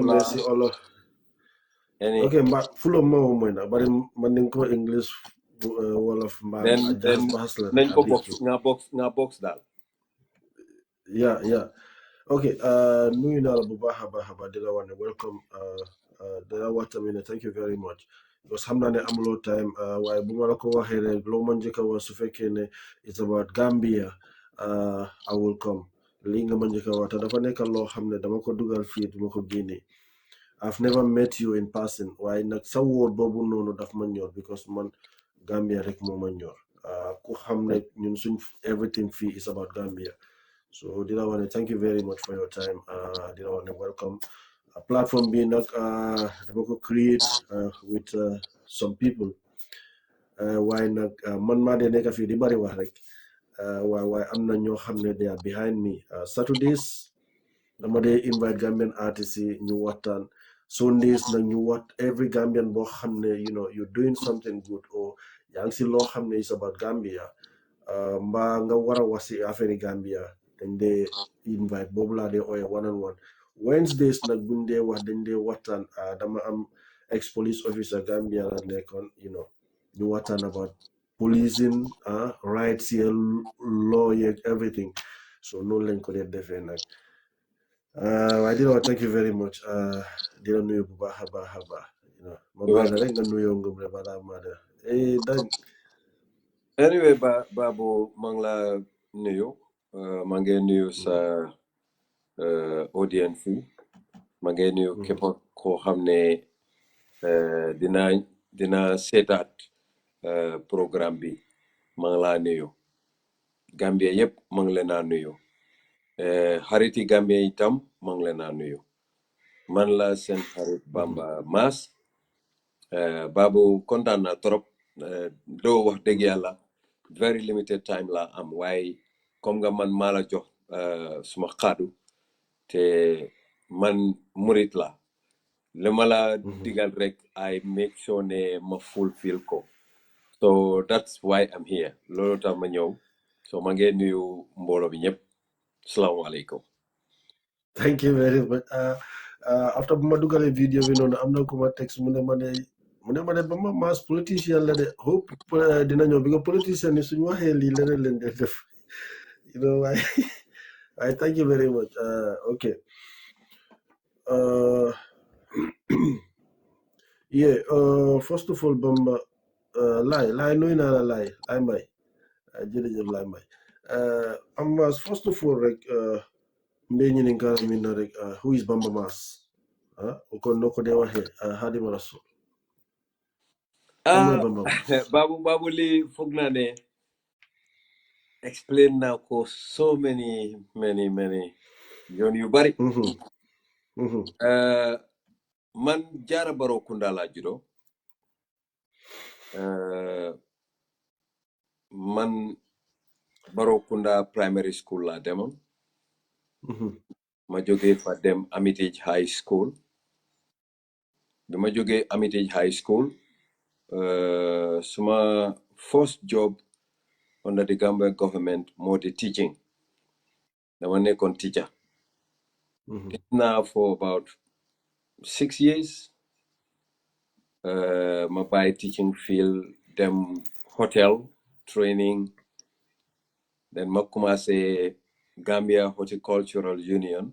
Merci Allah. Okay, but full of more women, but in English Wolof then nañ ko box daal. Yeah. Okay, nuyu naa la bu baax a baax di la wax ne welcome di la wax tamit ne thank you very much because xam naa ne amuloo time waaye bu ma la ko waxee rek loo ma njëkk a wax su fekkee ne it's about Gambia I will come lii nga ma njëkk a wax te dafa nekk loo xam ne dama ko dugal fii duma ko génne I've never met you in person waaye nag sa wóor boobu noonu daf ma ñor because man Gambia rek moo ma ñor ku xam ne ñun suñ everything fii is about Gambia. So dina want to thank you very much for your time. Dina want to welcome a platform being dama create with some people. Why not man ma de nekk fii di bari wax rek waaye am na ñoo xam ne they are behind me. Saturdays dama dee invite Gambian artists yi ñu waxtaan. Sundays nag ñu what every Gambian boo xam ne you know you're doing something good or yaa ngi si loo xam ne is about Gambia. Mbaa nga war a wax si affaire Gambia. Then they invite Bobla de or one-on-one. Wednesdays nag buñ dee wax dañ dee waxtaan dama am ex-police officer Gambia la nekkoon you know ñu waxtaan about policing rights here law yeeg everything so noonu lañ ko dee defee nag waaye dina wax thank you very much di la nuyu bu baax a baax you know ma bàyyi la rek nga nuyoo ngëm rek balaa maa de dañ anyway Babu maa ngi la nuyu maa ngi nuyu sa audience yi maa ngi nuyu képp koo xam ne dina seetaat programme bi maa ngi laa nuyu Gambia yëpp maa ngi leen a nuyu xariti Gambia itam maa ngi leen a nuyu man la seen xarit Bamba Mass Babu kontaan naa trop doo wax dëgg yàlla very limited time la am waaye comme nga man maa la jox suma xaadu te man murit la li ma la digal rek I make sure ne ma fulfill ko so that's why I'm here loolu tax ma ñëw so ma ngi nuyu mbooloo bi ñëpp salaamaaleykum thank you very much after bu ma dugalee vidéo bi noonu am na ku ma text mu ne ma ne Bamba Mass politicien la de hope dina ñëw bi nga politicien ni suñu waxee lii leneen leen def def you know why thank you very much okay yeah first of all Bamba laay nuyu naa la laay mbay jërëjëf laay mbay am first of all rek mbé ñi ni nga mi na rek who is Bamba Mass kon noo ko dee waxee Xaadimu Rasuul Babu li foog naa ne explain naa ko so many yoon yu bari man Jaara Barrow Kunda laa juddoo man Barrow Kunda primary school laa demoon ma jógee fa dem Armitage High School bi ma jógee Armitage High School suma first job under the Gambia government moo di teaching dama nekkoon teacher now for about 6 years ma bàyyi teaching field dem hotel training then ma commencé Gambia Horticultural Union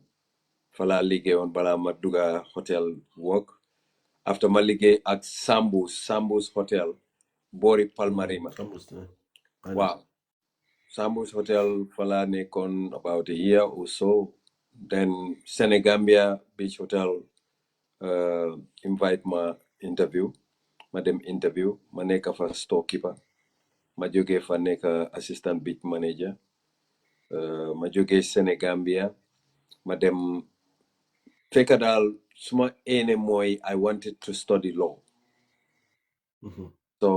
fa laa liggéeyoon balaa ma dugga hotel work after ma liggéey ak Sambu's Hotel boori Palmarima waaw Sambu's Hotel fa laa nekkoon about a year or so then Senegambia Beach Hotel invite ma interview ma dem interview ma nekk fa storekeeper ma jógee fa nekk assistant beach manager ma jógee Senegambia ma dem fekk daal suma ene mooy I wanted to study law so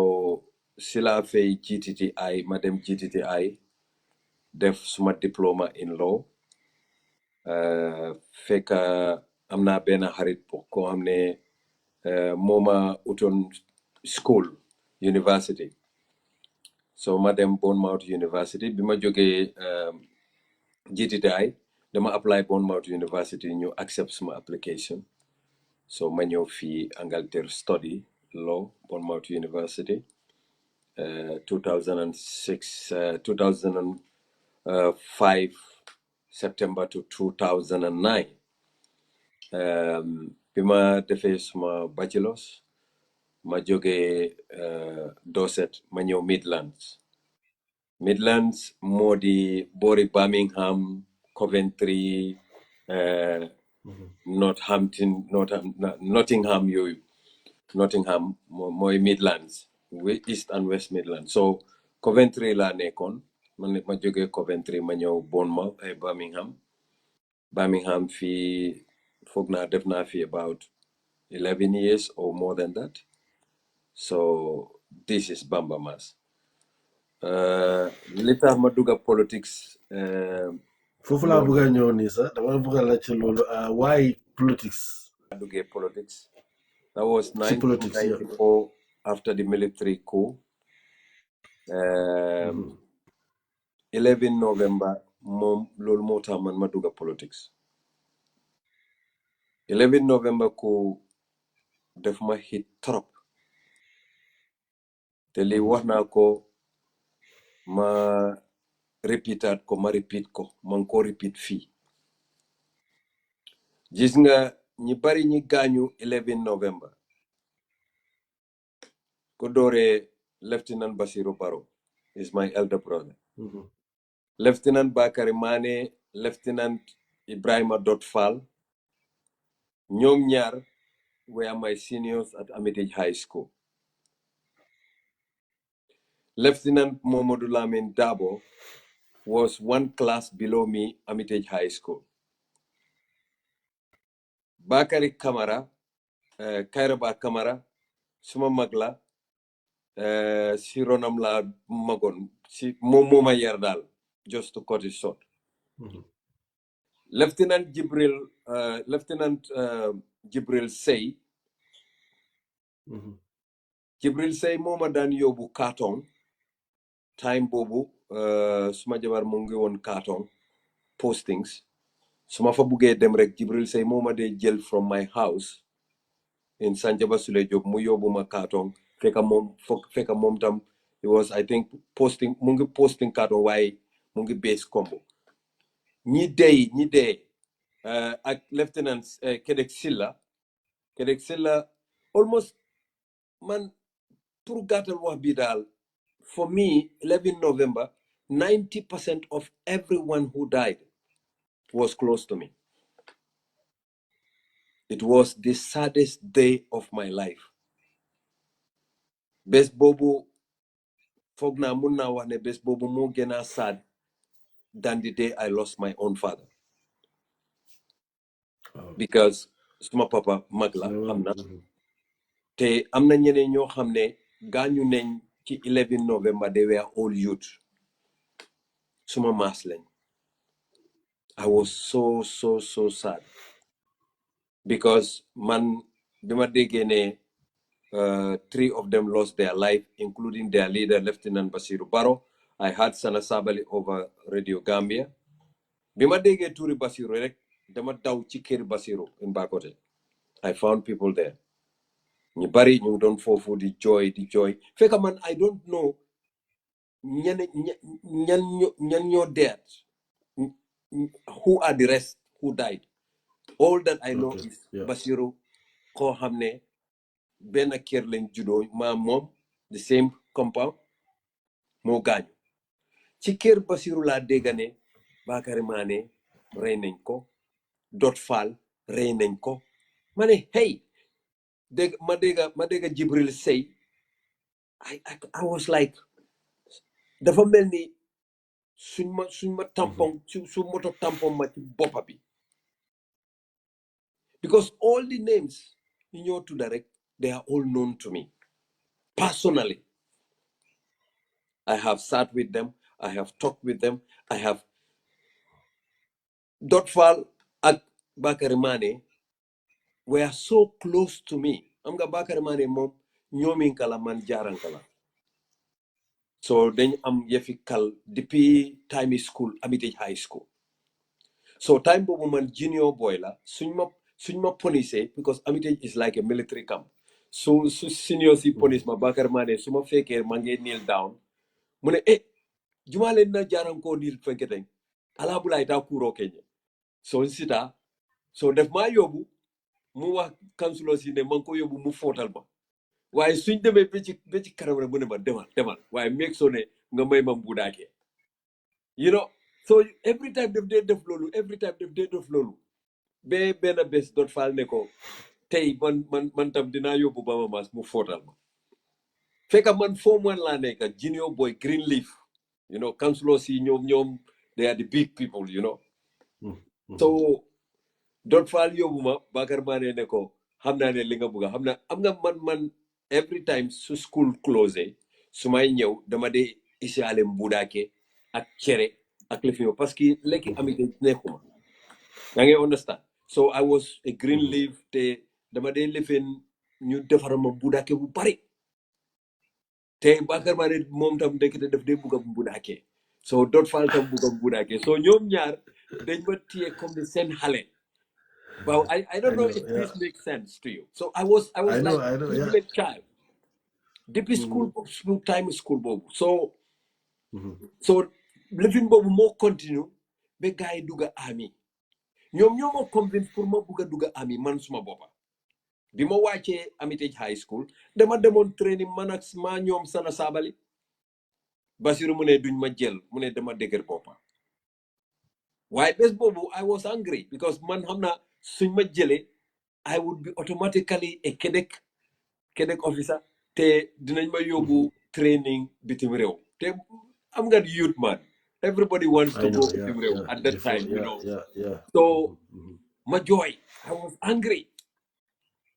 si laa fay GTTI ma dem GTTI def suma diploma in law fekk am naa benn xarit koo xam ne mooma utoon school university so ma dem Bournemouth University bi ma jógee GTTI dama apply Bournemouth University ñu accept suma application So ma ñëw fii Angleterre study law Bournemouth University 2006 2005 September to 2009 bi ma defee suma bachelors ma jógee Dorset ma ñëw Midlands moo di boori Birmingham Coventry Nottingham yooyu Nottingham mooy Midlands East and West Midlands so Coventry laa nekkoon ma jógee Coventry ma ñëw Bournemouth ay Birmingham fii foog naa def naa fi about 11 years or more than that so this is Bamba Mass li tax ma dugga politics foofu laa bëgg a ñëw nii sax dama bëgg a laajte loolu why politics duggee politics that was si politics 1994 after the military coup 11 November moom loolu moo tax man ma dugga politics 11 November coup def ma hit trop te lii wax naa ko ma repeat ko man ko repeat fii gis nga ñi bari ñi gaañu 11 November ko dooree Lieutenant Basiru Barrow is my elder brother Lieutenant Bakary Mane Lieutenant Ibrahima Dot Fall ñoom ñaar were my seniors at Armitage High School Lieutenant Momodu Lamin Dabo was one class below me Armitage High School Bakary Kamara Kairaba Kamara suma magla si ronam la magon si moom yar daal just to cut it short Lieutenant Jibril Sey Jibril Sey mooma daan yóbbu carton time boobu suma jabar mu ngi woon carton postings suma fa buggee dem rek Jibril Sey mooma dee jël from my house in Sanjaba Sule Job mu yóbbu ma carton fekka moom tam it was I think mu ngi posting carton waaye mu ngi base combo ñi dee ak Lieutenant Kedek Silla almost man pour gàttal wax bi daal for me 11 November 90% of everyone who died was close to me it was the saddest day of my life bés boobu foog naa mun naa wax ne bés boobu moo gën a sad than the day I lost my own father because suma papa mag la xam na te am na ñeneen ñoo xam ne gaañu nañ ci 11 November they were all youth suma maas lañ I was so sad because man bima déggee ne 3 of them lost their life including their leader Lieutenant Basiru Barrow I had Sana Sabali over Radio Gambia bima déggee turi Basiru rek dama daw ci kër Basiru in Bakote I found people there ñu bari ñu doon foofu di joy fekka man I don't know ñan ñoo dead who are the rest who died all that I know is Basiru koo xam ne benn kër lañ juddoo moom the same compound moo gaañu ci kër Basiru laa dégga ne Bakary Mane rey nañ ko Dot Fall rey nañ ko ma ne hey ma dégga Jibril Sey I was like dafa mel ni suñ ma tampon su moto tampon ma ci boppa bi because all the names ñu ñoo tudda rek they are all known to me personally I have sat with them I have talked with them I have Dot Fall ak Bakary Mane were so close to me am nga Bakary Mane moom ñoominkala man jaarankala so dañ am yëfi kal depuis time school Armitage High School so time boobu man junior boy la suñ ma police because Armitage is like a military camp. So senior si police ma Bakar Mane suma fekkee ma ngee kneel down mu ne juma leen na jaram ko kneel fekketen ala bulay ta kuro Kenya so sita so def ma yóbbu mu wax councilor si ne man ko yóbbu mu footal ma waaye suñ demee ba ci kanam rek mu ne ma demal waaye make sure ne nga may ma mbudaake you know so every time def dee def loolu ba benn bés doot faal ne ko tey man tam dinaa yóbbu Bamba Mass mu footal ma fekka man form one laa nekk junior boy Greenleaf you know councilors yi ñoom they are the big people you know so doot faal yóbbu ma Bakar Mane ne ko xam naa ne li nga bëgg xam naa am nga man every time su school close su may ñëw dama dee isiale mbudaake ak cere ak lifin parce que lekki Amity nekkuma yaa ngi understand so I was a Greenleaf te dama dee lifin ñu defara ma mbudaake bu bari te Bakar Mane moom tam ndekete daf dee bugg a mbudaake so doot faal tam bugg a mbudaake so ñoom ñaar dañ ma téye comme de seen xale. Well, I don't know if this makes sense to you. So I was like a privileged child. Depuis school time school bobu. So living bobu more continue be guy duga army. ñoom ma convince pour ma buga duga army man suma bopa. Bi ma wàccee Armitage High School dama demoon training man ak ma ñoom Sana Sabali. Basiru mu ne duñ ma jël mu ne dama dëgër bopa. Why bés bobu I was angry because man xam naa suñ ma jëlee I would be automatically a Quebec officer te dinañ ma yóbbu training bitim réew te am nga youth man everybody wants to go bitim réew at that time you know so ma jooy I was angry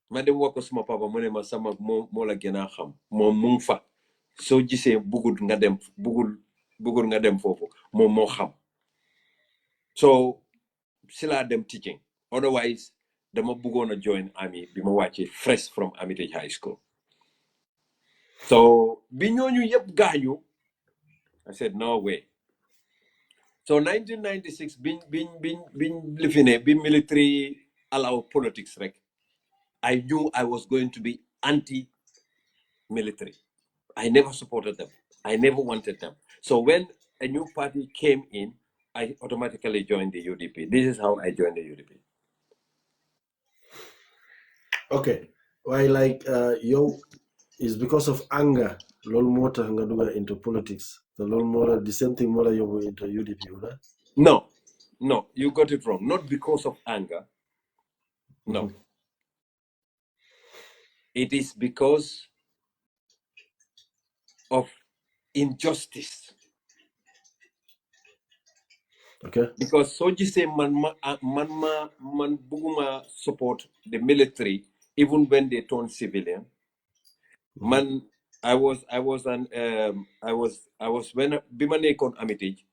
ma dem wax ko suma papa mu ne ma sama moo la gën a xam moom mu ngi fa soo gisee bugul nga dem foofu moom moo xam so si laa dem teaching otherwise dama bëggoon a join army bi ma wàccee fresh from Armitage High School so bi ñooñu yëpp gaañu I said no way so 1996 biñ lifine bi military allow politics rek I knew I was going to be anti-military. I never supported them. I never wanted them. So when a new party came in, I automatically joined the UDP. This is how I joined the UDP. Okay. Why like yo is because of anger. Lol mota nga duga into politics. The lol mota the same thing mota you into UDP, right? No, you got it wrong. Not because of anger. No. It is because of injustice. Okay. Because so you say man buguma support the military even when they turn civilian. Man, I was when Bimane kon Armitage,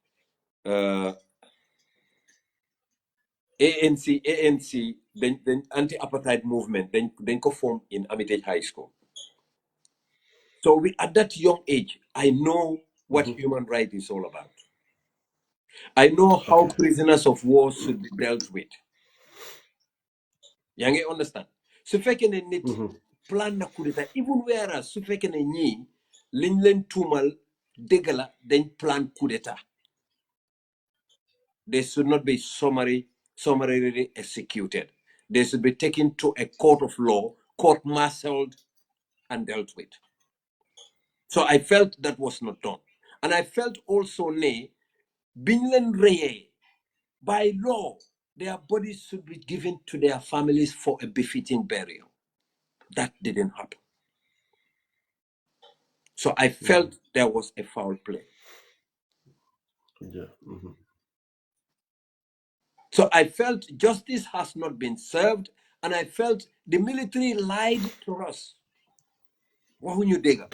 ANC, then anti-apartheid movement, then co form in Armitage High School. So at that young age, I know what human rights is all about. I know how prisoners of war should be dealt with. Yaa ngi understand? Su fekkee ne nit plan na coup d'état even whereas su fekkee ne ñii liñ leen tuumal dëgg la dañ plan coup d'état. They should not be summarily executed. They should be taken to a court of law, court-martialed, and dealt with. So I felt that was not done. And I felt also, Binlen Reye, by law, their bodies should be given to their families for a befitting burial. That didn't happen. So I felt there was a foul play. Yeah. So I felt justice has not been served, and I felt the military lied to us. Waxuñu dégg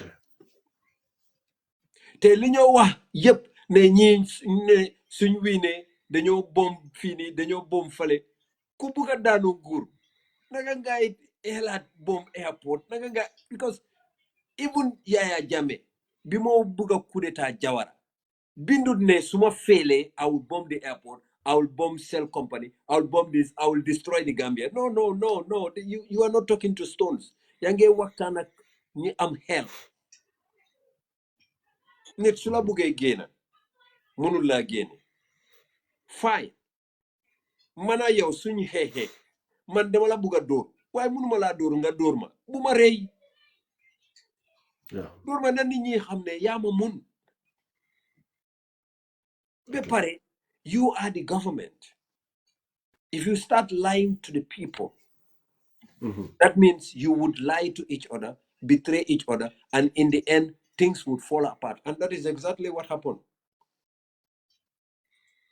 te li ñoo wax yépp ne ñi ne suñ wiine dañoo bom fii nii dañoo bom fale ku bugg a daanu nguur naka ngay xelaat bom airport naka nga because even Yaya Jammeh bi moo bugg a coup d'état Jawara bindut ne suma feelee I will bomb the airport I will bomb cell company, I will bomb this, I will destroy the Gambia. No, no, no, no. You are not talking to stones. Yange wakana ni am hell. Nit sula bugay gena. Munul la gene. Fine. Mana yow suñu hehe. Man dama la buga door. Waaye munuma la door nga door ma. Buma rey. Yeah. Door ma na nit ñi xamne yaa ma mun. Be pare, you are the government. If you start lying to the people, that means you would lie to each other, betray each other, and in the end, things would fall apart. And that is exactly what happened.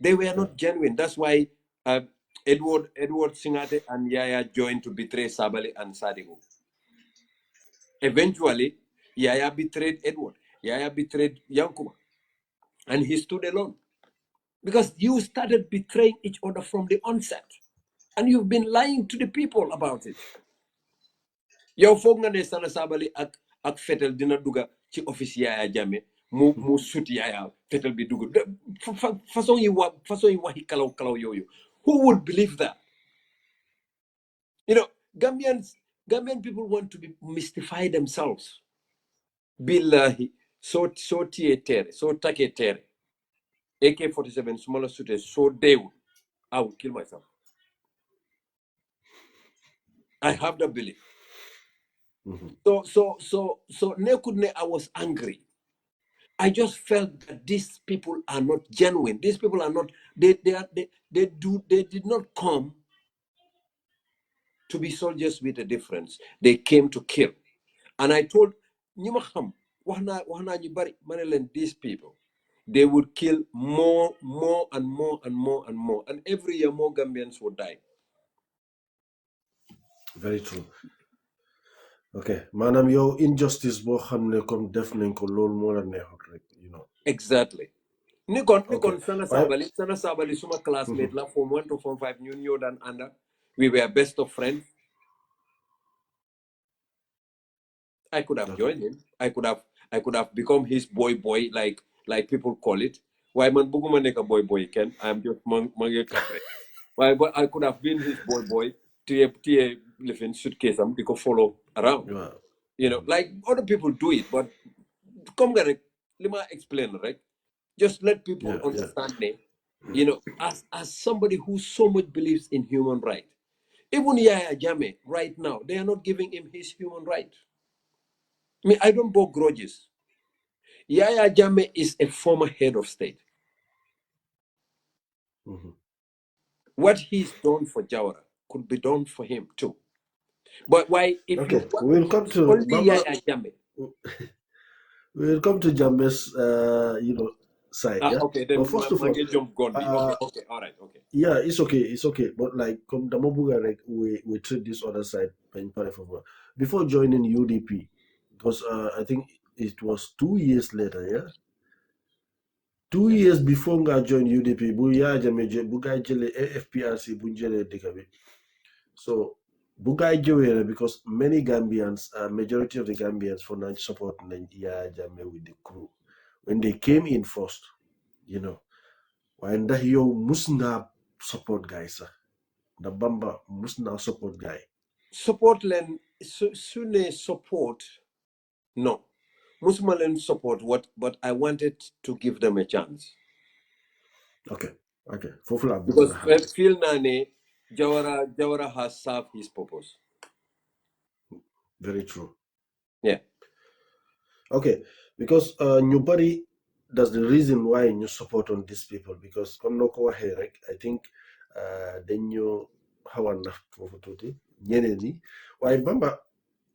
They were not genuine. That's why Edward Singate and Yaya joined to betray Sabali and Sadigo. Eventually, Yaya betrayed Edward. Yaya betrayed Yankuma. And he stood alone. Because you started betraying each other from the onset. And you've been lying to the people about it. Yow foog nga ne Sana Sabally ak fetel dina duga ci office Yaya Jammeh mu sut Yaya fetel bi dugg façon yi waxi kalaw yooyu. Who would believe that? You know, Gambian people want to mystify themselves. Billahi, so tiye tere, so take tere. AK-47 smaller suited, so dew. I would kill myself. I have the belief. So Nekudne, I was angry. I just felt that these people are not genuine. These people are not. They did not come to be soldiers with a difference. They came to kill. And I told Nimaham, these people, they would kill more and more. And every year more Gambians would die. Very true. Okay. Manam yow injustice bo xamne comme def nañ ko lool mo la neexut rek, you know. Exactly. Nikon Sana Sabally, suma classmate la from 1 to form 5 ñun than under. We were best of friends. I could have joined him. I could have become his boy, like people call it. Why man buguma neka boy Ken? I'm just mange kapre. Why but I could have been his boy, tie living suitcase am because follow around. Yeah. You know, like other people do it, but come let me explain, right? Just let people understand me. You know, as somebody who so much believes in human rights. Even Yaya Jammeh, right now, they are not giving him his human right. I mean, I don't bear grudges. Yaya Jammeh is a former head of state. What he's done for Jawara could be done for him too. But why, if you we'll come to only Bamba, Yaya Jammeh. We'll come to Jammeh's, side. Yeah. Okay, then but first of all, jump Gondi. Okay, all right, okay. Yeah, it's okay. But like, come Damobuga, like we treat this other side before joining UDP, because I think it was 2 years later. Yeah. 2 years before I joined UDP, Buya Jameje, Bugai Jele, AFPRC, Bunjele Dikabi. So, Bugai Jewere, because many Gambians, majority of the Gambians for not support Nigeria Jame with the crew. When they came in first, you know, when the yo musna support guys, the Bamba musna support guy. Support len sune support no. Musmalen support what, but I wanted to give them a chance. Okay. Fofula Because feel nane Jawara has served his purpose. Very true. Yeah. Okay, because nobody that's the reason why you support on these people, because on Noko here, I think then you how enough for ñeneen why Bamba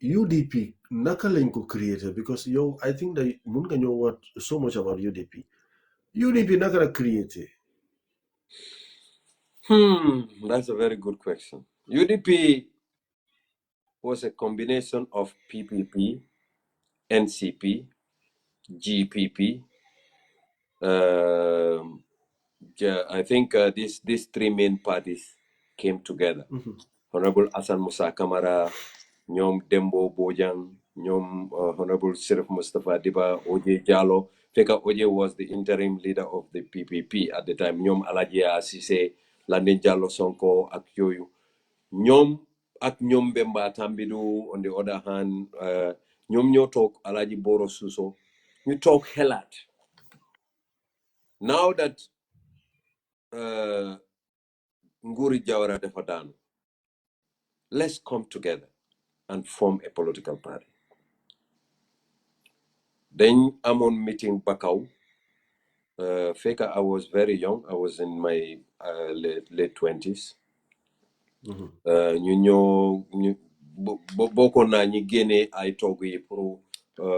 UDP naka lañ ko created, because I think that mun nga ñoo what so much about UDP naka la created. That's a very good question. UDP was a combination of PPP, NCP, GPP. I think these three main parties came together. Honorable Hassan Musa Kamara, Nyom Dembo Bojang, Nyom Honorable Sirif Mustafa Diba, OJ Jalo, Feka Oje was the interim leader of the PPP at the time. Nyom Alajia Sise, Landin Jallo Sonko, ak yoyu. Nyom ak Nyom Bemba Tambidu, on the other hand, Nyom Nyo talk Alaji Boro Suso. You talk Helat. Now that Nguri Jawara Defadan, let's come together and form a political party. Then I'm on meeting Bakau. Feka, I was very young. I was in my late 20s. Boko na ñi génné ay togg yi pour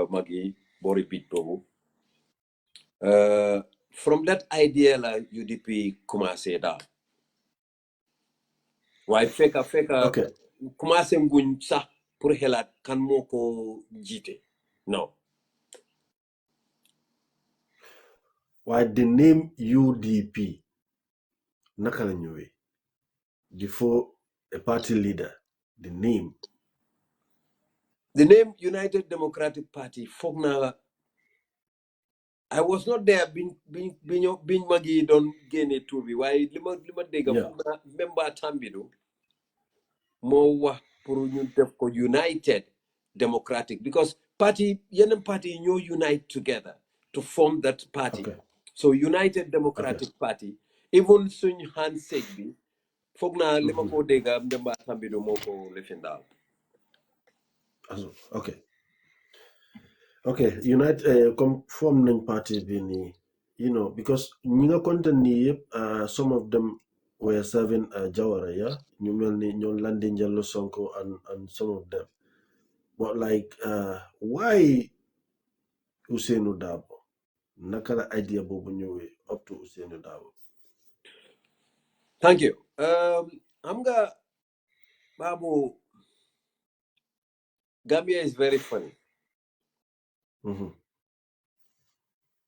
magi bori bit bobu. From that idea la UDP commencé da. Why feka Okay. commencé nguñ sax pour xelat kan moko jité. No. Why the name UDP naka la ñëwé before a party leader, the name. The name United Democratic Party fogna I was not there being magi don génné tour bi waye lima dégga fogna member tambido mo wax pour ñu def ko United Democratic because party yeneen party ñoo unite together to form that party. Okay. So United Democratic Party even suñ handshake bi foog naa li ma ko dégga Mbemba Tambido moo ko lifin daal. Okay. Okay, United come form nañ party bi ni, you know, because ñi nga content ni yëpp some of them were serving Jawara, yeah, ñu mel ni ñoom Landing Jallow Sonko and some of them, but like why Ousainou Darboe naka la idea boobu ñëwee up to Ousainou Darboe. Thank you. Xam nga Babu, Gambia is very funny.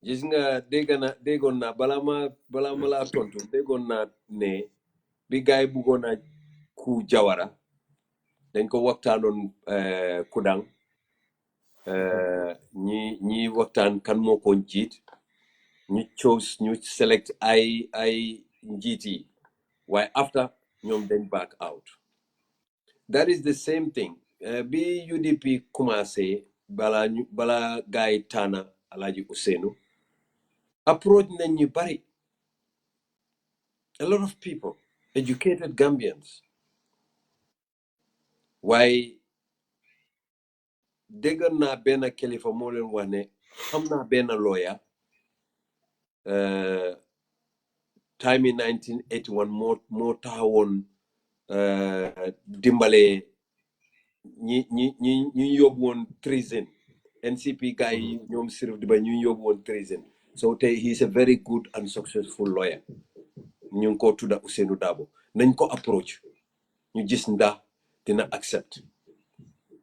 Gis nga déggoon na balaa ma laa tontu déggoon naa ne bi gaay buggoon a ku Jawara dañ ko waxtaanoon Kudang ñi waxtaan kan moo ko njiit ñu select ay njiit yi waaye after ñoom dañ back out. That is the same thing bi UDP commencé bala gaay tànna Alhaji Ousainou approach nañ ñu bari, a lot of people, educated Gambians. Why dégg naa benn kilifa moo leen wax ne xam naa benn lawyer time in 1981 moo taxawoon dimbale ñi yóbbu woon prison NCP guy yi ñoom Sirif Diba ñu yóbbu woon prison. So he's a very good and successful lawyer. ñu ngi ko tudda Ousainou Darboe nañ ko approach ñu gis ndax dina accept.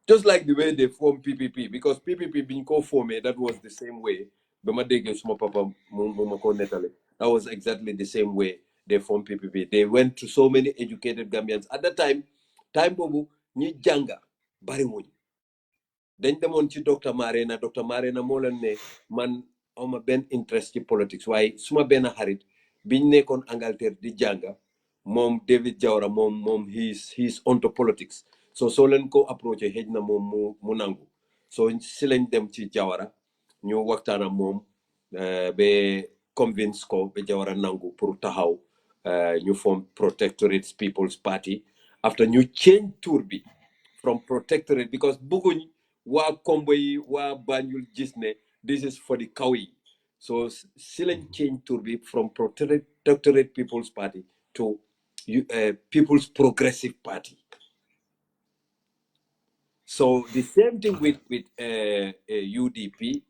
Just like the way they form PPP, because PPP being co-formed, that was the same way. That was exactly the same way they formed PPP. They went to so many educated Gambians. At that time bobu ñi janga bari wuñ. Dañ demoon ci Dr. Marena moo leen ne man awma benn interest ci politics waaye suma benn xarit biñ nekkoon Angleterre di janga moom David Jawara moom he's onto politics. So leen ko approché xëj na moom mu nangu so si lañ dem ci Jawara ñu waxtaana moom ba convince ko ba Jawara nangu pour taxaw ñu form Protectorate People's Party after ñu change tour bi from Protectorate because bëgguñ waa Kombo yi waa Banjul gis ne this is for the kaw yi so si lañ change tour bi from Protectorate People's Party to People's Progressive Party. So the same thing with UDP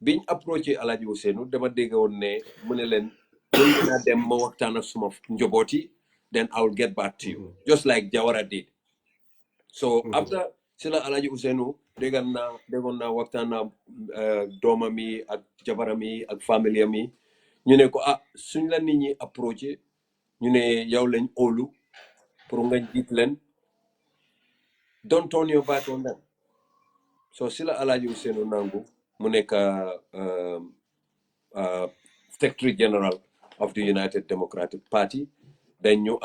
being approached Alhaji Ousainou dama dégg woon ne mu ne leen mën naa dem ma waxtaan ak suma njabooti then I will get back to you just like Jawara did. So after sila Alhaji Ousainou déggoon naa waxtaan na doomam yi ak jabaram yi ak famille am yi ñu ne ko suñ la nit ñi approché ñu ne yow lañ óolu pour nga jiit leen don't turn your back on them. So sila Alhaji Ousainou nangu mu nekk Secretary General of the United Democratic Party. Then you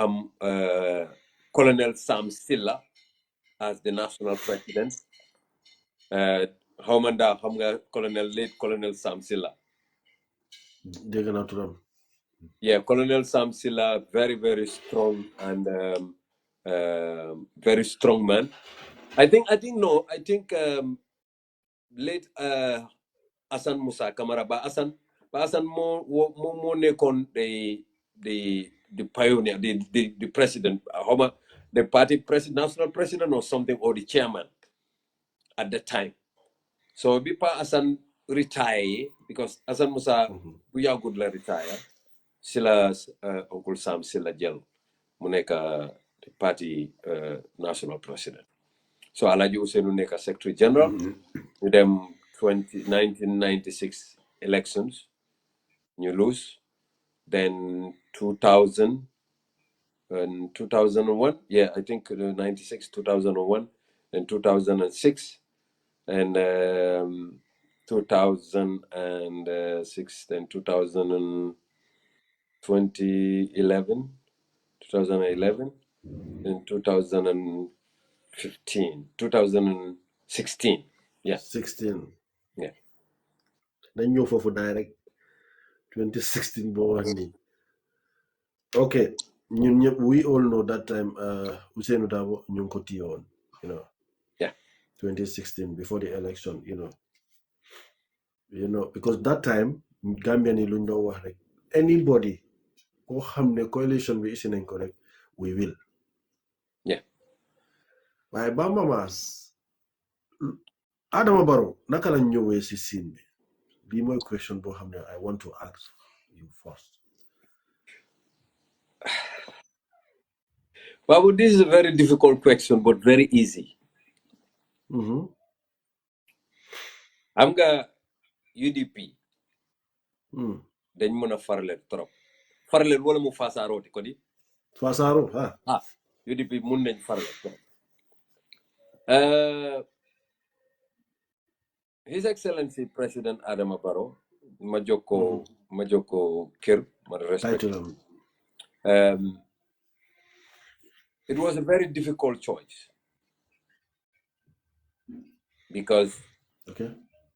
Colonel Sam Silla as the national president. Hamanda late Colonel Sam Silla. Yeah, Colonel Sam Silla, very, very strong and very strong man. I think late Asan Musa Kamara Asan more nekon the pioneer, the president, the party president, national president or something, or the chairman at the time. So Bipa Asan retire because Asan Musa we are good la retire. Sila Uncle Sam Sila Jel Muneka the party national president. So Alaji Usenu Neka Secretary General with them 1996 elections, you lose. Then 2000 and 2001, yeah, I think 96, 2001, and 2006, and 2006, then 2011, 2011, and 2015, 2016, yeah. 16. Yeah. Then you for direct 2016 Bowani. Okay. We all know that time Usainu Dabo Nyunkoti on, you know. Yeah. 2016 before the election, you know, because that time Gambian Ilundo was like anybody who have the coalition we isn't incorrect, we will. Yeah. By Bamba Mas Adam Barrow, Nakala Nyowe Sisin. Be more question Bohamne I want to ask you first. Babu, this is a very difficult question, but very easy. I'm ga UDP. Dañ mëna farale trop. Farale wala mu fasaro ti ko di? Fasaro, ha? UDP mën nañ farale trop. His Excellency President Adama Barrow, Majoko Kir, my respect. It was a very difficult choice because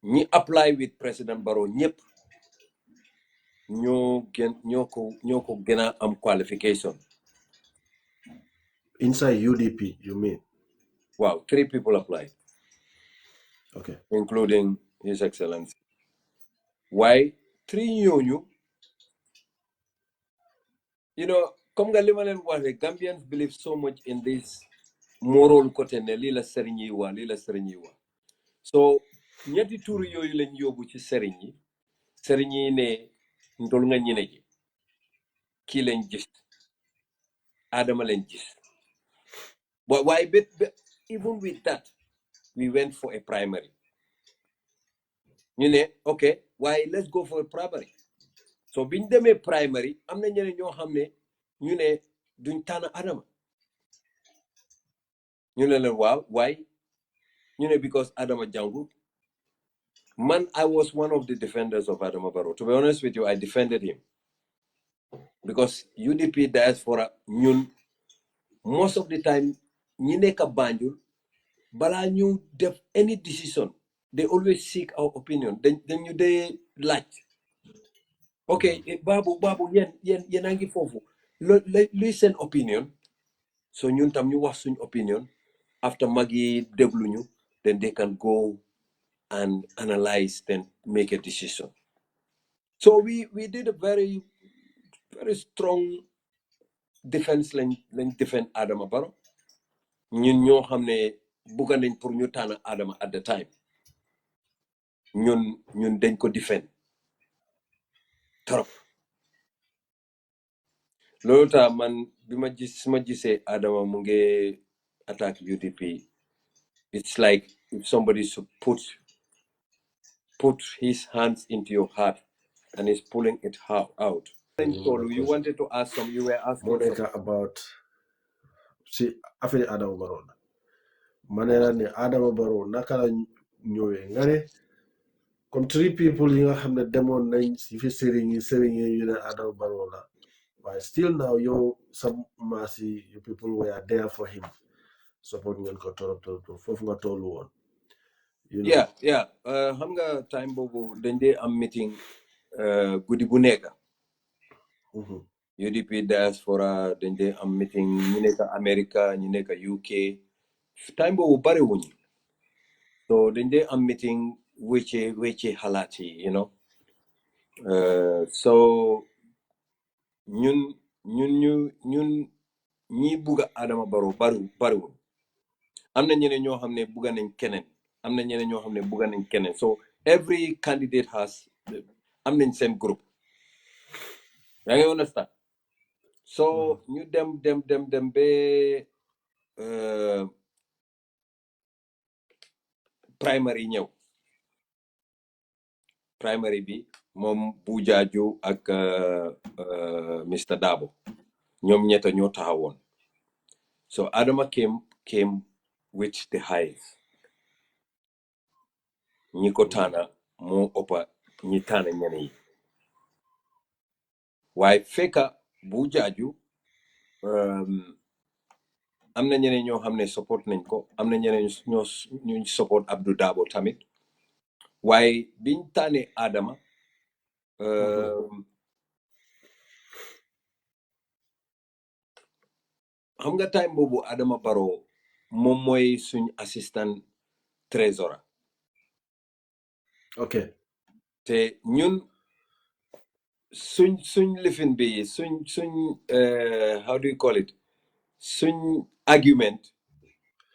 ñi apply with President Barrow ñep ñoko gëna am qualification. Inside UDP, you mean? Wow, 3 people applied. Okay. Including His Excellency. Why 3 ñooñu? You know, comme nga lima len wax rek, Gambians believe so much in this moral côté ne li la sëriñ yi wa. So ñetti tour yooyu lañ yóbbu ci sëriñ yi ne ndol nga ñine ji kii lañ gis Adama lañ gis. But why even with that we went for a primary. ñu ne okay, why let's go for a primary. So biñ demee primary am na ñeneen ñoo xam ne ñu ne duñ tànn Adama. ñu ne leen waaw why ñu ne because Adama jàngut. Man, I was one of the defenders of Adama Barrow. To be honest with you, I defended him. Because UDP diaspora, most of the time, ñi nekk Banjul, bala ñu def any decision, they always seek our opinion. Then you they like, okay, babu, yen angi fofu. Listen opinion. So ñun tam ñu wax suñ opinion. After magi déglu ñu, then they can go and analyze, then make a decision. So we did a very, very strong defense lañ defend Adama Barrow. ñun ñoo xam ne bugga nañ pour ñu tànn Adama at the time. ñun dañ ko defend trop. loolu tax man bi ma gisee Adama mu ngi attack UDP, it's like if somebody should put his hands into your heart and is pulling it out. You wanted to ask some, you were asking Monica about affaire Adama Barrow manera ne Adama Barrow naka la ñëwee nga ne comme 3 people yi nga xam ne demoon nañ si fi sëriñ yi yu ne Adama Barrow la waaye still now yow sa maas yi you people were there for him support ngeen ko torop foofu nga tollu woon you know yeah xam nga time boobu dañ dee am meeting guddi bu nekk UDP diaspora dañ dee am meeting ñu nekk America ñu nekk UK time boobu bari wuñ so dañ dee am meeting wecce xalaat yi you know so ñun ñi bugga Adama Barrow bariwuñ am na ñeneen ñoo xam ne bugga nañ keneen am na ñeneen ñoo xam ne bugga nañ keneen so every candidate has am nañ seen groupe yaa ngi understand so ñu dem ba primary ñëw primary bi moom Bujaaju ak Mr Dabo ñoom ñetta ñoo taxawoon so Adama came with the highest ñi ko taana moo ëppa ñi taana ñeneen yi waaye fekka Bujaaju am na ñeneen ñoo xam ne support nañ ko am na ñeneen ñu support Abdou Dabo tamit waaye biñ taane Adama xam nga time boobu Adama Barrow moom mooy suñ assistant trésorier ok te ñun suñ lifin bi suñ how do you call it suñ argument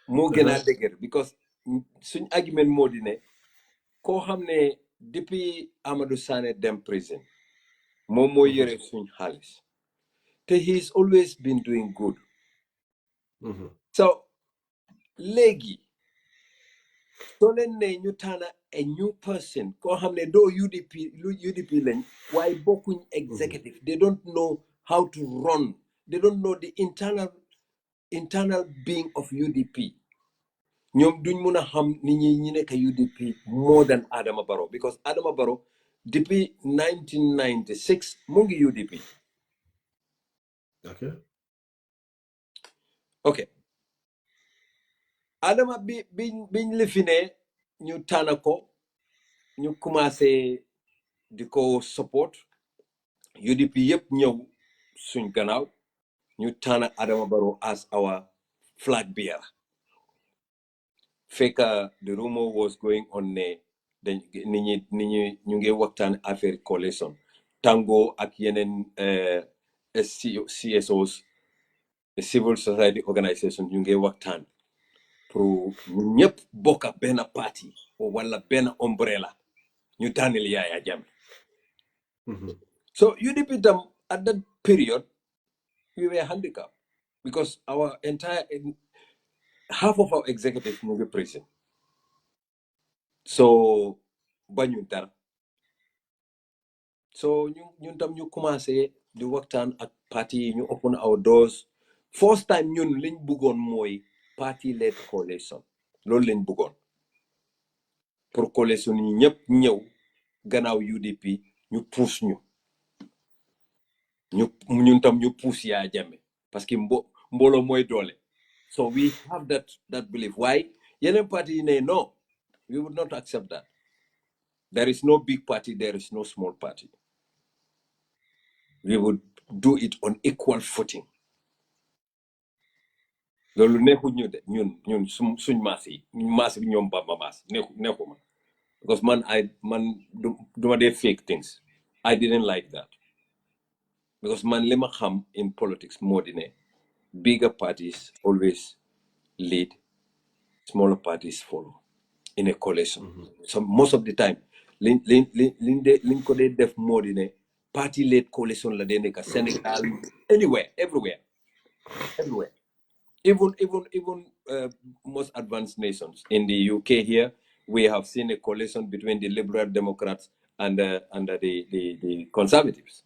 moo gën a dëgër because suñ argument moo di ne koo xam ne depuis Amadou Sané dem prison moom mooy yore suñ xaalis te he's always been doing good so léegi soo leen ne ñu taana a new person koo xam ne doo UDP lañ waaye bokkuñ executive they don't know how to run they don't know the internal being of UDP ñoom duñ mun a xam ni ñi nekk UDP more than Adama Barrow because Adama Barrow depuis 1996 mu ngi UDP ok Adama biñ lifinee ñu tànn ko ñu commencé di ko support UDP yëpp ñëw suñ gannaaw ñu tànn Adama Barrow as our flag bearer fekka the rumor was going on ne dañ nit ñi ñu ngi waxtaan affaire coalition Tango ak yeneen CSOs civil society organisation ñu ngi waxtaan pour ñun ñëpp bokka benn parti wala benn umbrella ñu tànnil Yaya Jammeh so UDP tam at that period we were handicapped because our entire half of our executive mu ngi prison so bañu dara so ñun tam ñu commencé di waxtaan ak parti yi ñu open our doors first time ñun liñ bëggoon mooy party led coalition loolu lañ bëggoon pour coalition ñi ñëpp ñëw gannaaw UDP ñu pousse ñun tam ñu pousse Yaya Jammeh parce que mbooloo mooy doole so we have that belief why yeneen parti yi ne no we would not accept that there is no big party there is no small party we would do it on equal footing loolu neexu ñu de ñun suñ maas bi ñoom Bamba maas neexuma because man duma dee fake things I didn't like that because man li ma xam in politics moo di ne bigger parties always lead smaller parties follow in a coalition so most of the time liñ ko dee def moo di ne party led coalition la dee nekk Senegal anywhere everywhere even most advanced nations in the UK here we have seen a coalition between the Liberal Democrats and the Conservatives.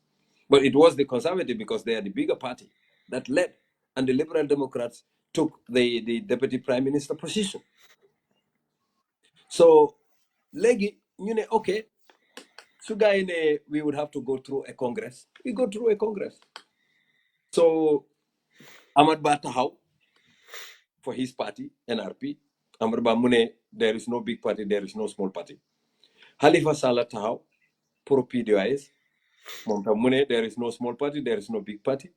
But it was the Conservative because they are the bigger party that led, and the Liberal Democrats took the Deputy Prime Minister position. So, léegi ñu ne ok su gars yi ne we would have to go through a congress, we go through a congress. So Amat Bah taxaw for his party NRP. Amat Bah mu ne there is no big party, there is no small party. Halifa Sallah taxaw pour PDOIS, moom tam mu ne there is no small party, there is no big party.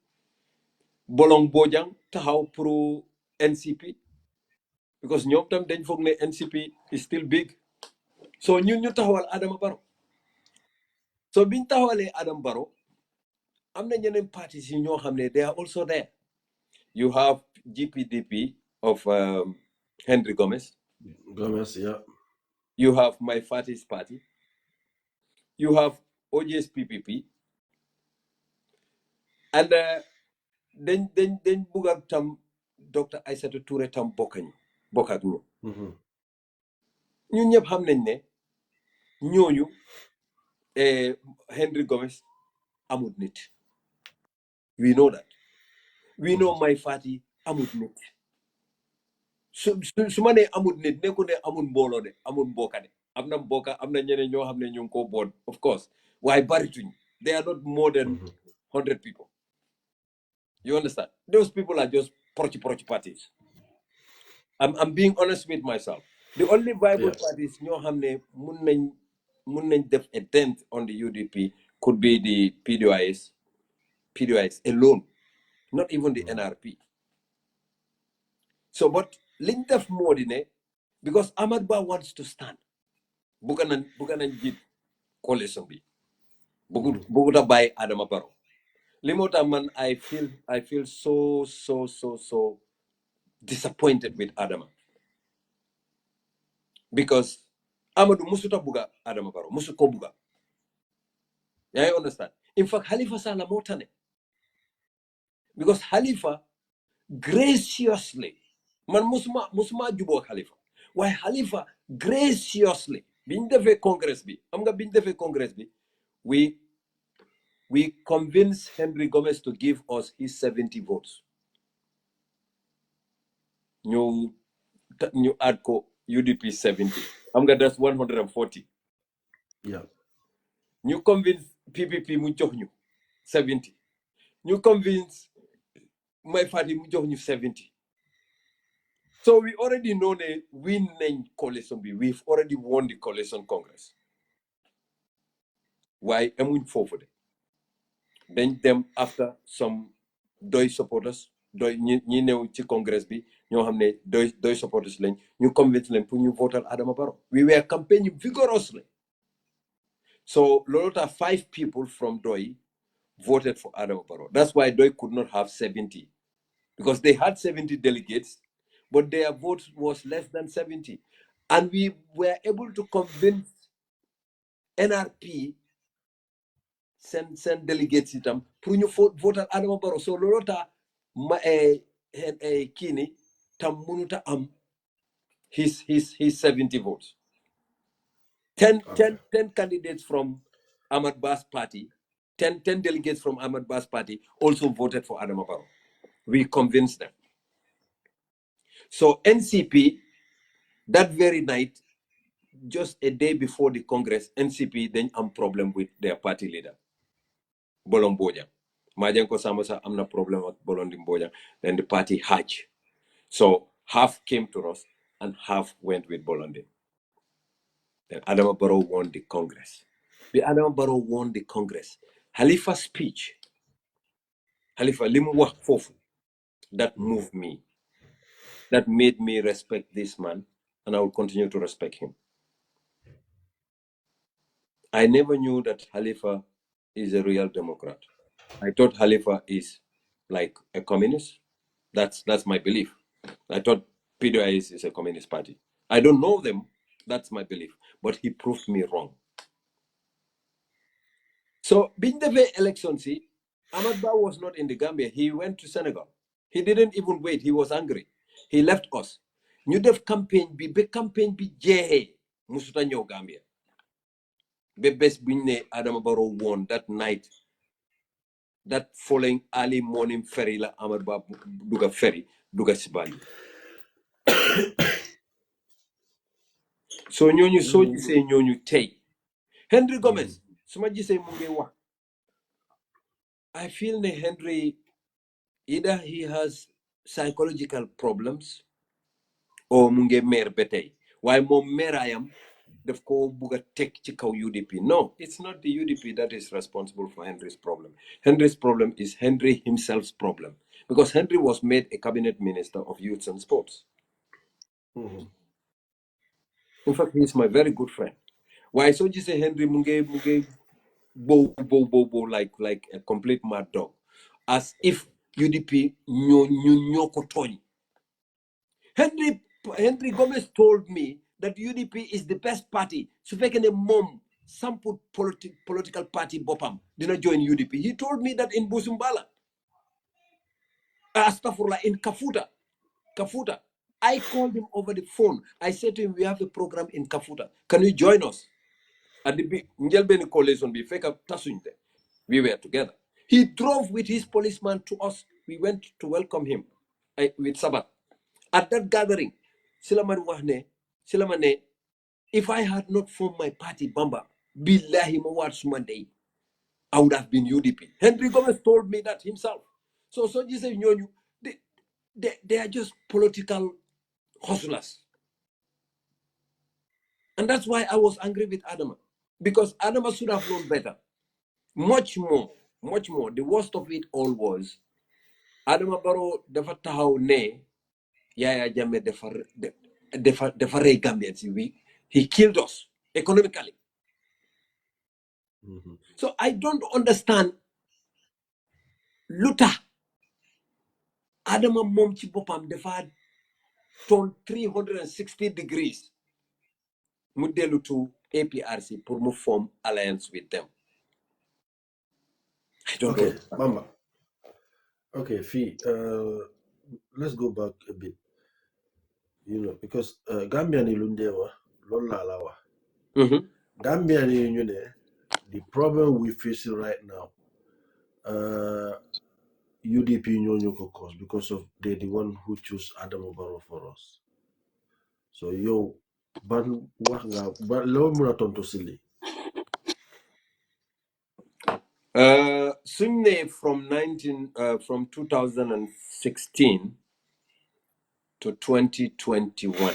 Bolong Bojang taxaw pour NCP because ñoom tam dañ foog ne NCP is still big. So ñun ñu taxawal Adama Barrow. So biñ taxawalee Adama Barrow am na ñeneen parties yi ñoo xam ne they are also there. You have GPDP of Henry Gomez. Gomez, yeah. You have My Party's Party. You have OJ's PPP. And then bugg tam Dr. Aïssatou Touré tam bokk ak ñu. ñun ñëpp xam nañ ne ñooñu Henry Gomez amut nit. We know that. We know My Party amut nit. su ma nee amut nit nekku ne amul mbooloo de amul mbokka de am na mbokka am na ñeneen ñoo xam ne ñu ngi ko boot of course waaye barituñ. They are not more than 100 people. You understand? Those people are just prochi parties. I'm being honest with myself. The only viable parties ñoo xam ne mun nañ def a dent on the UDP could be the PDOIS alone, not even the NRP. So but liñ def moo di ne because Amat Bah wants to stand. Bugga nañ jiit coalition bi. Bugut a bàyyi Adama Barrow. Li moo tax man I feel so disappointed with Adama. Because Amadou musuta buga Adama Barrow, musu ko buga. Yeah, you understand? In fact, Halifa Sallah moo tane. Because Halifa graciously, man musuma juboo ak Halifa. Why Halifa graciously biñ defee congress bi, am nga biñ defee congress bi, we convinced Henry Gomez to give us his 70 votes. ñu add ko UDP 70. am nga that's 140. Yeah. You convince PPP mu jox ñu 70. You convince My Party mu jox ñu 70. So we already know the winning coalition bi. We've already won the coalition congress. Why amuñ foofu de? Then them after some doy supporters, doy ñi ñëw ci congress bi ñoo xam ne doy supporters lañ ñu convince leen pour ñu votal Adama Barrow. We were campaigning vigorously. So loolu 5 people from Doi voted for Adama Barrow. That's why Doi could not have 70. Because they had 70 delegates, but their vote was less than 70. And we were able to convince NRP send delegates itam pour ñu votal Adama Barrow. So loolu tax Kini tam mënuta am his 70 votes. 10 candidates from Amat Bah's party, 10 delegates from Amat Bah's party also voted for Adama Barrow. We convinced them. So NCP, that very night, just a day before the Congress, NCP then had a problem with their party leader, Bolong Bojang. Majanko Samasa amna problem with Bolong Bojang. Then the party hatched. So half came to us and half went with Bolong. Then Adama Barrow won the Congress. The Adama Barrow won the Congress. Halifa's speech, Halifa limu wax fofu, that moved me. That made me respect this man, and I will continue to respect him. I never knew that Halifa is a real Democrat. I thought Halifa is like a communist. That's my belief. I thought PDOIS is a communist party. I don't know them. That's my belief. But he proved me wrong. So, being the election, see, Amat Bah was not in the Gambia. He went to Senegal. He didn't even wait. He was angry. He left us. New def campaign bi jehe musuta ñew Gambia. Be bes buñ ne Adama Barrow won that night. That following early morning ferry la Amat Bah duga ferry duga si Banjul. So ñooñu soo gisee ñooñu tey Henry Gomez su ma gisee mu ngi wax I feel ne Henry either he has psychological problems or mu ngi mer ba tey waaye moom meraayam daf ko bugg a teg ci kaw UDP. No, it's not the UDP that is responsible for Henry's problem. Henry's problem is Henry himself's problem because Henry was made a cabinet minister of youth and sports. In fact, he's my very good friend. Why so you say Henry munge bo like a complete mad dog, as if UDP nyoko tony. Henry Gomez told me that UDP is the best party. So if I can mom some put political party bopam did not join UDP. He told me that in Busumbala. Astagfirullah, in Kafuta. I called him over the phone. I said to him, we have a program in Kafuta. Can you join us? At the Njelbeni coalition, we were together. He drove with his policeman to us. We went to welcome him with Sabbath. At that gathering, Silamane, if I had not formed my party, Bamba, Billahi Mawad Monday, I would have been UDP. Henry Gomez told me that himself. So you say, they are just political hustlers. And that's why I was angry with Adama. Because Adama should have known better. Much more. The worst of it all was Adama Barrow dafa taxaw ne Yaya Jammeh dafa rey Gambians. He killed us economically. So I don't understand luta Adama moom ci boppam dafa turn 360 degrees mu dellu to APRC pour mu form alliance with them. I don't know. Bamba. Okay, Fee, let's go back a bit. Because Gambian ilundewa, lolalawa. Gambian the problem we face right now, UDP nyonyoko cause because of they're the one who choose Adam Barrow for us. So ban wanga ban lo muna tonto silly. Sunne from 2016 to 2021.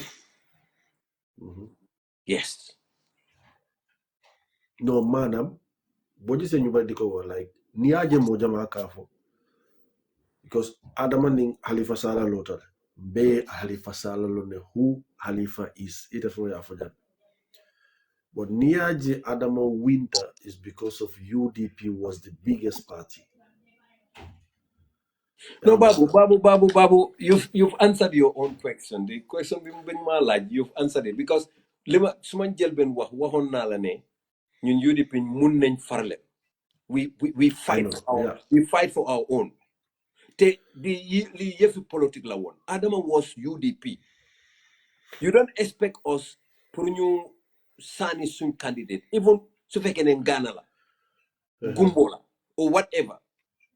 Yes. No, madam. What you say you like niaje moja makafo. Because Adamaning Halifa Sala Lotar. Be Halifa Sala Lone who Halifa is. It is for Africa. But Niaje Adama Winter is because of UDP was the biggest party. No, Babu, you've answered your own question. The question you've answered it because lima suman jelben waxon na la ne ñun UDP mun nañ farle. We fight for our own. The yefi politique la won. Adama was UDP. You don't expect us pour ñu sani sun candidate even su fekkee ne Ghana la Gumbola or whatever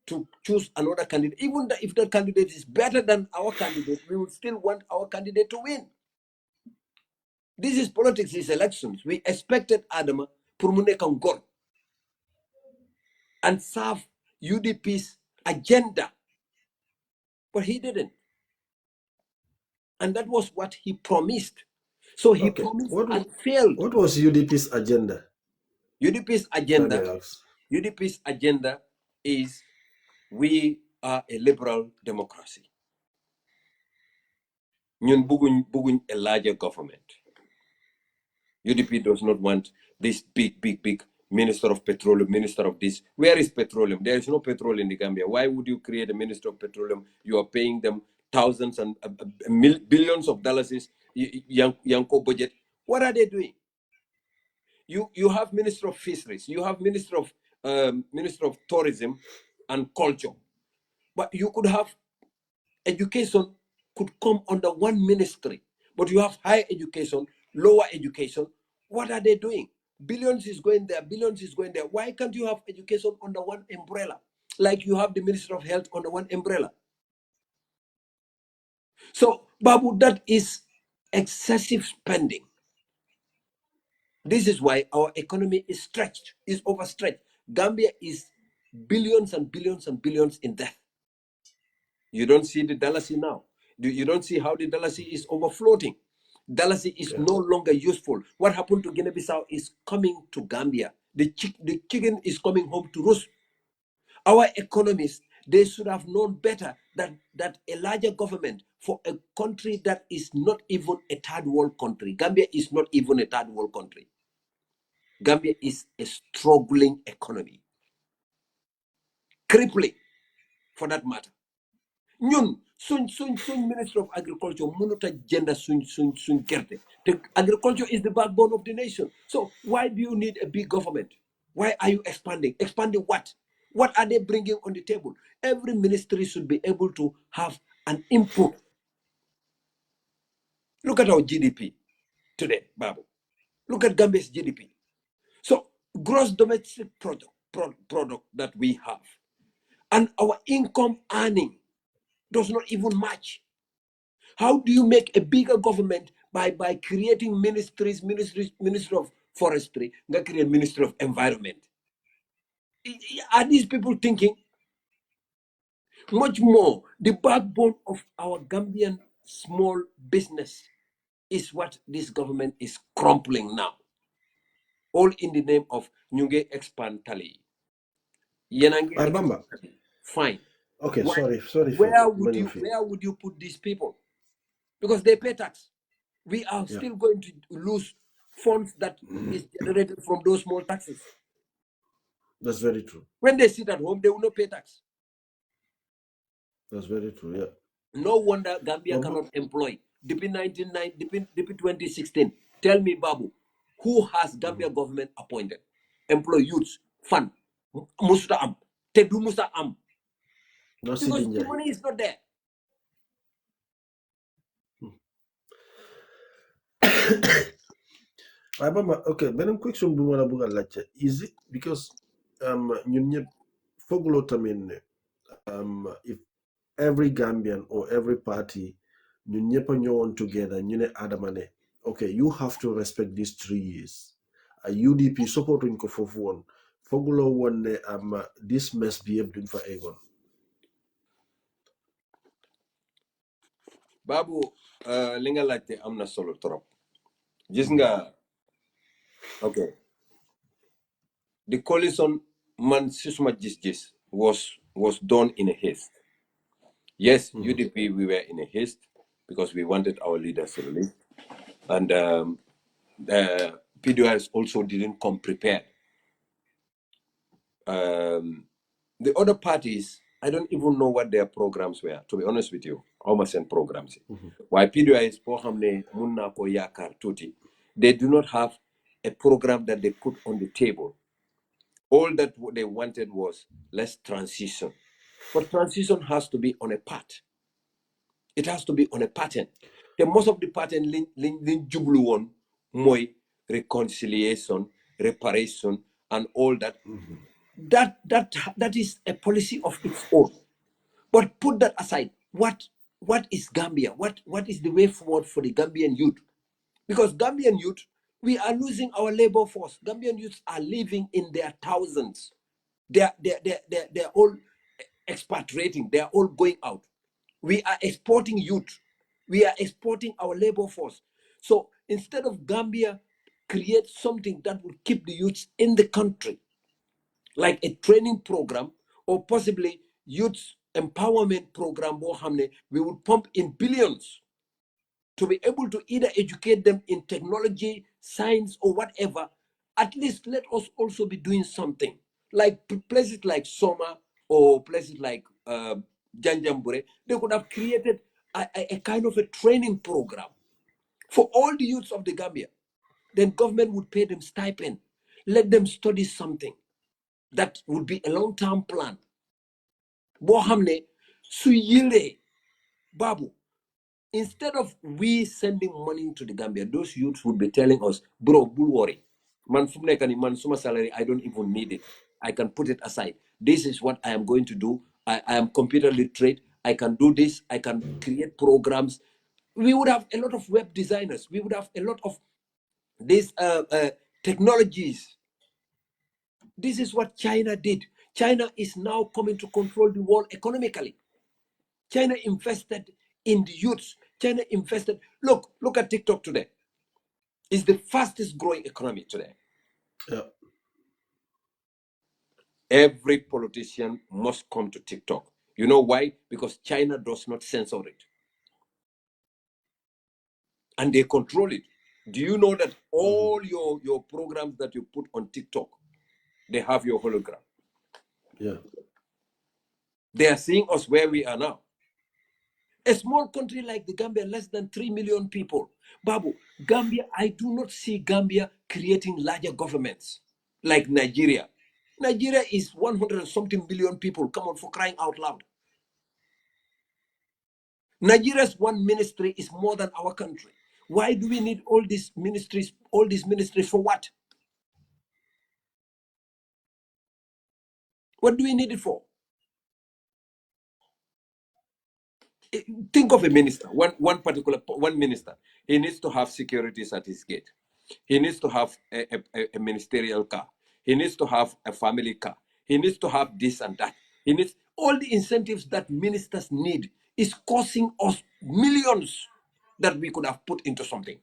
to choose another candidate. Even if the candidate is better than our candidate, we would still want our candidate to win. This is politics, these elections. We expected Adama pour mu nekk ngor and serve UDP's agenda. But he didn't. And that was what he promised. So he promised and failed. What was UDP's agenda? UDP's agenda is we are a liberal democracy. Ñun buguñ a larger government. UDP does not want this big minister of petroleum, minister of this. Where is petroleum? There is no petrol in the Gambia. Why would you create a minister of petroleum? You are paying them thousands and billions of dollars is Yanko budget. What are they doing? You have minister of fisheries. You have minister of tourism and culture. But you could have education could come under one ministry. But you have higher education, lower education. What are they doing? Billions is going there. Why can't you have education under one umbrella? Like you have the Minister of Health under one umbrella. So, Babu, that is excessive spending. This is why our economy is stretched, is overstretched. Gambia is billions and billions and billions in debt. You don't see the Dalasi now. You don't see how the Dalasi is overfloating. Dalasi is no longer useful. What happened to Guinea-Bissau is coming to Gambia. The chicken is coming home to roost. Our economists, they should have known better that a larger government for a country that is not even a third world country. Gambia is not even a third world country. Gambia is a struggling economy. Crippling, for that matter. Ñun suñ Minister of Agriculture mënut a jënd suñ gerte. Agriculture is the backbone of the nation. So why do you need a big government? Why are you expanding? Expanding what? What are they bringing on the table? Every ministry should be able to have an input. Look at our GDP today, Babu. Look at Gambia's GDP. So gross domestic product that we have and our income earning does not even match. How do you make a bigger government by creating ministry of forestry, not create ministry of environment? Are these people thinking? Much more, the backbone of our Gambian small business is what this government is crumpling now. All in the name of Nyunge expand Tali. Yenange Bamba. Fine. Okay, Why? sorry Where for would you put these people? Because they pay tax. We are still going to lose funds that is generated from those small taxes. That's very true. When they sit at home, they will not pay tax. That's very true, yeah. No wonder Gambia cannot employ. Between 2016, tell me, Babu, who has Gambia government appointed? Employ youths, fund, musta am, tedu musta am. No, Because the money is not there. Okay, beneen question bu ma la bëgg a laajte is it because ñun ñëpp fooguloo tamit ne if every Gambian or every party ñun ñëpp a ñëwoon together ñu ne Adama ne okay you have to respect these 3 years UDP supportuñ ko foofu woon fooguloo woon ne this mess bi yëpp duñ fa eggoon. Babu li nga laajte am na solo trop. Gis nga okay. The coalition man sisuma gis was done in a haste. Yes, UDP we were in a haste because we wanted our leaders to release, and PDOS also didn't come prepared. The other parties, I don't even know what their programs were, to be honest with you. Almost send programs. Why PDOS munna ko yakar tuti, they do not have a program that they put on the table. All that they wanted was let's transition. But transition has to be on a path. It has to be on a pattern. The most of the pattern lin jublu on moy reconciliation, reparation, and all that. That is a policy of its own. But put that aside. What is Gambia? What is the way forward for the Gambian youth? Because Gambian youth, we are losing our labor force. Gambian youths are living in their thousands. They're all expatriating. They're all going out. We are exporting youth. We are exporting our labor force. So instead of Gambia create something that will keep the youths in the country, like a training program or possibly youth empowerment program, we would pump in billions to be able to either educate them in technology, science, or whatever. At least let us also be doing something. Like places like Soma or places like Janjambure, they could have created a kind of a training program for all the youths of the Gambia. Then government would pay them stipend. Let them study something. That would be a long-term plan. Bohamne, Suyile, Babu, instead of we sending money to the Gambia, those youths would be telling us, bro, don't worry. Man, man, suma salary, I don't even need it. I can put it aside. This is what I am going to do. I am computer literate. I can do this. I can create programs. We would have a lot of web designers. We would have a lot of these technologies. This is what China did. China is now coming to control the world economically. China invested in the youths. China invested. Look at TikTok today. It's the fastest growing economy today. Yeah. Every politician must come to TikTok. You know why? Because China does not censor it. And they control it. Do you know that all your programs that you put on TikTok, they have your hologram? Yeah. They are seeing us where we are now. A small country like the Gambia, less than 3 million people. Babu, Gambia, I do not see Gambia creating larger governments like Nigeria. Nigeria is 100 and something billion people. Come on, for crying out loud. Nigeria's one ministry is more than our country. Why do we need all these ministries for what? What do we need it for? Think of a minister, one minister. He needs to have securities at his gate. He needs to have a ministerial car. He needs to have a family car. He needs to have this and that. He needs all the incentives that ministers need is costing us millions that we could have put into something.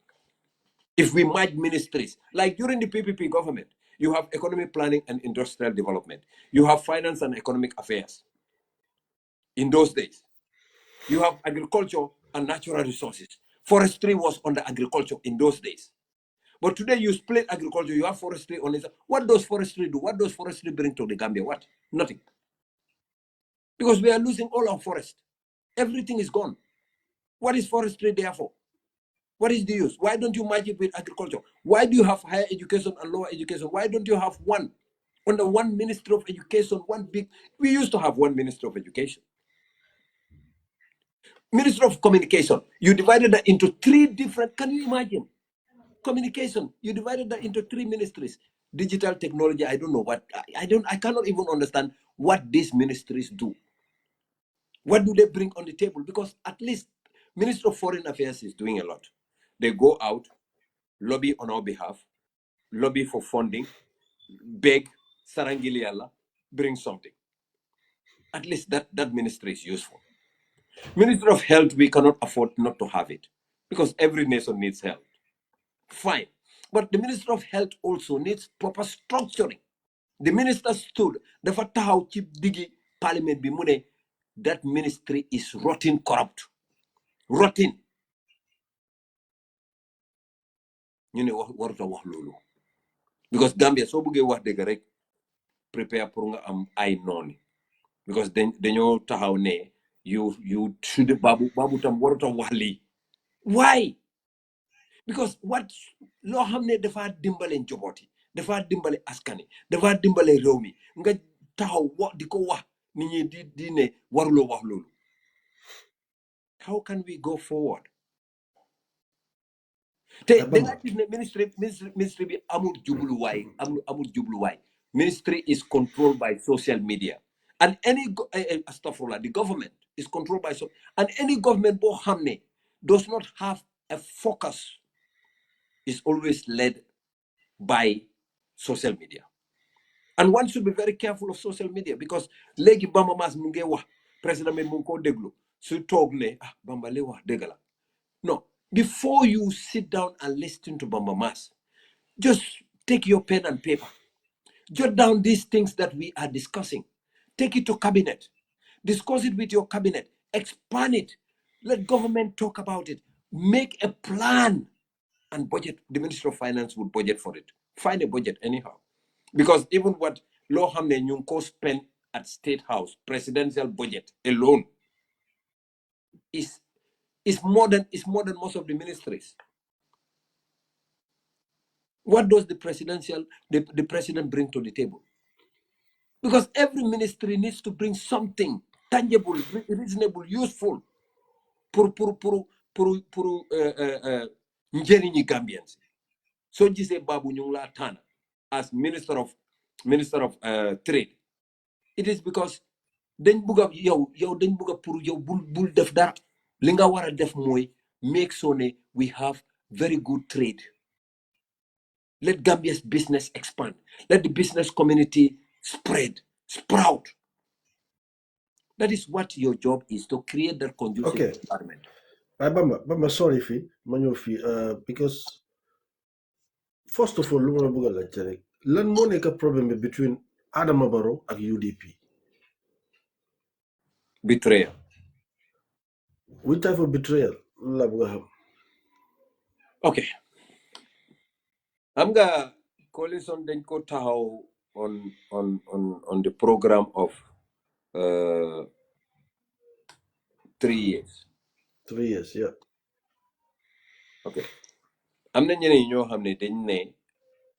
If we merge ministries, like during the PPP government, you have economic planning and industrial development. You have finance and economic affairs. In those days, you have agriculture and natural resources. Forestry was under agriculture in those days. But today you split agriculture, you have forestry on it. What does forestry do? What does forestry bring to the Gambia? What? Nothing. Because we are losing all our forest. Everything is gone. What is forestry there for? What is the use? Why don't you merge it with agriculture? Why do you have higher education and lower education? Why don't you have one? Under one Ministry of Education, one big... We used to have one Ministry of Education. Ministry of Communication, you divided that into three different... Can you imagine? Communication, you divided that into three ministries. Digital technology, I don't know what... I cannot even understand what these ministries do. What do they bring on the table? Because at least Minister of Foreign Affairs is doing a lot. They go out, lobby on our behalf, lobby for funding, beg, Sarangiliala, bring something. At least that ministry is useful. Minister of Health, we cannot afford not to have it because every nation needs health. Fine. But the Minister of Health also needs proper structuring. The minister stood, the Fatahaw Chief Digi Parliament Bimune, that ministry is rotten corrupt. Rotten. You know what lulu. Because Gambia so buge wax deug rek prepare pour nga am ay non because dañoo taxaw ne you should babu tam waruta wax li. Why? Because what loo xam ne dafa dimbale njobooti dafa dimbale askani dafa dimbale réew mi nga taxaw wax di ko wax nit ñi di ne waruloo wax loolu. How can we go forward? te da nga gis ne ministry bi amul jubluwaay amul jubluwaay. Ministry is controlled by social media and any the government is controlled by and any government boo xam ne does not have a focus is always led by social media. And one should be very careful of social media because legi Bamba Mass mu ngi wax président bi mu ngi ko déglu su toog ne Bamba li wax dëgg la. No, before you sit down and listen to Bamba Mass, just take your pen and paper. Jot down these things that we are discussing. Take it to cabinet. Discuss it with your cabinet. Expand it. Let government talk about it. Make a plan and budget. The Ministry of Finance would budget for it. Find a budget anyhow. Because even what Law Hamne Nyunko spent at State House, presidential budget alone, is more than most of the ministries. What does the president bring to the table? Because every ministry needs to bring something tangible, reasonable, useful pour njëriñi Gambians. So gisee Babu ñu ngi laa tànn as minister of trade. It is because dañ bugg a yow dañ bugg a pour yow bul def dara li nga war a def mooy make sure ne we have very good trade. Let Gambia's business expand. Let the business community sprout. That is what your job is, to create that conducive environment. Bamba, sorry fi ma ñëw fi because first of all lu ma la bëgg a laajte rek lan moo nekk problème bi between Adama Barrow ak UDP. Betrayal. Which type of betrayal la bëgg a xam. Okay. Am nga coalition dañ ko taxaw on the program of 3 years. 3 years, yeah. Okay. Am na ñeneen ñoo xam ne dañ ne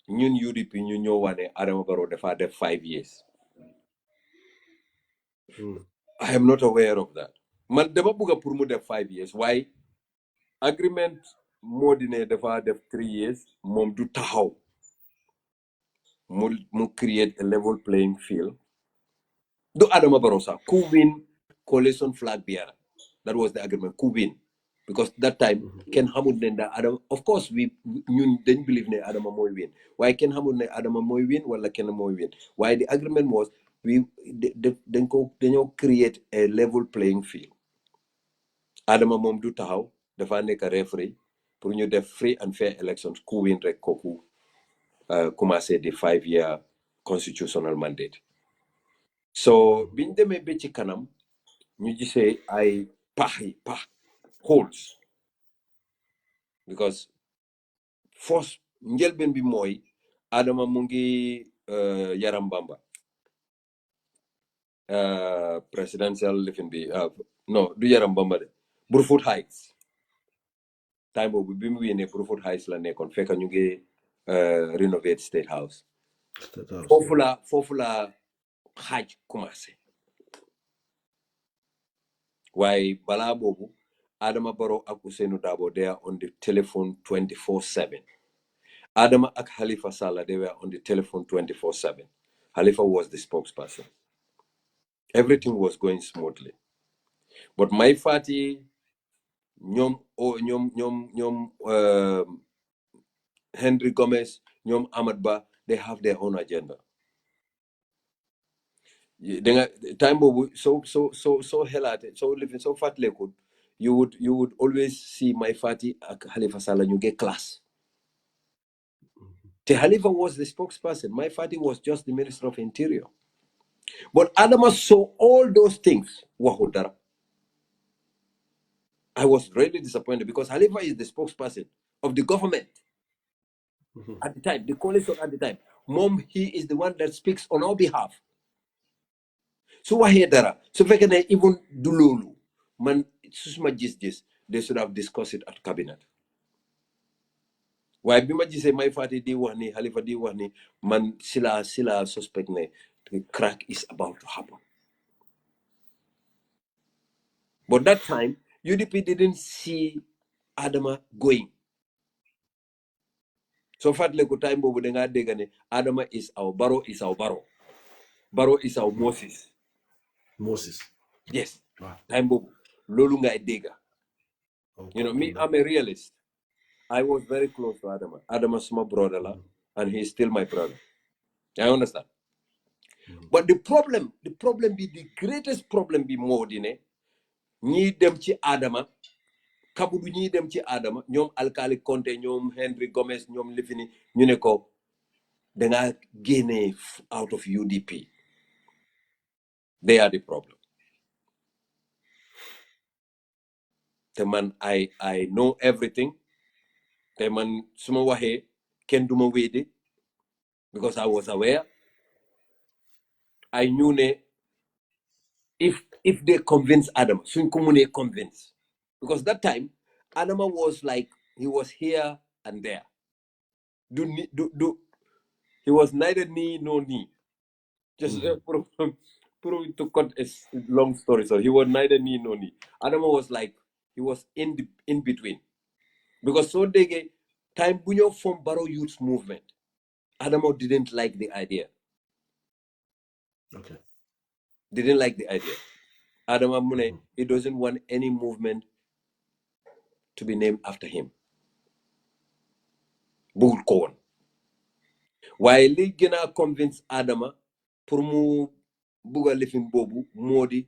ñun UDP ñu ñoo wane Adama Barrow dafa def 5 years. I am not aware of that. Man dama bëgg pour mu def 5 years. Why? Agreement moo di ne dafa def 3 years moom du taxaw mu create a level playing field. Do Adama Barrow sax ku win coalition flag bearer. That was the agreement. Ku win. Because that time Ken xamul ne da Adama, of course ñun dañ believe ne Adama mooy win. Waaye Ken xamul ne Adama mooy win wala Ken mooy win. Waaye the agreement was dañoo create a level playing field. Adama moom du taxaw dafa nekk referee pour ñu def free and fair elections ku win rek kooku commencé di 5-year constitutional mandate. So biñ demee ba ci kanam ñu gisee ay pax holes, because first njëlbeen bi mooy Adama mu ngi Yaram Bamba presidential living bi no du Yaram Bamba de Brufut Heights. Time boobu bi mu wéenee Brufut Heights la nekkoon fekk ñu ngi renovate State House. foofu la xaaj commencé. Waaye balaa boobu Adama Barrow ak Ousainou Darboe, they are on the telephone 24/7. Adama ak Halifa Sallah, they were on the telephone 24/7. Halifa was the spokesperson. Everything was going smoothly. But my party, ñoom Henry Gomez, ñoom Ahmad Ba, they have their own agenda. Time boobu so xelaate so living so fàttaleku, you would always see my party ak Halifa Sallah ñu get class. The Halifa was the spokesperson. My party was just the Minister of Interior. But Adama saw all those things. Wahudara. I was really disappointed because Halifa is the spokesperson of the government at the time, the coalition at the time. Mom, he is the one that speaks on our behalf. So wahedara. So if I can even do lulu, man, susma this, they should have discussed it at cabinet. Why bima say my party di wani Halifa di wani man sila suspect ne the crack is about to happen. But that time UDP didn't see Adama going. So far le time bobu nga dega ne Adama is our Barrow is our Barrow. Barrow is our Moses. Yes. Wow. Time bobu lolu nga dega. You know, me, I'm a realist. I was very close to Adama. Adama's my brother, and he's still my brother. I understand. But the problem be the greatest problem be more than ñi dem ci Adama, kabudu ñi dem ci Adama, ñoom Alkali Conte, ñoom Henry Gomez, ñoom Lifini, ñu ne ko da nga génne out of UDP. They are the problem. The man, I know everything. The man, suma waxe ken duma wéde, because I was aware. I knew ne if they convince Adama, suñ ko mëne convince, because that time Adama was like he was here and there. He was neither knee nor knee. Just to cut a long story, so he was neither knee nor knee. Adama was like he was in between, because so they get time bunyo from Barrow Youth Movement. Adama didn't like the idea. Okay. Didn't like the idea. Adama Mune, he doesn't want any movement to be named after him. Bugul ko won. waaye li gën a convince Adama pour mu bugga lifin boobu moo di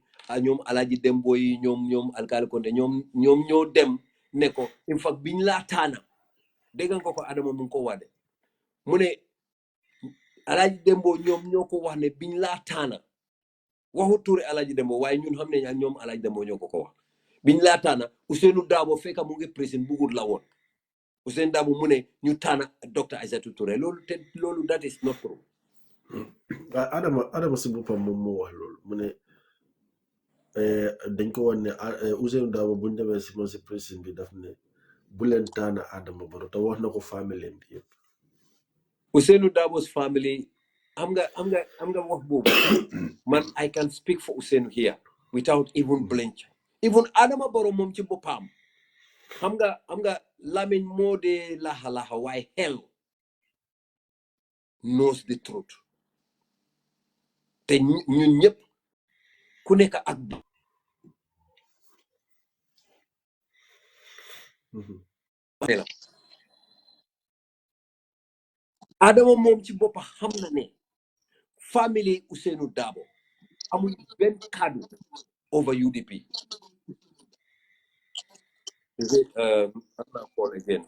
ñoom Alaaji Dembo yi ñoom Alkali Konte ñoom ñoo dem ne ko in fact biñ laa taana dégg nga ko Adama mu ngi ko wax de mu ne Alaaji Dembo ñoom ñoo ko wax ne biñ laa taana waxu Touré Alaaji Dembo waaye ñun xam nañ ak ñoom Alaaji Dembo ñoo ko wax biñ laa taana Ousseynou Dabo fekk mu ngi président bugut la woon Ousseynou Dabo mu ne ñu taana docteur Aïssatou Touré loolu that is not true. Adama si boppam moom moo wax loolu mu ne dañ ko wan ne Ousseynou Dabo buñ demee si moom si président bi daf ne bu leen taana Adama Barrow te wax na ko famille bi yëpp. Ousseynou Dabo's family am nga wax boobu man I can speak for Ousseynou here without even blinch. Even Adama Barrow moom ci boppam xam nga lamiñ moo de laxa waaye hell knows the truth te ñun ñëpp ku nekk ak Adama moom ci boppa xam na ne family Ousseynou Dabo amuñ benn kàddu over UDP. I'm not call again.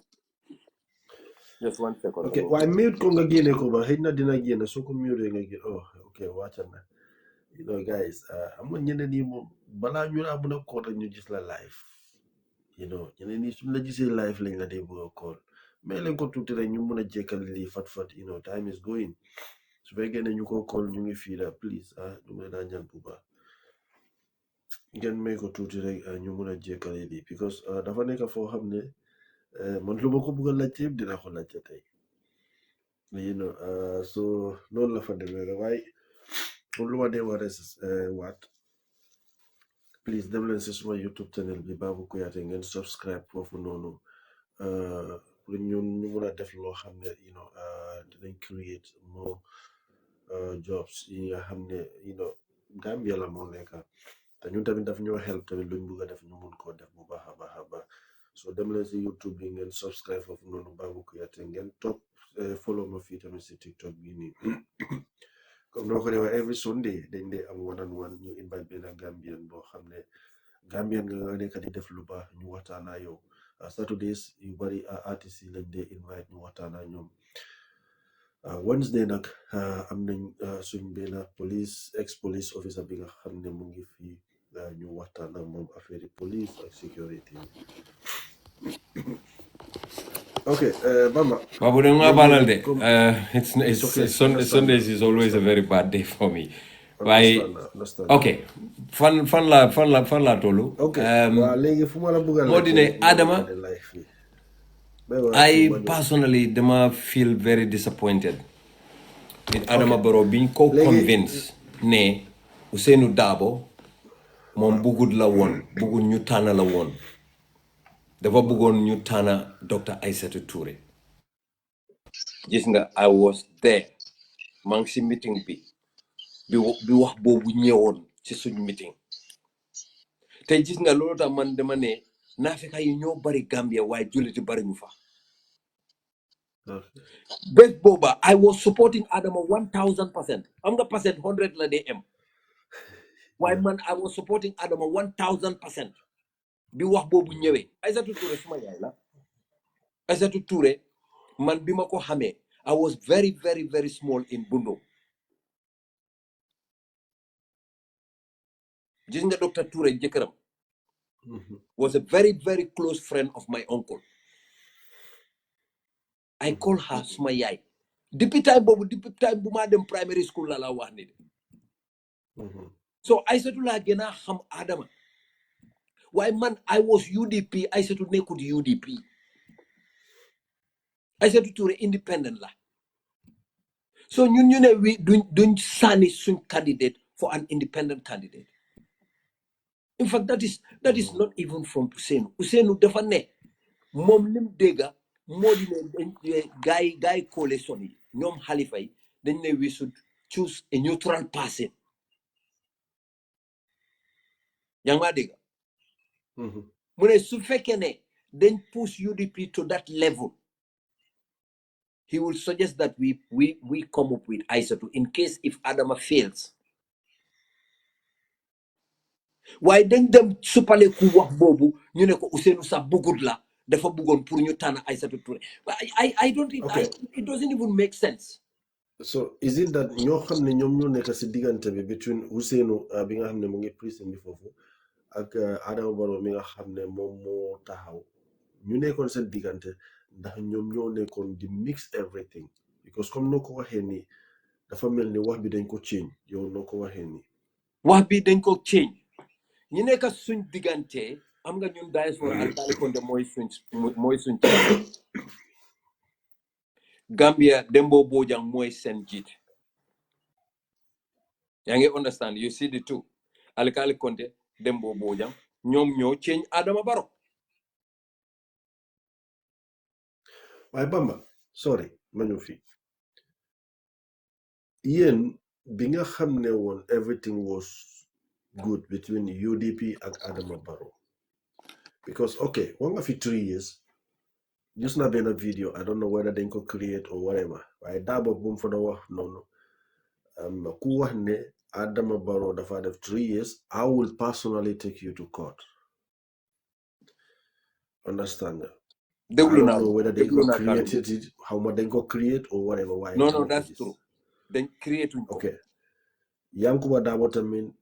Just 1 second. Okay, waaye mute ko nga génne ko ba xëy na dina génne soo ko mute nga génne okay wàcca na guys am nga ñeneen yi moom balaa ñu laa mën a call rek ñu gis la live ñeneen yi suñ la gisee live lañ la dee bëgg a call mais leen ko tuuti rek ñu mën a jekkal lii fat time is going su fekkee ne ñu ko call ñu ngi fii la please ñu ngi leen a ñaan bu baax ngeen may ko tuuti rek ñu mën a jekkale lii because dafa nekk foo xam ne man lu ma ko bëgg a laajte yëpp dina ko laajte tey so noonu la fa demee rek waaye lu ma dee waat please dem leen si suma YouTube channel bi Babou Kuyaate ngeen subscribe foofu noonu pour ñun ñu mun a def loo xam ne dinañ create more jobs yi nga xam ne Gambia la moo nekk te ñun tamit daf ñoo help tamit luñ bëgg a def ñu mun koo def bu baax a baax so dem leen si YouTube bi ngeen subscribe foofu noonu Babou Kuyaate ngeen topp follow ma fii tamit si TikTok bi nii comme noo ko dee wax every Sunday dañ dee am one ñu invite benn Gambian boo xam ne Gambian nga nekk di def lu baax ñu waxtaanaa yow Saturdays yu bari artistes yi lañ dee invite ñu waxtaanaa ñoom Wednesday nag am nañ suñ benn ex police officer bi nga xam ne mu ngi fii ñu waxtaanaa moom affaire police ak sécurité okay Bamba Babu da nga balal de Sundays is always a very bad day for me. Why? Okay. Fan la tolu. Okay. Léegi fu ma la bëgg a moo di ne Adama I personally dama feel very disappointed with Adama Barrow being convinced ne Ousseynou Dabo moom bëggut la woon bëggut ñu tànn la woon dafa bëggoon ñu tànn Dr. Aïssatou Touré gis nga I was there maa ngi si meeting bi wax boobu ñëwoon ci suñ meeting te gis nga loolu tax man dama ne naafeqa yi ñoo bari Gambia waaye julliti bari ñu fa bés booba I was supporting Adama 1000%. am nga percent 100 la dee am waaye man I was supporting Adama 1000%. bi wax boobu ñëwee Aïssatou Touré suma yaay la Aïssatou Touré man bi ma ko xamee I was very very very small in Bundo gis nga Dr. Touré jëkkëram was a very very close friend of my uncle. I call her suma yaay depuis time bu ma dem primary school la wax ni so Aïssatou laa gën a xam Adama waaye man I was UDP Aïssatou nekkut UDP Aïssatou Touré independent la so ñun ñu ne wi duñ sànni suñ candidate for an independent candidate. In fact, that is not even from Ousseynou dafa ne moom lim dégga moo di ne gaay coalition yi ñoom Halifa yi dañ ne we should choose a neutral person. yaa ngi maa dégga mu ne su fekkee ne dañ push UDP to that level he will suggest that we come up with Aissatou in case if Adama fails. Why dañ dem suppale ku wax boobu ñu ne ko Ousseynou Sa bugut la dafa bëggoon pour ñu tànn Aissatou Touré. I don't think it doesn't even make sense. So is it that ñoo xam ne ñoom ñoo nekk si diggante bi between Ousseynou bi nga xam ne mu ngi prison bi foofu ak Adama Barrow mi nga xam ne moom moo taxaw ñu nekkoon seen diggante ndax ñoom ñoo nekkoon di mix everything because comme noo ko waxee nii dafa mel ni wax bi dañ ko change yow noo ko waxee nii. wax bi dañ ko change ñu nekk suñ diggante am nga ñun diaspora Alkali Konde mooy suñ Gambia Dembo Bojang mooy seen jiit. yaa ngi understand you see the two Alkali Konde Dembo Bojang ñoom ñoo change Adama Barrow. waaye Bamba sorry ma ñëw fii yéen bi nga xam ne woon everything was good between UDP ak Adama Barrow because okay wax nga fi 3 years gis na benn video I don't know whether dañ ko create or whatever waaye daabo bu mu fa doon wax noonu ku wax ne Adama Barrow dafa def 3 years I will personally take you to court. Understand nga? I don't know whether they go created it, how much they go create or whatever. Why? No, that's true. Then create. Okay. Yankuba Dabo tamin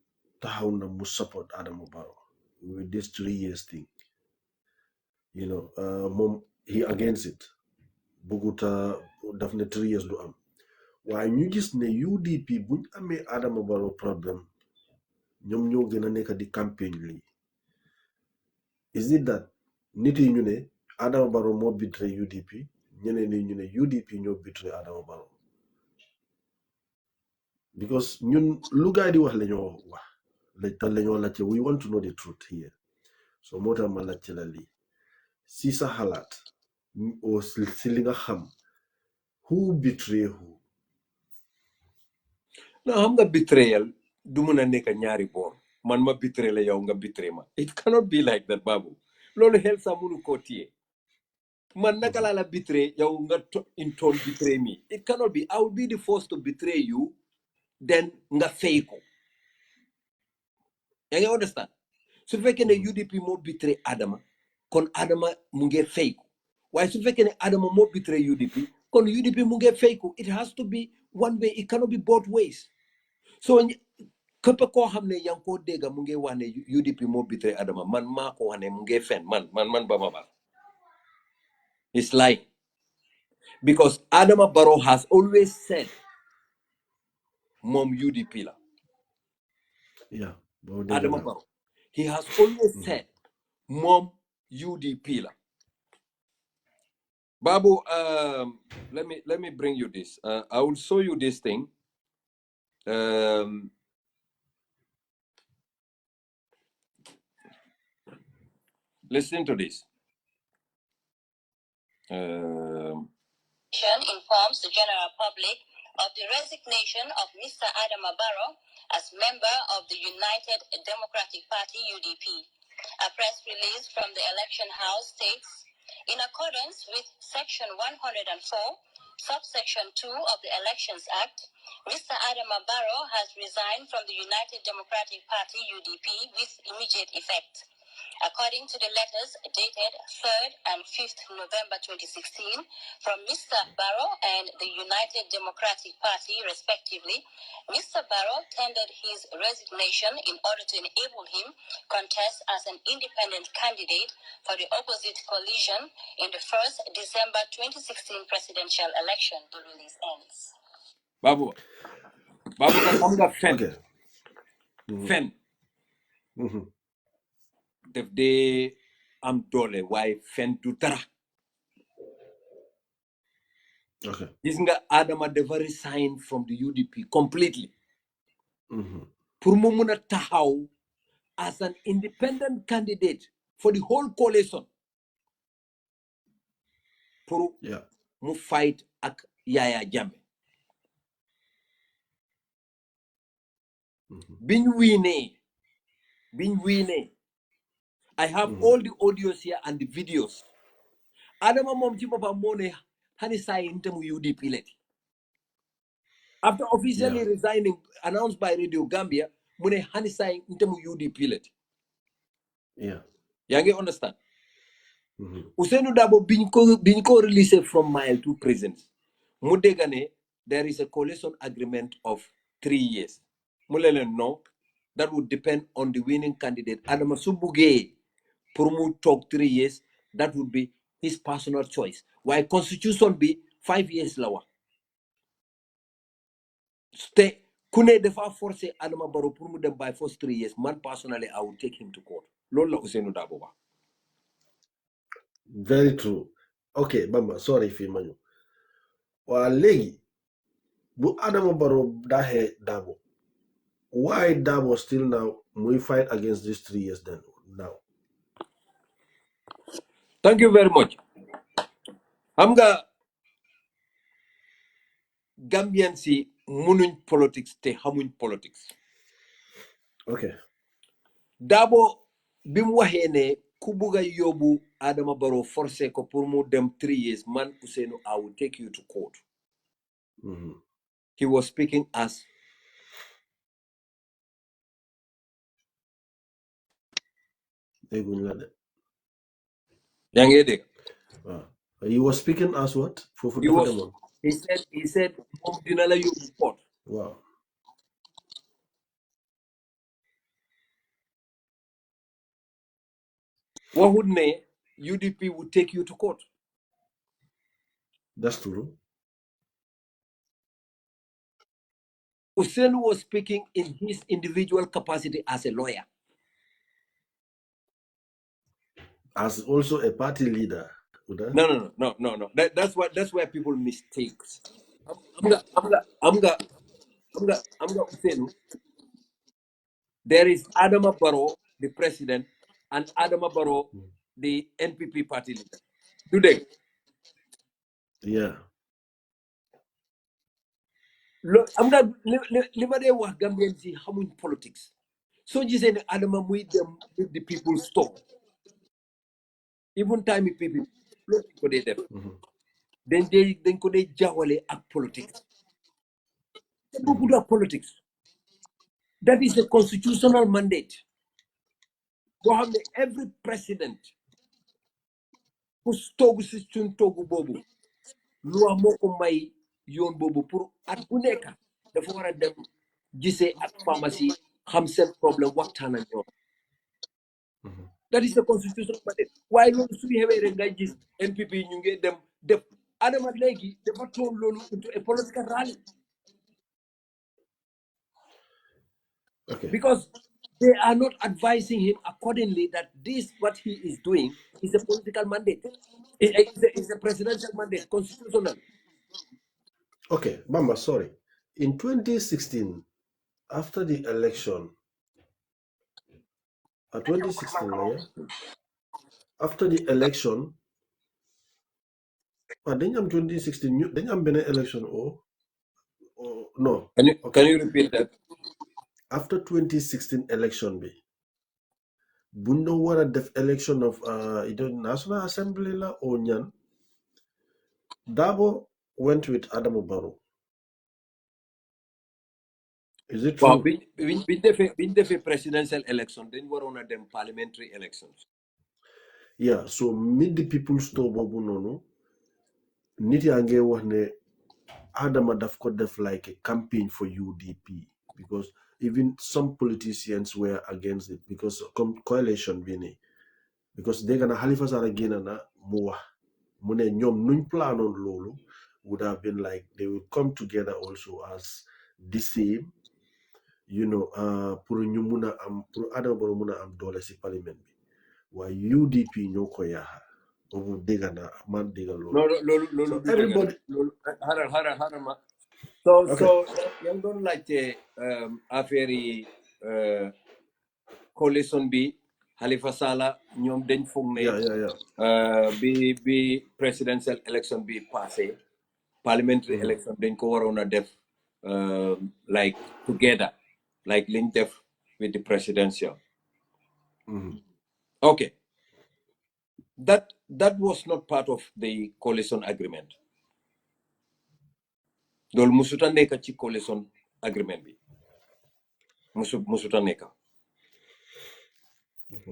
tahaw na mu support Adama Barrow with this 3 years thing. You know, mom he against it. Buguta definitely 3 years do am. Why ñu gis ne UDP buñ amé Adama Barrow problem ñom ñoo gëna nekk di campaign li. Is it that nit yi ñu ne Adama Barrow moo betray UDP ñeneen ñi ñu ne UDP ñoo betray Adama Barrow because ñun lu gaay di wax lañoo wax lañoo laajte we want to know the truth here so moo tax ma laajte la lii si sa xalaat o si li nga xam who betray who. No, xam nga betrayal du mën a nekk ñaari boor man ma betray la yow nga betray ma it cannot be like that Babu loolu xel sa mënu koo téye man naka laa la betray yow nga in turn betray me it cannot be. I will be the first to betray you then nga fay ko yaa ngi understand su fekkee ne UDP moo betray Adama kon Adama mu ngi fay ko waaye su fekkee ne Adama moo betray UDP kon UDP mu ngi fay ko. It has to be one way, it cannot be both ways. So képp koo xam ne yaa ngi koo dégg mu ngi wax ne UDP moo betray Adama man maa ko wax ne mu ngi fen man Bamba Bah. It's lying because Adama Barrow has always said moom UDP la. Yeah, Adama Barrow he has always said moom UDP la. Babu, let me bring you this. I will show you this thing. Listen to this. Informs the general public of the resignation of Mr. Adama Barrow as member of the United Democratic Party (UDP). A press release from the election house states, in accordance with Section 104, subsection 2 of the Elections Act, Mr. Adama Barrow has resigned from the United Democratic Party (UDP) with immediate effect. According to the letters dated 3rd and 5th November 2016 from Mr. Barrow and the United Democratic Party, respectively, Mr. Barrow tendered his resignation in order to enable him contest as an independent candidate for the opposite coalition in the first December 2016 presidential election. The release ends. Babu, I'm the fan. Okay. Fan. Def de am doole waaye fen du dara. Okay. Gis nga Adama dafa resign from the UDP completely. Pour mu mun a taxaw as an independent candidate for the whole coalition. Pour mu fight ak Yaya Jammeh. Biñ wiinee. I have all the audios here and the videos. Adama moom ci boppam moo ne hani say intemu UDP leti. After officially resigning, announced by Radio Gambia, mune hani say intemu UDP leti. Yeah. You understand? Usenu Dabo binko released from mile to prison. Mudegane, there is a coalition agreement of 3 years. Mulele no, that would depend on the winning candidate. Adama Subuge, Purmu talk 3 years, that would be his personal choice. Why constitution be 5 years lower? Stay. Kune defa force Adama Baro Purmu dem by force 3 years. Man personally, I would take him to court. Lola Usenu Dabo. Very true. Okay, Bamba, sorry if you Wa legi, bu Adama Baro dahe Dabo. Why Dabo still now we fight against these 3 years then now? Thank you very much. Amga Gambian si munuñ politics te hamuñ politics. Okay. Dabo bimu waxee ne ku buga yobu Adama Barrow forcé ko pour mu dem 3 years man Ousainou I will take you to court. He was speaking as He was speaking as what? He said mom dina la yobu court. Wow. What would ne UDP would take you to court? That's true. Ousainou was speaking in his individual capacity as a lawyer. As also a party leader. No. That's where people mistake. I'm Ousainou. There is Adama Barrow, the president, and Adama Barrow, the NPP party leader. Do they? Yeah. Look, I'm not Libade was Gambian see how much politics. So you say Adama with them with the people stop. Even time people could they them. Then could they jawale at politics. They don't put up politics. That is the constitutional mandate. Go have every president who stole system Togo Bobo. Loi moko may yon bobu pour at bu nek dafa wara dem gisee ak pharmacie xam sen problème waxtaan ak ñoom. That is the constitution mandate. Why loolu su xewé rek ngay gis NPP ñu ngi dem def Adama léegi dafa tool loolu into a political rally. Okay. Because they are not advising him accordingly that this what he is doing is a political mandate. It's a presidential mandate, constitutional. Okay, Bamba, sorry. In 2016, after the election, 2016, after the election, then 2016, then I'm been an election or no? Can you repeat that? After 2016 election, be Bundo wara def election of either National Assembly la or Nyan. Dabo went with Adamo Barrow. Is it true? Well, been the presidential election, then we're on them parliamentary elections. Yeah, so mid the people stop bobu nono. Niti ange wahne Adama daf ko def like a campaign for UDP because even some politicians were against it because coalition bini because they gonna Halifa Sallah gina na muwa mune nyom nuñ plan on lolu would have been like they would come together also as the same pour ñu mëna am pour Adama Barrow mëna am doole ci parlement bi wa UDP ñoko yaha bobu dégana man dégal lolu So everybody harama. So yang don't like affaire coalition bi Halifa Sallah ñom dañ fogg ne bi presidential election bi passé parliamentary election dañ ko warona def like together like liñ def with the presidential. Okay. That was not part of the coalition agreement. Dol musuta neka ci coalition agreement bi. Musuta neka.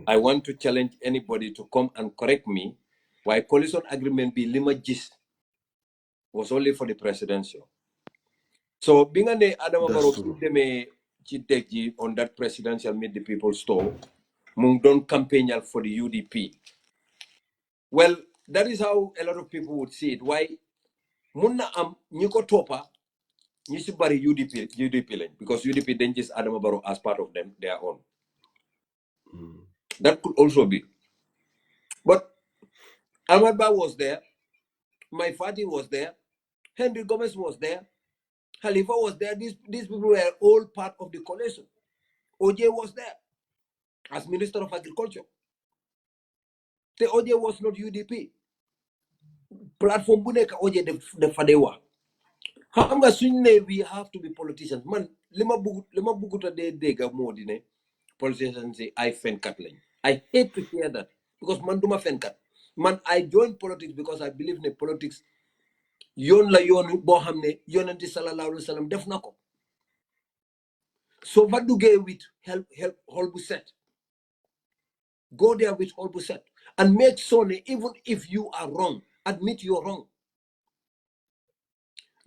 I want to challenge anybody to come and correct me why coalition agreement be lima gist was only for the presidential. So being an Adam Barrow on that presidential meet the people store, mung don campaign for the UDP. Well, that is how a lot of people would see it. Why munna am nyiko topa nyisibari UDP line because UDP then just Adam Barrow as part of them their own. That could also be. But Ahmad Ba was there, my Fati was there, Henry Gomez was there, Khalifa was there. These people were all part of the coalition. OJ was there as Minister of Agriculture. The OJ was not UDP. Platform buneka OJ the Fadewa. Hanga sunne we have to be politicians. Man, lima buguta de dega modine. Politicians say I fen katling. I hate to hear that because man duma fen kat. Man, I joined politics because I believe in politics. Yon la yon bo hamne yonenti sallallahu alaihi wasallam def nako. So what do get with help whole set? Go there with whole set and make sure even if you are wrong, admit you're wrong.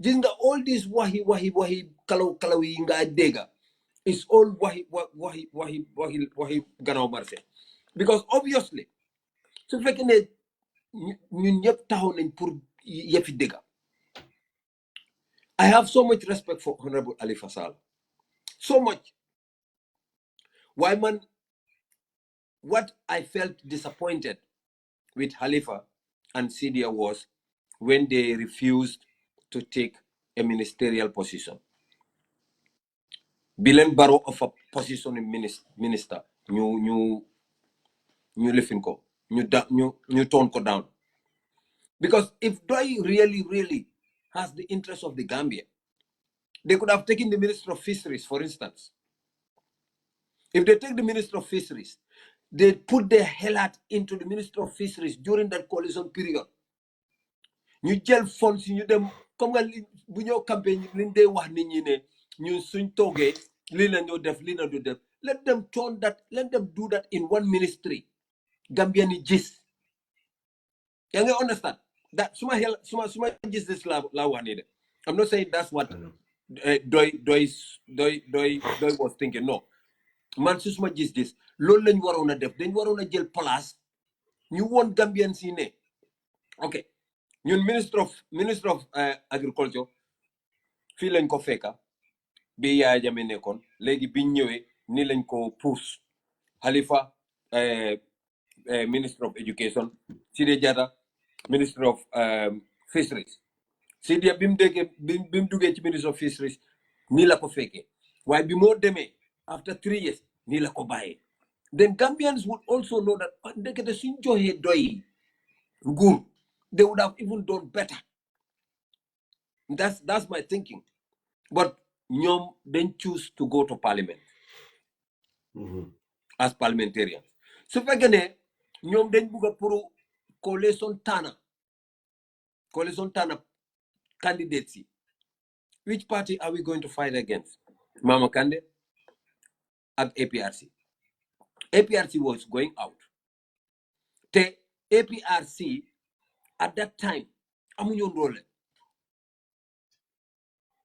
Jinga all this wahi kalawi inga dega is all wahi ganaw marse. Because obviously, so fekene ñun ñep taxaw nañ pour yefi dega. I have so much respect for Honorable Ali Fasal. So much. Why man, what I felt disappointed with Halifa and Sidia was when they refused to take a ministerial position. Bilen Barrow of a position in minister, new lifin ko, new tone ko down. Because if Doi really has the interest of the Gambia, they could have taken the Minister of Fisheries, for instance. If they take the Minister of Fisheries, they put their hell out into the Minister of Fisheries during that coalition period. Ñu jël fonds ñu dem comme nga bu ñoo campagne liñ dé wax nit ñi ne ñu suñ toogee li la ñoo def li na du def, let them do that in one ministry. Gambian is gist. Can you understand that suma gist this la wax ni de. I'm not saying that's what Doi was thinking. No, man su suma gist this loolu lañ waroon a def, dañ waroon a jël place ñu woon Gambian si ne ok ñun minister of agriculture fii lañ ko fekka bi Yaya Jammeh nekkoon léegi biñ ñëwee ni lañ ko pousse Halifa minister of education, Sidia Jatta minister of fisheries. Sidia bim duggee ci minister of fisheries nii la ko fekkee waaye bi moo demee after 3 years nii la ko bàyyee. Then Gambians would also know that ndekete suñ joxee doy nguur they would have even done better. That's my thinking. But ñoom then choose to go to parliament as parliamentarians. So fekkee ne ñoom dañ bugg a pour coalition tana candidates. Which party are we going to fight against? Mama Kande and APRC. APRC was going out. The APRC at that time, amuñu role.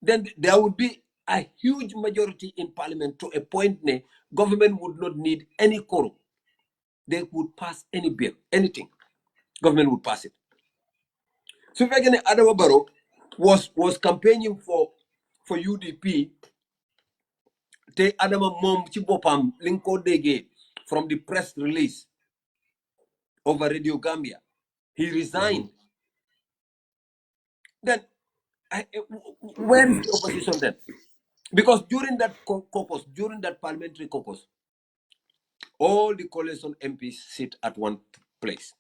Then there would be a huge majority in parliament to a point ne government would not need any quorum. They would pass any bill, anything. Government would pass it. So if again Adama Barrow was campaigning for UDP, te Adama mom ci bopam liñ ko déggé from the press release over Radio Gambia, he resigned. Then where is the opposition then? Because during that caucus, during that parliamentary caucus, all the coalition MPs sit at one place.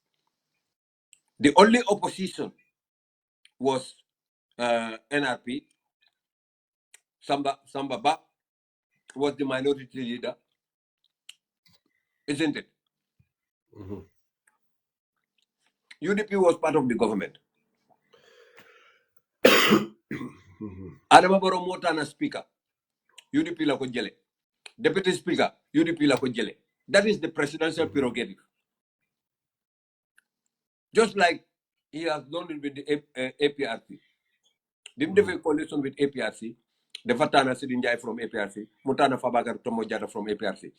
The only opposition was NRP. Samba Ba was the minority leader, isn't it? UDP was part of the government. Adama Barrow moo tànn speaker UDP la ko jële deputy speaker UDP la ko jële. That is the presidential prerogative. Just like he has done it with the APRC. Didn't have a coalition with APRC. The Fatana Sidi Njai from APRC. Mutana Fabagar Tomo Jata from APRC.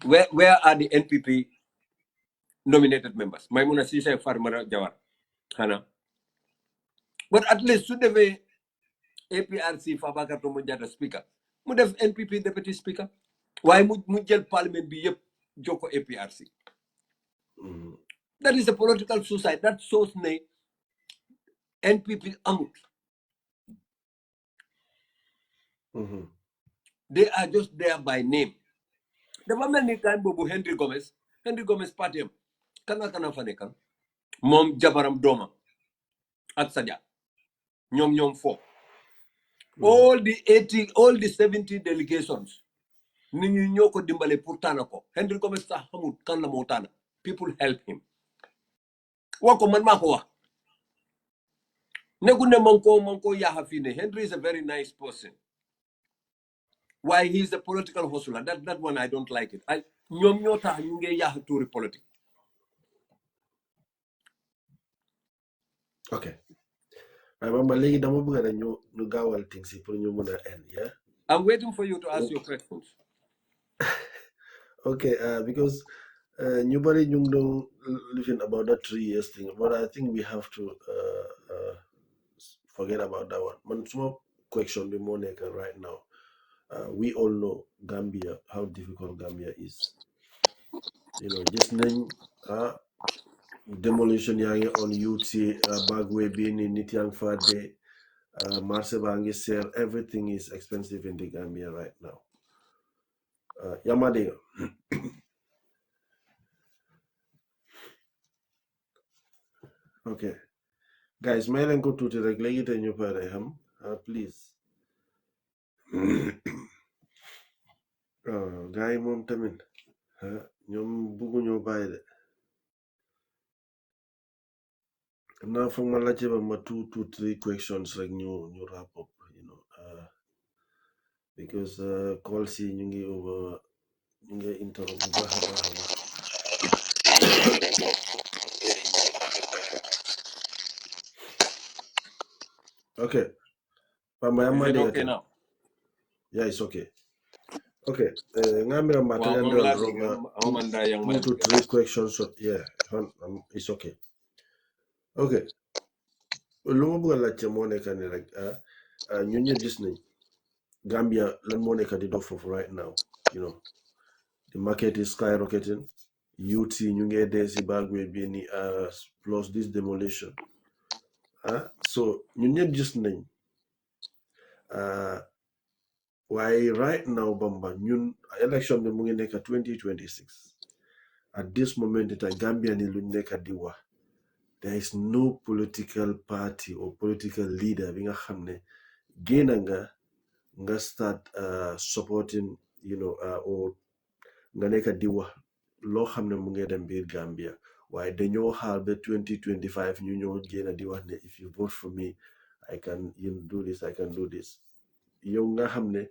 Where are the NPP nominated members? Maimuna Sisa Farmara Jawar. Hana. But at least should have a APRC Fabagar Tomo Jata speaker. Would have NPP deputy speaker. Why would Mujel Parliament be Joko APRC? That is a political suicide. That shows me NPP amut. They are just there by name. The woman ni kan bobu Henry Gomez party am kana fa nekkal mom jabaram doma ak Sadia ñom fo all the 70 delegations ni ñu ñoko dimbalé pour tanako Henry Gomez sax xamul kan la mo tana people help him wako man mako wax negu ne manko yaha fi ne Henry is a very nice person. Why he's a political hustler. That one I don't like it. Ñom ñoo tax ñu ngi yaha touri politique. Okay. Remember, legi dama bëgg ñu gaawal things ci pour ñu mëna end, yeah? I'm waiting for you to ask your questions. Okay, because ñu bari ñu ngi living about that 3 years thing, but I think we have to forget about that one. Man suma question bi mo nekk right now. We all know Gambia, how difficult Gambia is. You know, just nañ demolition yaa ngi on UT bagway bi ni nit yaa ngi fa dee marché baa ngi seer, everything is expensive in the Gambia right now. yaa ma dégg. Okay, guys, may leen ko tuuti rek léegi te ñu pare xam please. Gars yi moom tamit ñoom bugguñoo bàyyi de. xam naa foog ma laajte ba ma 2-3 questions rek ñu wrap up, you know, because calls yi ñu ngi interrupt bu baax a baax a baax. Okay, Bamba yaa ma Is it dégg okay now? Yeah, it's okay. Okay, ngamira Wow, material I'm roba 2 to 3 questions. Yeah, it's okay. Okay, lu ma bëgg a laajte moo nekk ni rek ñun ñëpp gis nañ Gambia lan moo nekk di dox foofu right now. You know, the market is skyrocketing. UT ñu ngi dee si bagwe bi ni plus this demolition. So ñun ñëpp gis nañ waaye right now Bamba ñun election bi mu ngi nekk 2026. At this moment in time, Gambia ni luñ nekk di wax. There is no political party or political leader bi nga xam ne génn nga start supporting, you know, or nga nekk di wax loo xam ne mu ngi dem biir Gambia. Waaye dañoo xaar ba 2025 ñu ñoo génn di wax ne if you vote for me I can do this, I can do this. Yow nga xam ne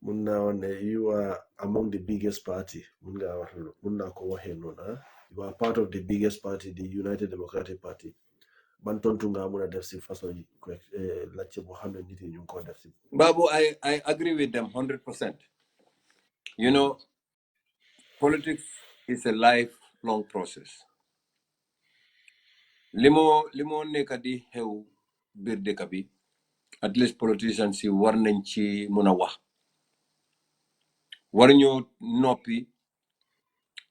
mun naa wax ne you are among the biggest party mun naa ko waxee noonu you are part of the biggest party, the United Democratic Party. Ban tontu nga mun a def si façon yi laajte boo xam ne nit yi ñu ngi ko def si. Babu, I agree with them 100%. You know, politics is a lifelong process. Limo nekk di xew biir dëkk bi, at least politicians si war nañ ci mun a wax. War ñu noppi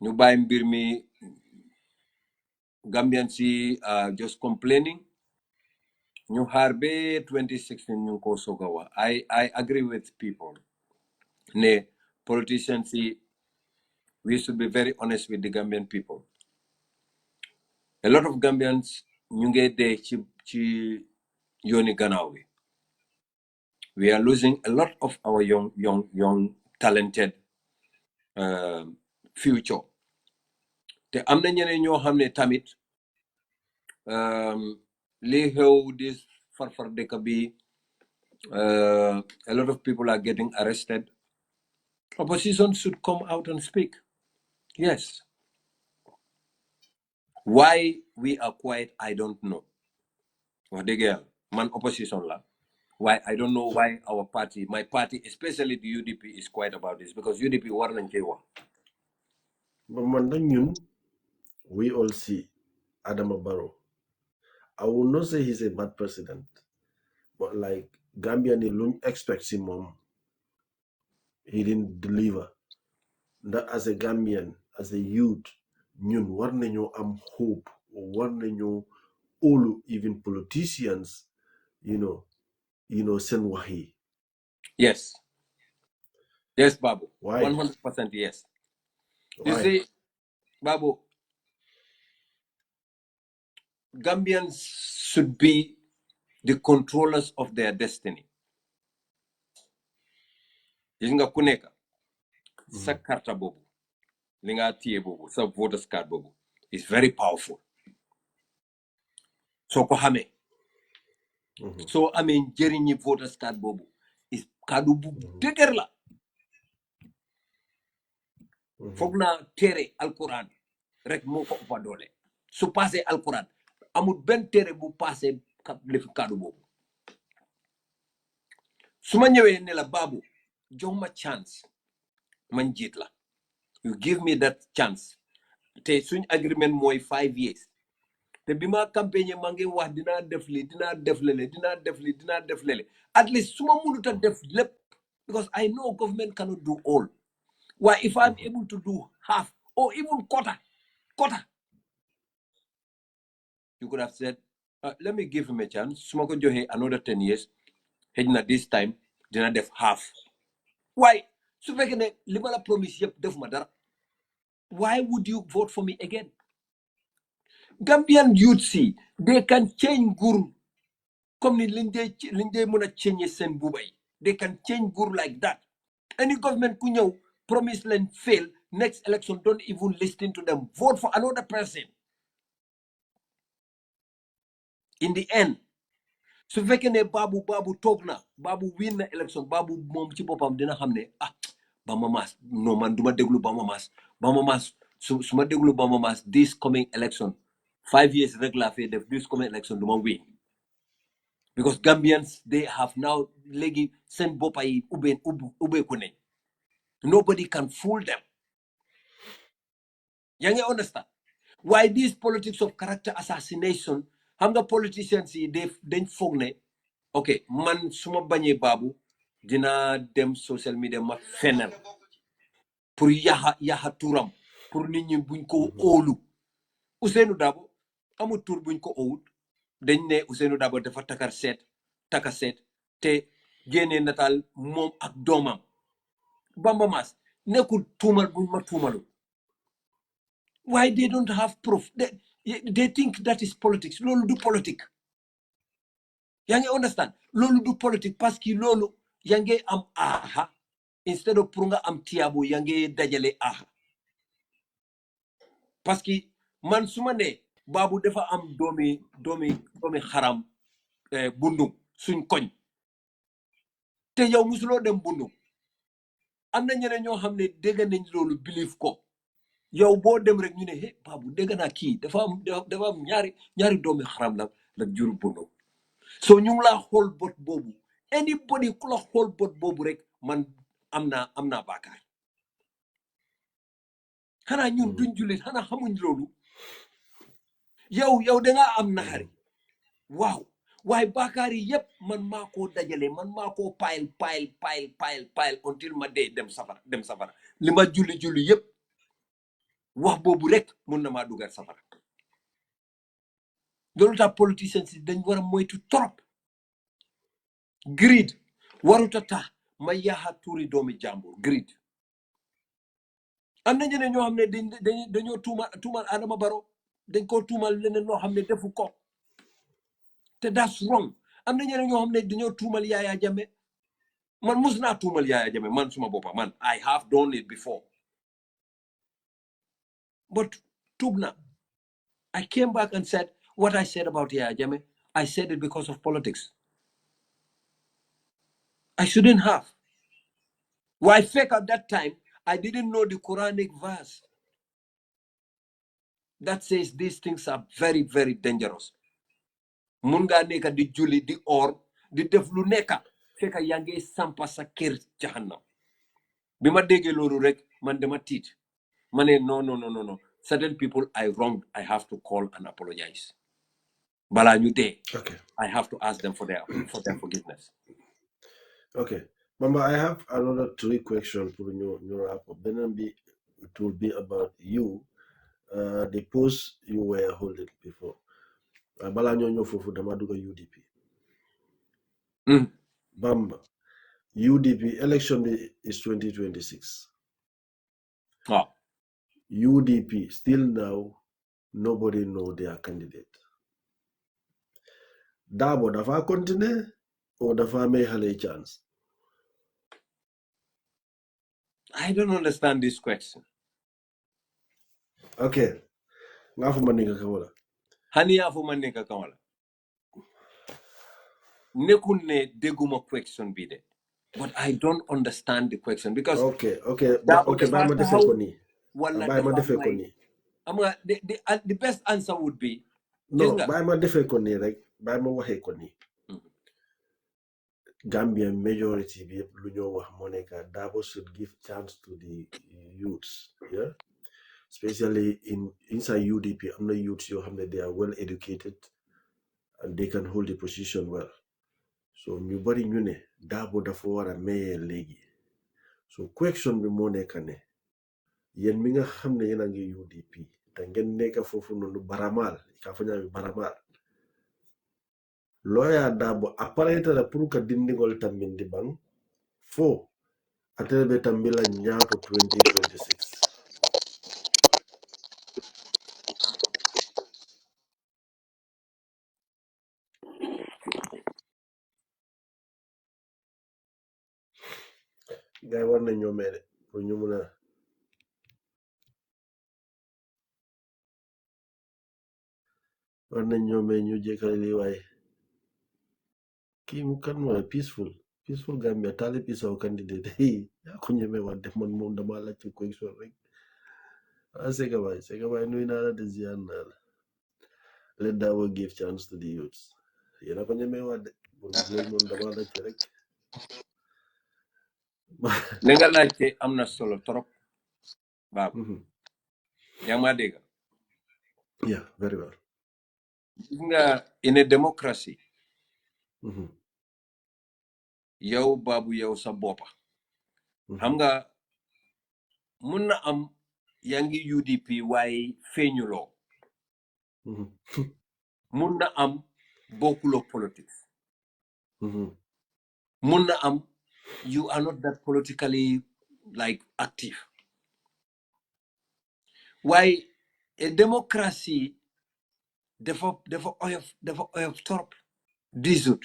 ñu bàyyi mbir mi Gambians si just complaining. Ñu xaar ba 2016 ñu ko soog a wax. I agree with people. Ne politicians si we should be very honest with the Gambian people. A lot of Gambians ñu ngi dee ci yoni gannaaw bi. We are losing a lot of our young talented future. Te am na ñeneen ñoo xam ne tamit li xew di farfar dëkk bi A lot of people are getting arrested. Opposition should come out and speak. Yes. Why we are quiet, I don't know. Man opposition la. Why I don't know why our party, my party, especially the UDP, is quiet about this, because UDP war nañ cee wax. But man, we all see Adama Barrow. I will not say he's a bad president, but like Gambia ni luñ expect si mom, he didn't deliver. That as a Gambian, as a youth, ñun war nañoo am hope, war nañoo all even politicians, seen wax yi. Yes. Yes, Babu. Why? 100% yes. You Why? see, Babu, Gambians should be the controllers of their destiny. Gis nga ku nekk sa carte boobu li nga téye boobu sa voters card boobu is very powerful. soo ko xamee soo amee njëriñi voters card boobu is kaddu bu dëgër la. foog naa téere alquran rek moo ko ëppa doole. su passé alquran amul benn téere bu passé lefi kaddu boobu. su ma ñëwee ne la Babu jox ma chance man jiit la, you give me that chance, te suñ agreement mooy 5 years. te bi ma campagne maa ngi wax dinaa def li dinaa def lele dinaa def li dinaa def lele, at least su ma mënut a def lépp, because I know government cannot do all. Why, if I'm able to do half or even quarter, you could have said, let me give him a chance. Su ma ko joxee another 10 years, xëj na this time dina def half. Why? Su fekkee ne li ma la promise yëpp def ma dara, why would you vote for me again? Gambian youth see, they can change guru. Comme ni linde muna change sen bubay. They can change guru like that. Any government ku ñew promise and fail, next election don't even listen to them. Vote for another person. In the end, su fekkee ne babu toog na, babu win na election, babu moom ci boppam dina xam ne Bamba Mass, no man duma déglu Bamba Mass su ma déglu Bamba Mass this coming election 5 years rek laa fee def, this coming election duma win, because Gambians they have now léegi seen boppa yi ubbeeku nañ. Nobody can fool them. yaa ngi understand why this politics of character assassination? Xam nga politicians yi dañ foog ne ok man suma bañee Babu dina dem social media ma fenal pour yaxa turam pour nit ñi buñ ko óolu. Ousseynou Dabo amul tur buñ ko owut, dañ ne Ousseynou Dabo dafa taka seet te génnee nataal moom ak doomam. Bamba Mass nekkul tuumal buñ ma tuumalu. Why they don't have proof? They think that is politics. Lolu du politique. Yaa ngi understand? Lolu du politique parce que lolu yaa ngi am aha instead of pour nga am tiabo yaa ngi dajale aha. Parce que man suma ne Babu dafa am doomi xaram bundung suñ koñ te yow musuloo dem bundung. Am na ñeneen ñoo xam ne dégg nañ loolu believe ko. yow boo dem rek ñu ne hé Babu dégg naa kii dafa am ñaari doomi xaram la jur bundung. So ñu ngi laa xool bot boobu, anybody ku la xool bot boobu rek man am naa baakaar. xanaa ñun duñ jullit, xanaa xamuñ loolu. yow dangaa am naxari waaw, waaye baakaar yi yëpp man maa koo dajale, man maa koo pile until ma dee dem safara li ma julli yëpp wax boobu rek mun na maa dugal safara. loolu tax politicians yi dañ war a moytu trop. greed waruta tax ma yaaxa tuuri doomi jàmbur. greed am na ñeneen ñoo xam ne dañoo tuumal Adama Barrow, dañ koo tuumal leneen loo xam ne defu ko te that's wrong. am na ñeneen ñoo xam ne dañoo tuumal Yaya Jammeh. man mus naa tuumal Yaya Jammeh man suma boppa man I have done it before, but tuub na. I came back and said what I said about Yaya Jammeh, I said it because of politics. I shouldn't have. Why fake at that time? I didn't know the Quranic verse that says these things are very, very dangerous. Munga neka di juli di or di def lu neka feka yange sampa sa kër jahannam. Bima dege loru rek man dama tit. Mane no. Certain people I wronged, I have to call and apologize. Bala ñu dé. Okay. I have to ask them for their forgiveness. Okay. Mama, I have another 3 questions for you wrap up. Then it will be about you. The post you were holding before. Bala ñoo fofu dama duga UDP. Bamba. UDP election is 2026. Oh. UDP still now nobody know their candidate. Dabo dafa continue or dafa may have a chance? I don't understand this question. Okay. Ngafu maninga kawala. Hani ya fu man neka kamala. Nekunne deguma question bi de. But I don't understand the question because Okay. Bye ma defe ko ni. Wala Bye ma defe dafa ko ni. the best answer would be No, bye ma defe ko ni rek. Bye ma waxe ko ni. Gambian majority be lu ñoo wax mo neka Dabo should give chance to the youths, yeah? Especially inside UDP, I'm not youths yoo xam ne they are well educated and they can hold the position well. So ñu bari ñu ne Dabo dafa war a maye léegi. So question bi moo nekk ne yéen mi nga xam ne yéen a ngi UDP te ngeen nekk foofu noonu baramal ka fa ñaami baramal lawyer Dabo apparaître la pour que dindigol tambindi bang fo atelbe tambila ñaato 2026. Gay war nañ ñoo meede pour ñu mun a war nañ ñoo mee ñu jékkale lii waaye kii mu kan mooy peaceful Gambia Talib Isaw candidate yaa ko ñeme wax def man moom dama laaj ci question rek Sega Baye nuyu naa la de ziar naa la let Dabo give chance to the youths yéen a ko ñeme wax de loolu moom dama laaj ci rek li nga laajte am na solo trop baab yaa ma dégg. Yeah, very well. Gis nga in a democracy yow baabu yow sa boppa xam nga mun na am yaa ngi UDP waaye feeñuloo mun na am bokkuloo politics mun na am you are not that politically like active waaye a democracy dafa oyof trop disut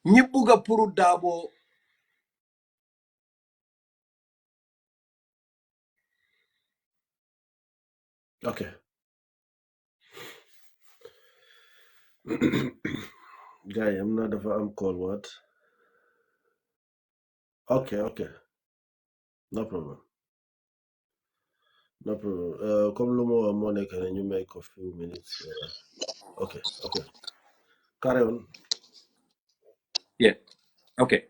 ñi bugga pour Dabo Okay. Guy, I'm not I'm call what? Okay. No problem. Come Lumo Monica and you make a few minutes. Okay. Carry on. yeah okay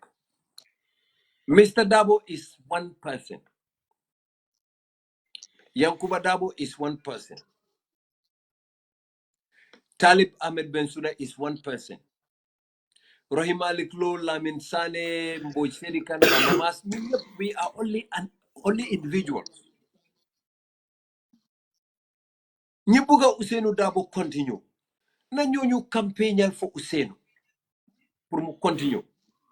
Mr. Dabo is one person. Yankuba Dabo is one person. Talib Ahmed Bensouda is one person. Rohim Malik Lo, Lamin Sane, Mboj Sedikan, Mamamas, we are only individuals. Nyibuga Usenu Dabo continue. Na nyonyu campaign for Usenu. Pour mu continue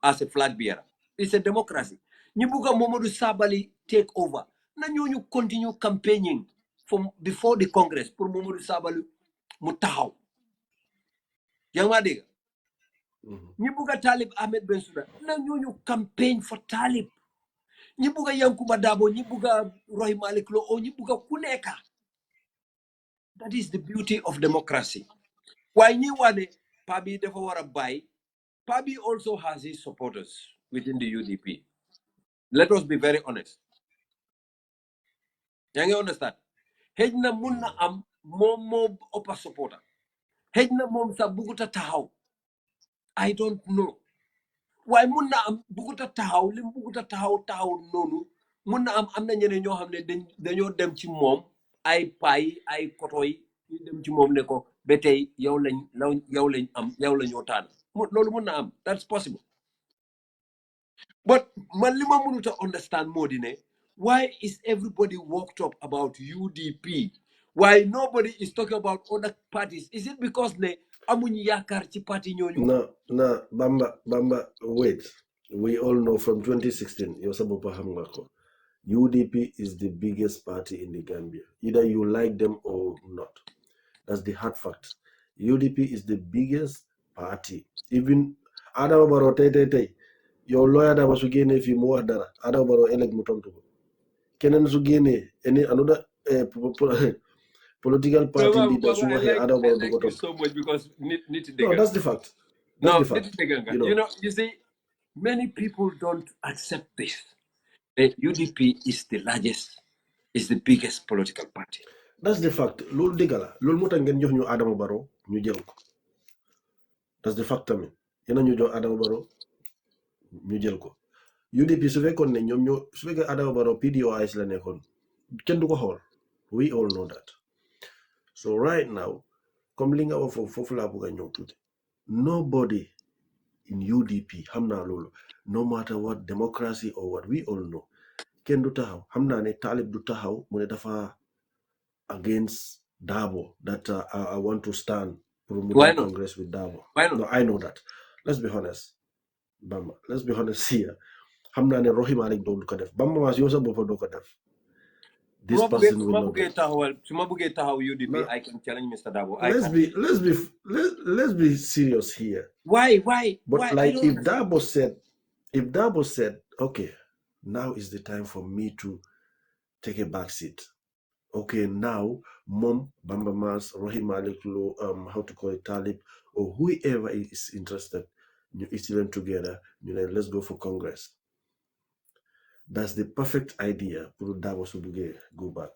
as a flag bearer. It's a democracy. Nyibuga Momodu Sabali take over. Na nyonyu continue campaigning from before the Congress. Pour Momodu Sabali mutahaw. Yang Madiga. Nyibuga Talib Ahmed Bensouda. Na nyonyu campaign for Talib. Nyibuga Yankuba Dabo, Nyibuga Rohim Malik Lo, or Nyibuga Kuneka. That is the beauty of democracy. Why you want Pabi Defawara buy Pabi also has his supporters within the UDP. Let us be very honest. You understand? Hejna munna am mom upper supporter. Hejna mom sa buguta tahaw. I don't know. Why munna am buguta tahaw lim buguta tahaw nonu munna am na ñeneen ñoo xam ne dañoo dem ci moom ay pay ay kotoy ñu dem ci moom ne ko ba tey yow lañ am yow lañoo taan loolu mun na am. That's possible. But man li ma mënut a understand moo di ne why is everybody worked up about UDP? Why nobody is talking about other parties? Is it because ne amuñ yaakaar ci parti ñooñu? No, Bamba, wait. We all know from 2016, UDP is the biggest party in the Gambia. Either you like them or not. That's the hard fact. UDP is the biggest party. Even Adama Barrow your lawyer that was again if you more dara Adama Barrow elect mu tontu ko keneen su génnee any another political party leader su waxee Adama Barrow du ko tontu. So much because No, that's the fact. That's the fact. You know, you see, many people don't accept this. The UDP is the largest, is the biggest political party. That's the fact. Loolu dëgg la loolu moo tax ngeen jox ñu Adama Barrow ñu jël ko. That's the fact tamit yéen ñu jox Adama Barrow ñu jël ko. UDP su fekkoon ne ñoom ñoo su fekkee Adama Barrow PDOIS la nekkoon kenn du ko xool. We all know that. So right now comme li nga wax foofu laa bëgg a ñëw tuuti. Nobody in UDP xam naa loolu no matter what democracy or what we all know kenn du taxaw xam naa ne Talib du taxaw mu ne dafa against Dabo that I want to stand promoting Congress with Dabo. No, I know that. Let's be honest, Bamba. Let's be honest here. xam naa ne Rohey Malick do ko def Bamba Mass yow sa bopp doo ko def. This person will not. UDP, I can challenge Mr. Dabo. Let's be serious here. Why? But why? like if Dabo said, okay, now is the time for me to take a back seat. Okay, now Mom, Bamba Mass, Rohey Malick Lowe, how to call it Talib, or whoever is interested, you each them together, let's go for Congress. That's the perfect idea for Dabo Subuge go back.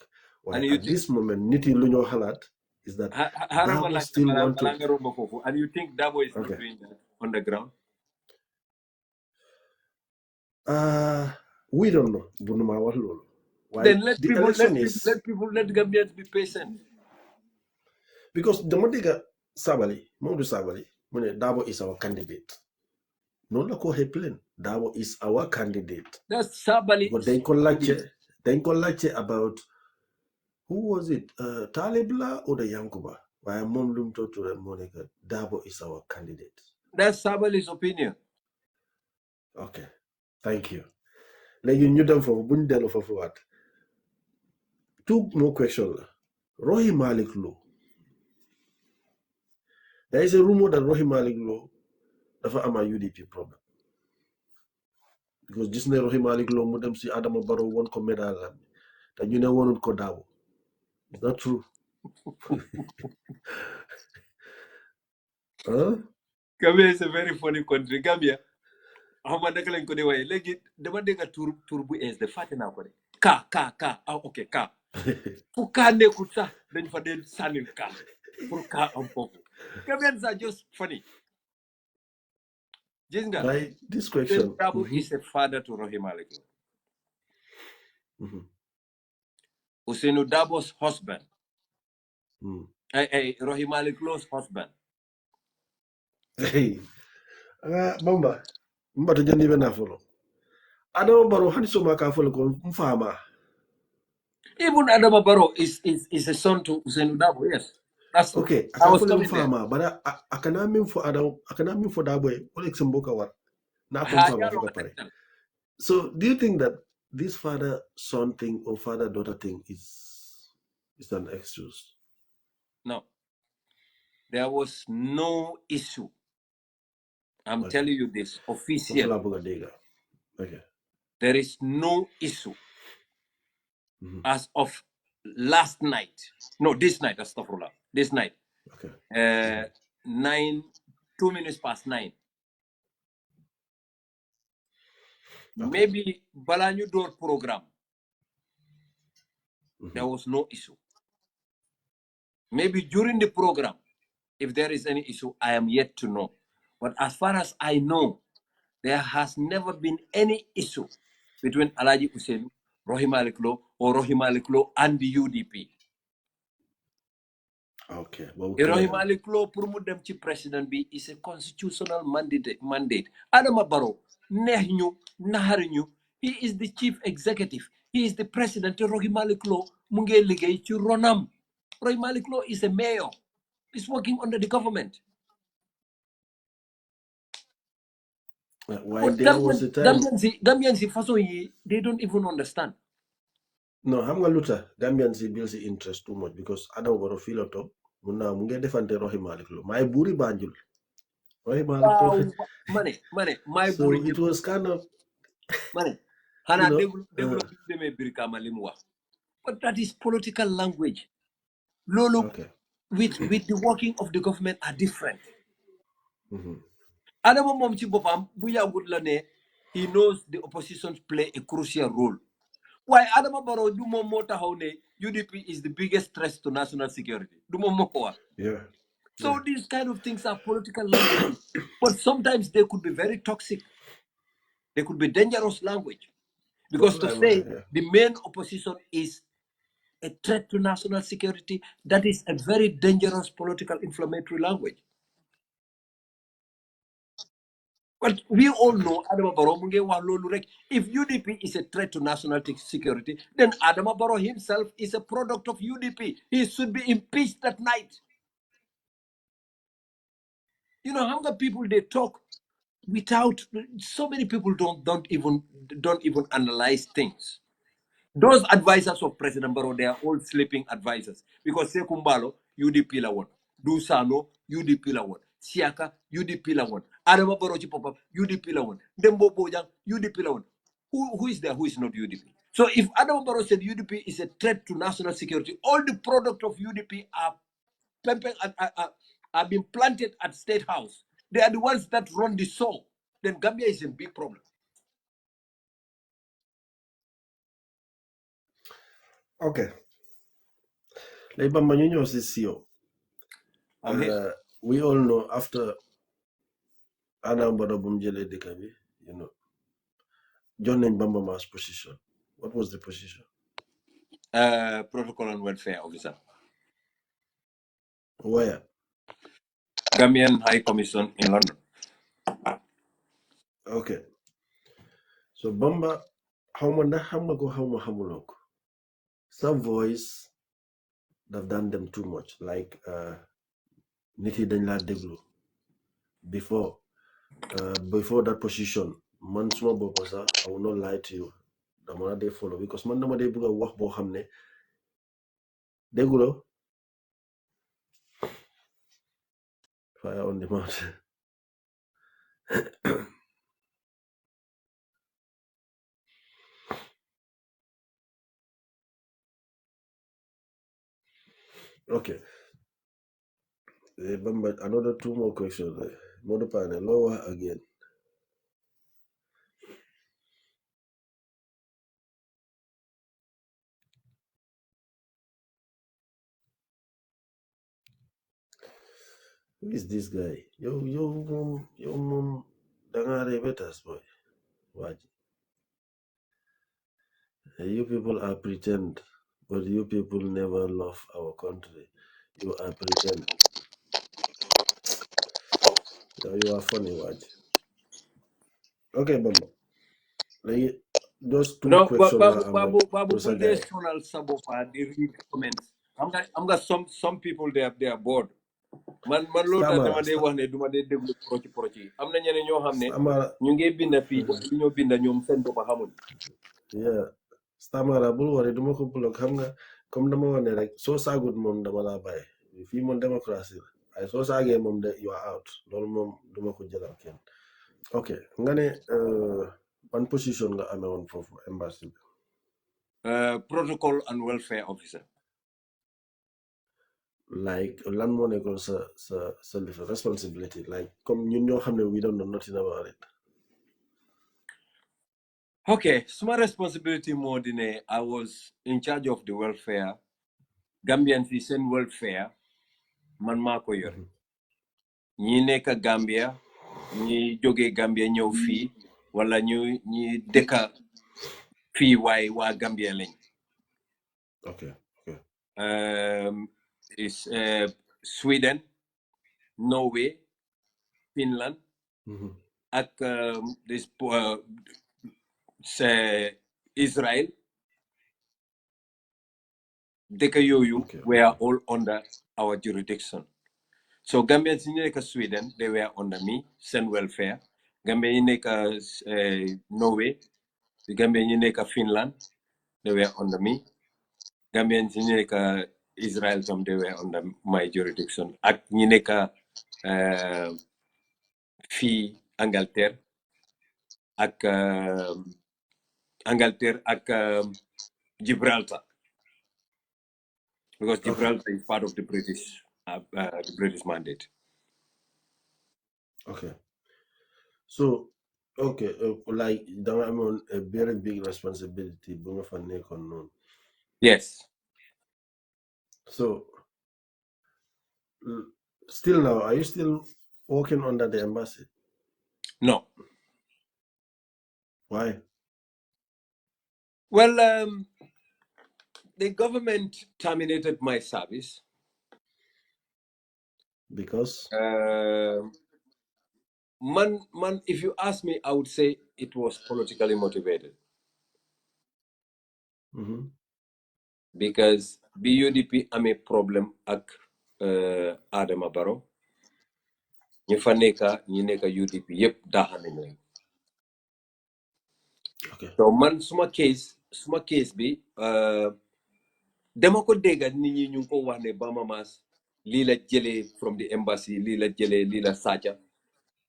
Well, at this moment, Niti Lunyo Halat is that Dabo still want to. And you think Dabo is not doing that on the ground? We don't know. Then let Gambians be patient. Because the Modiga Sabali, Modu Sabali, Dabo is our candidate. No local plan. Dabo is our candidate. That's Sabali. But they collect about who was it? Talibla or the Yankuba? Why mom lum to the Monica. Dabo is our candidate. That's Sabali's opinion. Okay. Thank you. Like you knew them for Bundel of what? Two more questions. Rohey Malick Lowe. There is a rumor that Rohey Malick Lowe dafa am a UDP problem. Because this ne Rohey Malick Lowe mu dem si Adama Barrow won ko medal la te ñu ne wonul ko Dabo. Is that true? Gambia is a very funny country. Gambia. How naka lañ ko di waye léegi dama dégg tur bu es de fàtte naa ko de ka ok ka fu ka nekkul sax dañ fa dee sànnil ka pour ka am foofu Gambians are just funny. Gis nga this question Dabo is a father to Rohey Malick Lowe. Ousainou Dabo's husband. Rohey Malick Lowe's husband. Hey, Bamba to jandi be na follow. Adama Barrow hani so maka follow ko mfama. Even Adama Barrow is a son to Ousainou Dabo. Yes, that's okay. I was coming mfama, but akana min for Dabo e Olex Mboka war. Na ko mfama for pare. So do you think that this father-son thing or father-daughter thing is an excuse? No. There was no issue. I'm telling you this officially. Okay. There is no issue as of last night. No, this night, astaghfirullah. This night. Okay. 2 minutes past 9. maybe balanyu door program there was no issue. Maybe during the program, if there is any issue, I am yet to know. But as far as I know, there has never been any issue between Alaji Hussein, Rohim Aliklo, or Rohim Aliklo and the UDP. Okay. Well, Rohim Aliklo pour mu dem ci president bi is a constitutional mandate. Adama Barrow, neex ñu naxari ñu, he is the chief executive. He is the president. Rohim Aliklo mu ngi liggéey ci ronam. Rohim Aliklo is a mayor. He's working under the government. Why there was a time Gambians façon yi they don't even understand. No, xam nga luta Gambians build the interest too much because Adama Barrow feel up top mun naa mu ngi defante Rohim Aliklo maay buuri Banjul Rohim Aliklo Mane my so buri it was kind of mane xanaa know, déglu bi demee Brikama li mu wax. But that is political language. Lolo, with the working of the government are different. Adama mom ci bopam bu yagut la ne he knows the opposition play a crucial role. Why Adama Barrow du mom mo taxaw ne UDP is the biggest threat to national security. Du mom moko wax. So these kind of things are political language. But sometimes they could be very toxic. They could be dangerous language. Because to say the main opposition is a threat to national security, that is a very dangerous political inflammatory language. But we all know Adama Barrow munge wax lolu rek. If UDP is a threat to national security, then Adama Barrow himself is a product of UDP. He should be impeached that night. You know how many people they talk without so many people don't even analyze things. Those advisors of President Barrow, they are all sleeping advisors. Because Sekumbalo, UDP la one. Dusano, UDP la one. Siaka, UDP la one. Adama Barrow Chipapa, UDP la one. Dembo Bojang, UDP la one. Who is there who is not UDP? So if Adama Barrow said UDP is a threat to national security, all the product of UDP are being planted at State House. They are the ones that run the show. Then Gambia is a big problem. Okay. Like Bamba ñu ñëw si CEO. We all know after Adama Barrow bu mu jëlee dëkk bi, you know, jox nañ Bamba Mass position. What was the position? Protocol and Welfare Officer. Where? Gambian High Commission in London. Okay. So Bamba, how much some voice they've done them too much. Like Niti Denla Deglu. Before that position, man suma boppa sax I will not lie to you. Dama dey follow because man dama dey bëgg a wax boo xam ne dégguloo fire on the mouth. Okay. Bamba, another 2 more questions. Modu Pane, lower again. Who is this guy? Yo, mom, Dangare Betas boy. Watch. You people are pretend, but you people never love our country. You are pretend. You are funny, watch. Okay, Bamba. Like, just 2 questions. Babu, Bunde Sonal Sabofa, they read comments. I'm got some people they are bored. Man lota dama de wax ne duma de deglu proci am na ñene ñoo xamne ñu ngi binda fi ñoo binda ñoom seen bopp xamul. Yeah, Stamara bul wari duma ko block xam nga comme dama wane rek soo saagut moom dama laa bàyyi fii moom démocratie la ay soo saagee moom de you are out loolu moom duma ko jëlal kenn. Ok nga ne ban position nga amee woon foofu embassy bi. Protocol and Welfare Officer. Like lan moo nekkoon sa responsibility like comme ñun ñoo xam ne we don't know nothing about it. Okay, so my responsibility more than I was in charge of the welfare. Gambian send welfare, man mako yore. Ñi nekk Gambia, ñi jóge Gambia ñëw fii, wala ñi dëkka fii waay waa Gambia lañ. Okay. Is Sweden, Norway, Finland, ak this Israel. Dëkk yooyu were all under our jurisdiction. So Gambians in Sweden, they were under me, send welfare. Gambians in Norway, the Gambians in Finland, they were under me. Gambians in Israel, they were under my jurisdiction. Ak ñi nekk fii Angleterre, ak Gibraltar, because Gibraltar is part of the British mandate. Okay. So, okay, like I'm on a very big responsibility. Yes. So, still now, are you still working under the embassy? No. Why? Well, the government terminated my service. Because? If you ask me, I would say it was politically motivated. Because BUDP am a problem ak Adama Barrow. Ñu fa nekk UDP yep daxane nañ. Okay. So suma case bi dama ko dégga nit ñi ñu ko wax ne Bamba Mass lii la jëlee from the embassy, lii la jëlee lii la sàcca.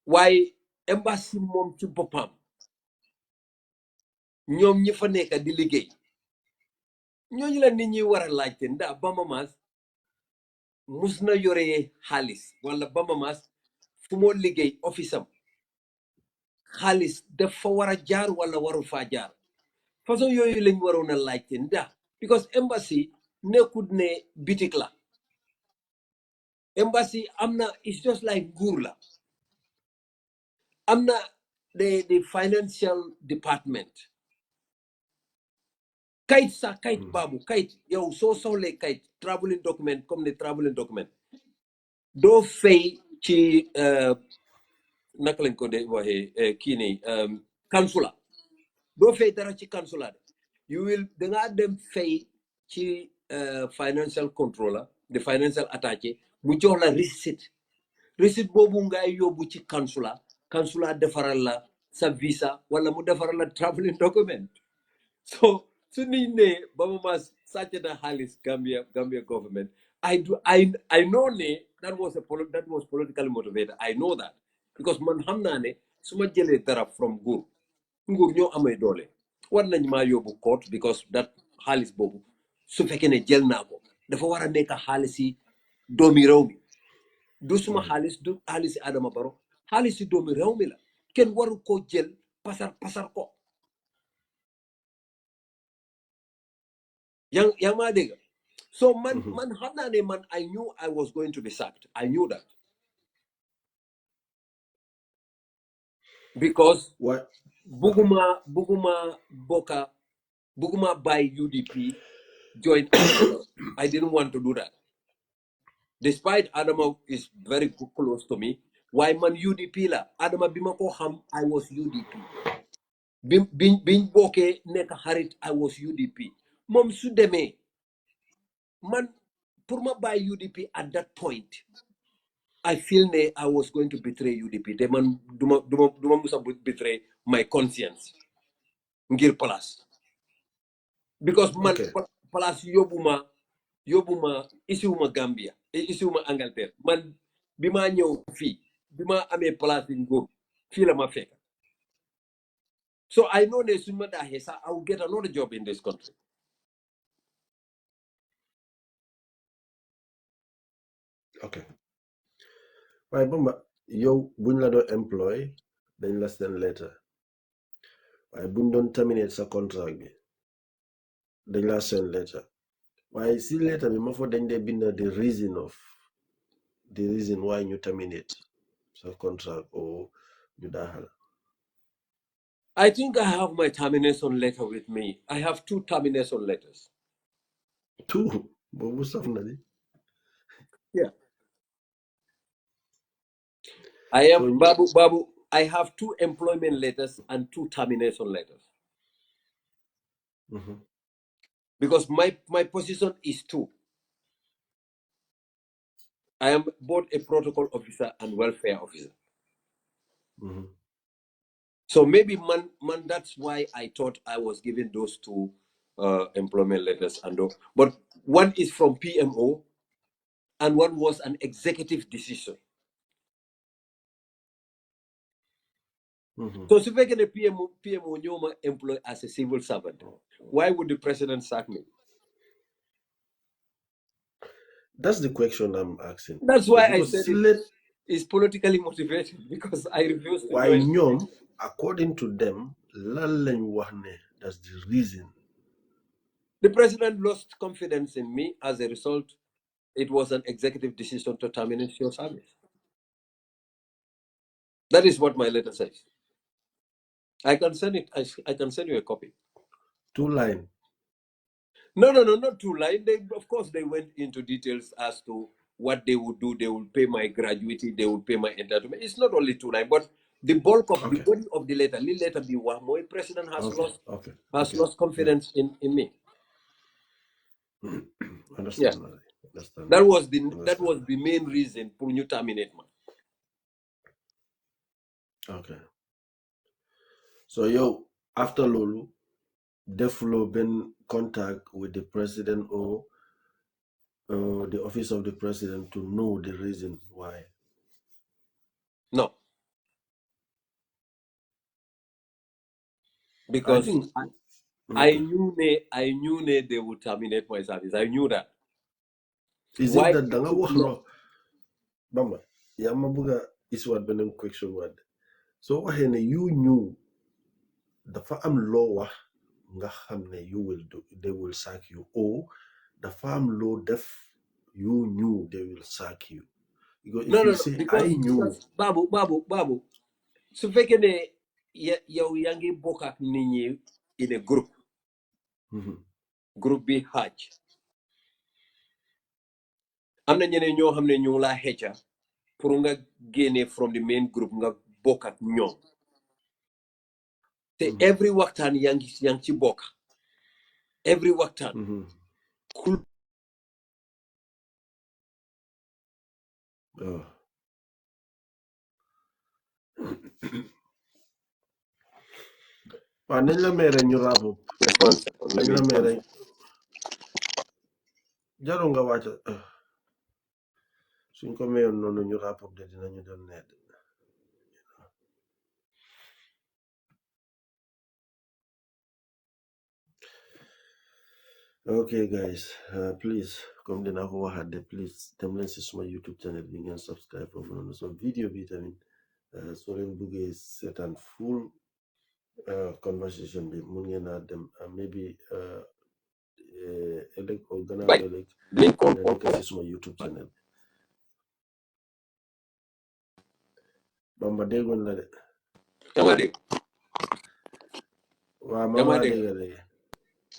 Waaye embassy moom ci boppam ñoom ñi fa nekk di liggéey ñooñu la nit ñi war a laajte ndax Bamba Mass mus na yore xaalis wala Bamba Mass fu moo liggéey office am xaalis dafa war a jaar wala waru faa jaar façon yooyu lañ waroon a laajte ndax because embassy nekkut ne bitik la embassy am na it's just like nguur la am na the financial department kayit sax kayit baabu kayit yow soo soxlee kayit traveling document comme ne traveling document doo fay ci naka lañ ko de waxee kii nii kansula doo fay dara ci kansula de you will dangaa dem fay ci financial controller the financial attaché mu jox la receipt boobu ngay yóbbu ci kansula defaral la sa visa wala mu defaral la traveling document so su nit ne Bamba Mass sàcc na xaalis Gambia government I know ne that was politically motivated. I know that because man xam naa ne su ma jëlee dara from nguur ñoo amee doole war nañ maa yóbbu court because that xaalis boobu su fekkee ne jël naa ko dafa war a nekk xaalis yi doomi réew mi du suma xaalis du xaalis yi Adama Barrow xaalis yi doomi réew mi la kenn waru ko jël pasar ko yang maa dégg so man xam naa ne man I knew I was going to be sacked. I knew that because buguma buy UDP join others. I didn't want to do that. Despite Adama is very close to me, why man UDP la Adama bima ko xam I was UDP. Biñ bokkee nekk xarit I was UDP. Moom su demee man pour ma buy UDP at that point I feel ne I was going to betray UDP. Te man duma musa betray my conscience ngir place because man place yóbbuma isiwuma Gambia isiwuma Angleterre man bi ma ñëw fii bi ma amee place yi nguur fii la ma fekk so I know ne suñ ma daaxee sax I will get another job in this country. Okay. Waaye Bamba yow buñ la doo employ dañ la seen letter waaye buñ doon terminate sa contract bi dañ laa send letter waaye si letter bi ma fa dañ dee bind the reason why ñu terminate sa contract or ñu daaxal. I think I have my termination letter with me. I have 2 termination letters. 2 boobu saf na di. Yeah. I am Babu. I have 2 employment letters and 2 termination letters. Because my position is 2. I am both a protocol officer and welfare officer. So maybe man, that's why I thought I was given those 2 employment letters. But one is from PMO and one was an executive decision. So if I get a PMO employed as a civil servant, why would the president sack me? That's the question I'm asking. That's why I said it's politically motivated, because I refuse to why join. ñoom according to them lan lañ wax ne that's the reason. The president lost confidence in me. As a result, it was an executive decision to terminate your service. That is what my letter says. I can send it. I can send you a copy. 2 line. No, not 2 line. Of course, they went into details as to what they would do. They would pay my gratuity. They would pay my entitlement. It's not only 2 line, but the bulk of the body of the letter. The letter be one more. President has lost confidence in me. Understand. Yeah. Understand. That was the main reason for you terminate me. Okay. So after Lulu, deflo been contact with the president or the office of the president to know the reason why. No. Because I knew they would terminate my service. I knew that. Is it that danga wax lo Bamba ya ma bëgga iswaat beneen question wad so waxee ne you knew dafa am loo wax nga xam ne they will sack you or dafa am loo def you knew they will sack you. Because if you say I knew Babu su fekkee ne yow yaa ngi bokk ak nit ñi in a group bi xaaj am na ñeneen ñoo xam ne ñu laa xecca pour nga génne from the main group nga bokk ak ñoom te every waxtaan yaa ngi ci bokk every waxtaan waaw nañ la mere ñu raabu nañ la mere jarul nga wàcca suñ ko mayoon noonu ñu raabu de dinañu doon nedd. Okay guys, please comme dina ko waxaat de please dem leen si suma YouTube channel bi ngeen subscribe foofu noonu so video bi tamit soo leen buggee seetaan full conversation bi mun ngeen a dem maybe ëllëg o gannaaw ëllëg nekk si suma YouTube channel Bamba déggoon la de waaw ma dégg léegi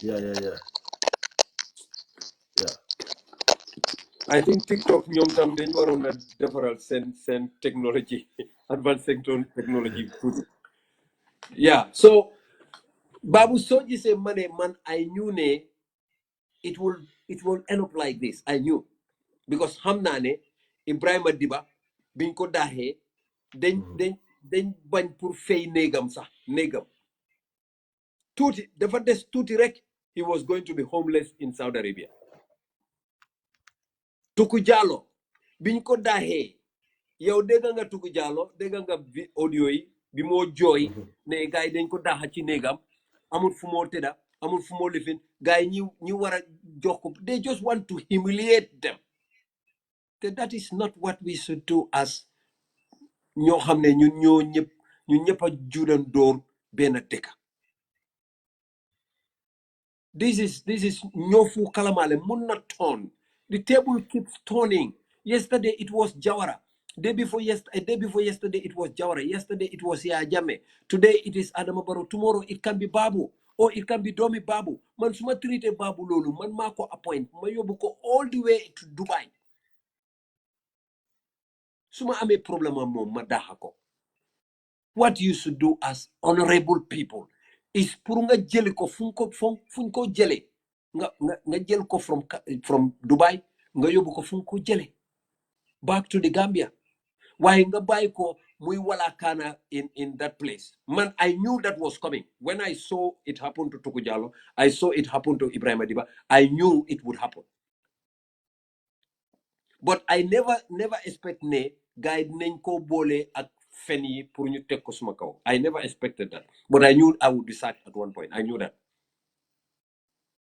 yeah I think TikTok ñoom tam dañ waroon a defaral seen technology advanced technology yeah so Babu soo gisee ma ne man I knew ne it will end up like this. I knew because xam naa ne Ibrahima Diba biñ ko daaxee dañ bañ pour fay néegam tuuti dafa des tuuti rek he was going to be homeless in Saudi Arabia. Tuku Jallow biñ ko daaxee yow dégg nga Tuku Jallow dégg nga audio yi bi moo jooy ne gars yi dañ ko daaxa ci néegam amul fu moo tëdda amul fu moo lifin gars yi ñi war a jox ko they just want to humiliate them. That is not what we should do as ñoo xam ne ñun ñëpp a juudan door benn dëkk This is Nyofu Kalamale Munna turn. The table keeps turning. Yesterday it was Jawara. Day before yesterday it was Jawara. Yesterday it was Yajame. Today it is Adamabaro. Tomorrow it can be Babu. Or it can be Domi Babu. Man suma treated Babu Lulu. Man mako appoint. Mayobuko all the way to Dubai. Suma ame problem mo madahako. What you should do as honorable people is purunga jeli ko funko jele nga jel ko from Dubai nga yobu ko funko jele back to the Gambia. Why nga bay ko muy wala kana in that place. Man, I knew that was coming. When I saw it happen to Tukujalo, I saw it happen to Ibrahim Adiba, I knew it would happen. But I never expect ne guide nenko bole at feni pour ñu tek ko suma kaw. I never expected that. But I knew I would be sacked at one point. I knew that.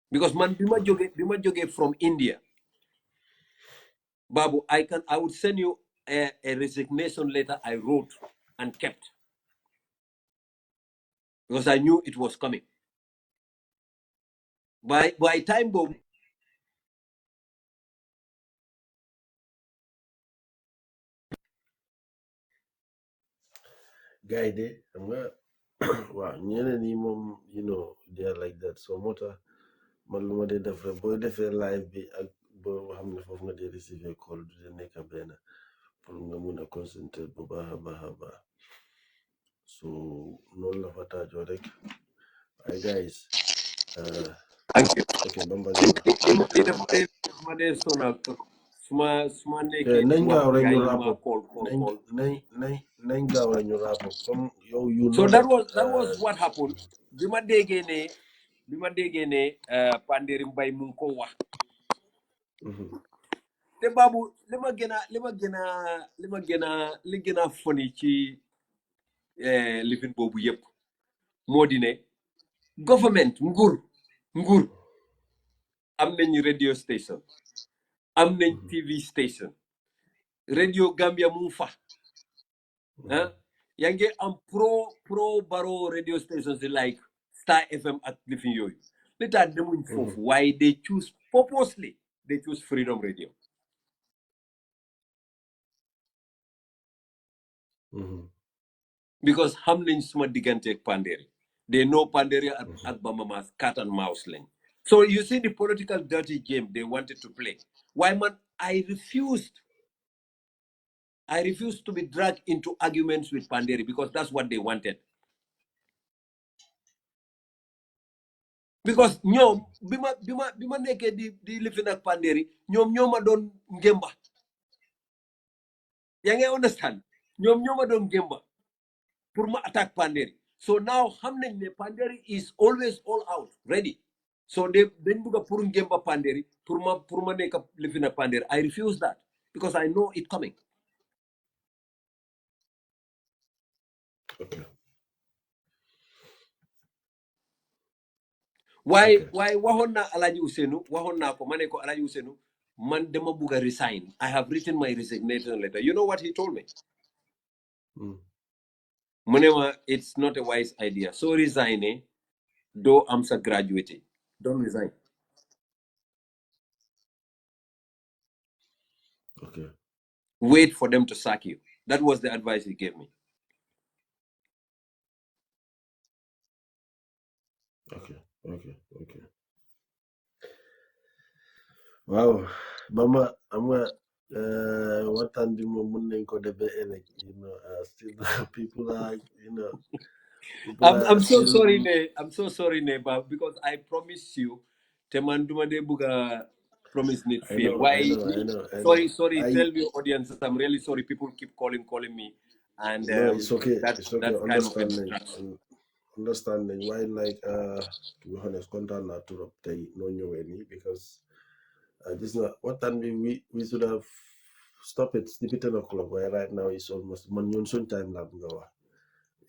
Because man bima joge from India. Babu, I would send you a resignation letter I wrote and kept. Because I knew it was coming. By time Bob guide wow ñeneen yi moom you know they are like that so moo tax man lu ma dee def rek boo defee live bi ak boo xam ne foofu nga dee receiver call du dee nekk benn pour nga mun a concentrer bu baax a baax a baax so noonu la fa taajoo rek ay guys thank you. ok Bamba Jara Ma de sonal suma te nekké nañ wax gaaw rek ñu gaay wrap ma up call. nañ gaaw rek ñu wrap up comme yow you So know that that was what happened. Bima déggé né Panderi Mbay mu ko wax. Te babu li gëna foni ci lifin bobu yépp modi né government nguur am nañ radio station am nañ TV station radio Gambia mu fa hein yaa ngi am pro baro radio stations like Star FM ak lifin yooyu li tax demuñ foofu waaye they choose purposely they choose Freedom Radio because xam nañ suma diggante ak Panderi they know Panderi ak Bamba Mass cat and mouse lañ so you see the political dirty game they wanted to play why man I refused to be dragged into arguments with Panderi because that's what they wanted. Because ñoom bima nekkee di lifin ak Panderi ñoom ñoma doon ngemba yaa ngi understand ñoom ñoma doon ngemba pour ma attaque Panderi so now xam nañ ne Panderi is always all out ready so dañ bëgg pour ngemba Panderi pour ma nekk lifin ak Panderi I refuse that because I know it coming. Okay. Why waxoon naa Alhaji Ousainou waxoon naa ko ma ne ko Alhaji Ousainou man dama bugg a resign I have written my resignation letter you know what he told me mu ne ma it's not a wise idea so resign doo am sa graduate don't resign. Okay. Wait for them to sack you. That was the advice he gave me. Okay. Wow, Mama, what time do you nañ ko debe elek? You know, still people are, you know, I'm so still. sorry, ne. I'm so sorry, ne, but because I promise you, Temanduma de Buga promise need I fail. know. Why? Sorry. I Tell your audience, I'm really sorry. People keep calling me, and no, it's okay. that's It's okay. kind of a distraction. Understanding why, like, to be honest, content not to update no new any because this is not what time we should have stopped it. Sleepy 10 o'clock. Why right now it's almost monsoon time lab go.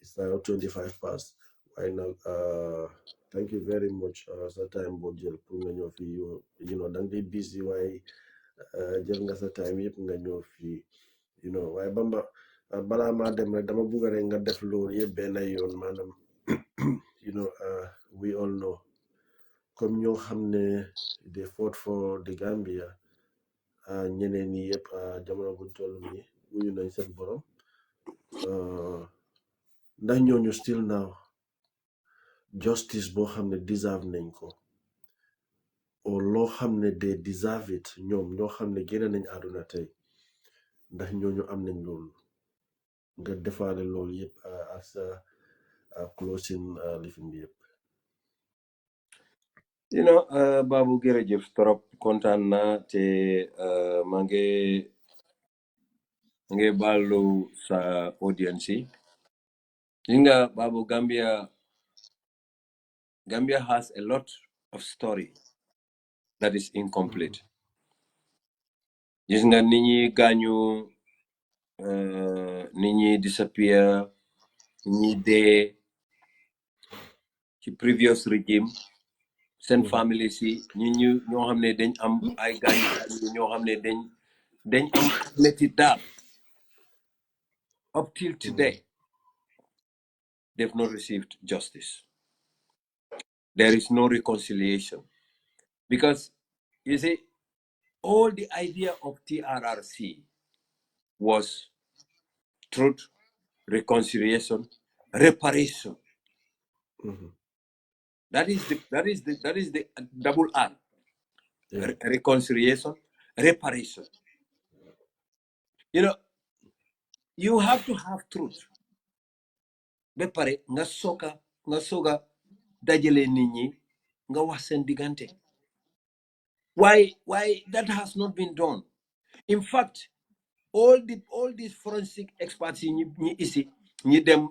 It's now 25 past. Why now? Thank you very much. Sa time Bojel pour nga ñëw fii you know dang di busy waaye jël nga sa time yëpp nga ñëw fii you know waaye Bamba balaa maa dem rek dama bugg rek nga def loolu yëpp benn yoon maanaam you know we all know comme ñoo xam ne they fought for the Gambia ñeneen ñi yëpp jamono buñ toll nii wuyu nañ seen borom ndax ñooñu still now justice boo xam ne deserve nañ ko o loo xam ne they deserve it ñoom ñoo xam ne génne nañ àdduna tey ndax ñooñu am nañ loolu nga defaale loolu yëpp as closing lifin bi yëpp. You know, Babu jërëjëf trop kontaan na te maa ngi baalu sa audience yi. Gis nga Babu, Gambia has a lot of story that is incomplete. Gis nga nit ñi gaañu, nit ñi disappear, ñi dee ci previous regime, seen family si ñoo xam ne dañ am ay gaañu ñoo xam ne dañ am métti daal. Up till today, they've not received justice. There is no reconciliation. Because, you see, all the idea of TRRC was truth, reconciliation, reparation. That is the double R. Yeah. Reconciliation, reparation. You know, you have to have truth. Bepare nga soga dajale nit ñi nga wax seen digante. Why that has not been done? In fact, all these forensic experts in isi ñi dem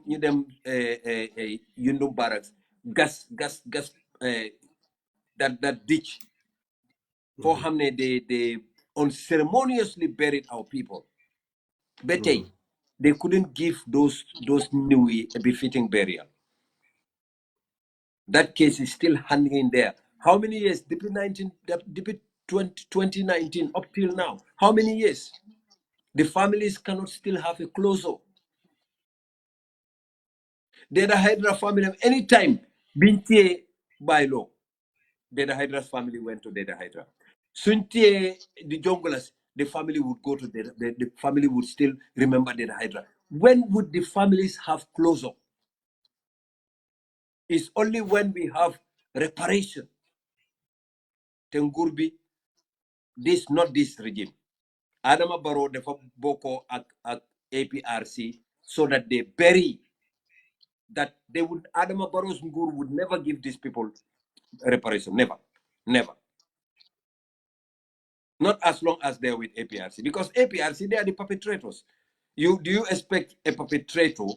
Yundum barracks gas that ditch for hamne they unceremoniously buried our people. But they couldn't give those Niwi a befitting burial. That case is still hanging there. How many years? DP 2019 up till now. How many years? The families cannot still have a closure. The Hydra family, anytime Bintie by law, the Hydra's family went to the Hydra. Suntie the junglers, the family would go to the family would still remember the Hydra. When would the families have closure? It's only when we have reparation. Tengurbi, not this regime. Adama Barrow, the Boko at APRC, so that they bury that they would. Adama Barrow's Ngur would never give these people reparation. Never. Not as long as they're with APRC, because APRC, they are the perpetrators. Do you expect a perpetrator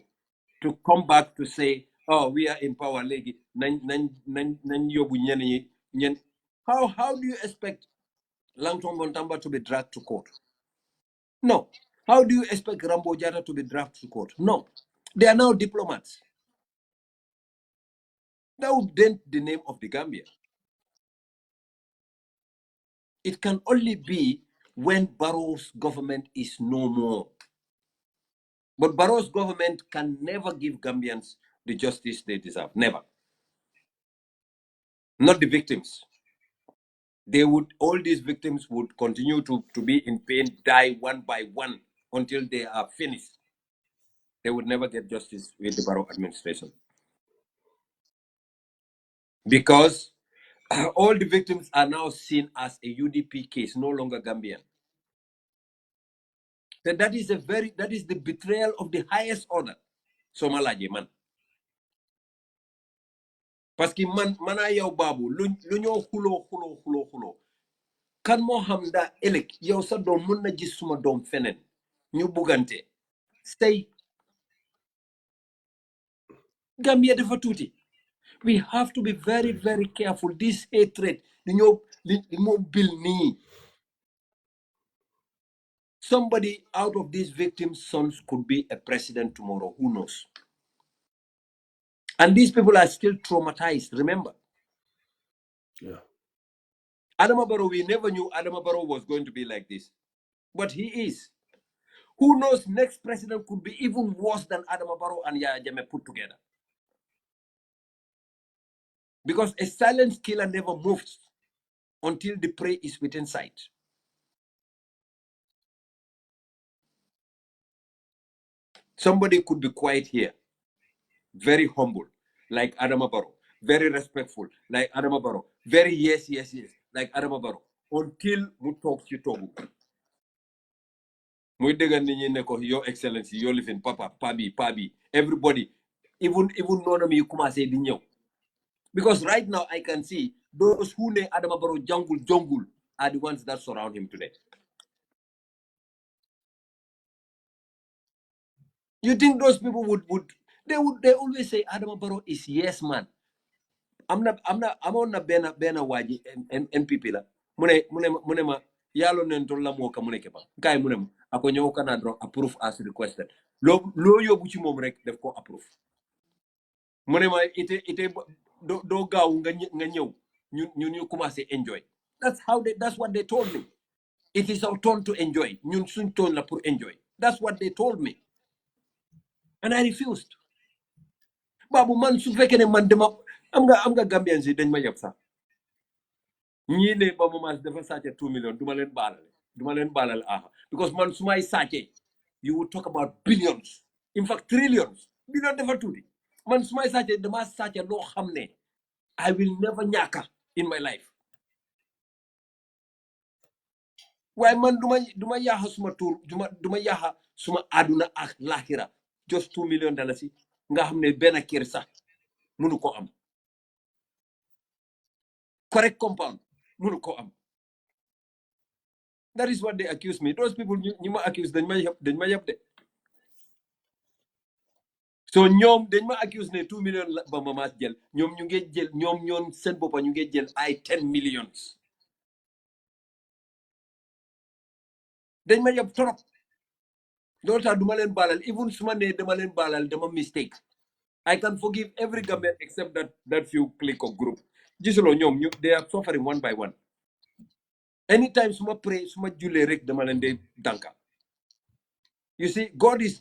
to come back to say, "Oh, we are in power, legi"? How do you expect Langton Montamba to be dragged to court? No. How do you expect Rambo Jata to be dragged to court? No. They are now diplomats. That would dent the name of the Gambia. It can only be when Barrow's government is no more. But Barrow's government can never give Gambians the justice they deserve. Never. Not the victims. All these victims would continue to be in pain, die one by one until they are finished. They would never get justice with the Barrow administration. Because all the victims are now seen as a UDP case, no longer Gambian. Then that is the betrayal of the highest order. Somalaje man. Parce que mana yow babu lu ñoo xulo kan moo xam daa ëllëg yow sa doom mun na gis suma doom feneen ñu bugante say Gambia dafa tuuti. We have to be very, very careful. This hatred, somebody out of these victims' sons could be a president tomorrow. Who knows? And these people are still traumatized, remember? Yeah. Adama Barrow, we never knew Adama Barrow was going to be like this. But he is. Who knows, next president could be even worse than Adama Barrow and Yaya Jammeh put together. Because a silent killer never moves until the prey is within sight. Somebody could be quiet here, very humble, like Adama Barrow, very respectful, like Adama Barrow, very yes, like Adama Barrow, until we talk to Togu. Your Excellency, you live in Papa, Pabi, everybody, even Nonami Yukuma say dinyo. Because right now I can see those who name Adama Barrow jungle are the ones that surround him today. You think those people would they always say Adama Barrow is yes man. I'm on a bena waji NPP la. Mune ma yalo nento la mo ka mune kepa. Kay mune ma ako nyaw ka na draw approve as requested. Lo yobu ci mom rek def ko approve. Mune ma ite do gaaw nga ñew ñun ñu commencé enjoy. That's what they told me. It is our turn to enjoy. Ñun suñ turn la pour enjoy. That's what they told me. And I refused. Babu man su fekkene man dama am nga Gambians yi dañ ma yeb sax. Ñi ne ba moment dafa sàcce 2 million duma leen balal aha because man su may sàcce you would talk about billions, in fact trillions. Billion dafa tuuti man su may sàcce dama sàcce loo xam ne I will never ñàkka in my life. Waaye man duma yaaxa suma tur duma yaaxa suma aduna ak lahira just 2 million dollars nga xam ne benn kër sax mënu ko am correct compound mënu ko am. That is what they accuse me. Those people you ma accuse dañ ma yab de. So ñoom dañ ma accuse ne 2 million la Bamba Mass jël ñoom ñu ngi jël ñoom ñoon seen boppa ñu ngi jël ay 10 millions. Dañ ma yab trop. Loolu tax duma leen balal even suma ne dama leen balal dama mistake. I can forgive every Gambian except that few clique of group. Gisuloo ñoom they are suffering one by one. Anytime suma pray suma julle rek dama leen de danka. You see, God is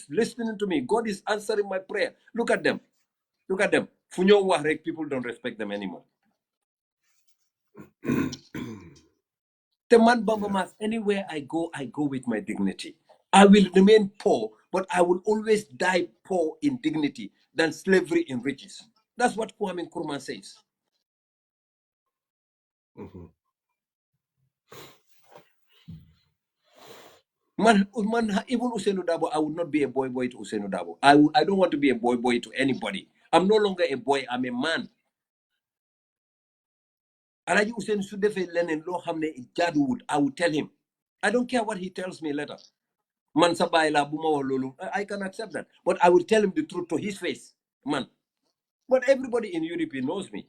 listening to me. God is answering my prayer. Look at them. Look at them. Funyo Wahrek, people don't respect them anymore. The man Bamba Mass, anywhere I go with my dignity. I will remain poor, but I will always die poor in dignity than slavery in riches. That's what Kwame Nkrumah says. Man, even Usainu Dabo, I would not be a boy to Usainu Dabo. I don't want to be a boy to anybody. I'm no longer a boy, I'm a man. Alaji Usain su defé lenen lo xamné jaduwul I will tell him. I don't care what he tells me later. Man sa bay la buma wax lolu I can accept that. But I will tell him the truth to his face. Man. But everybody in UDP knows me.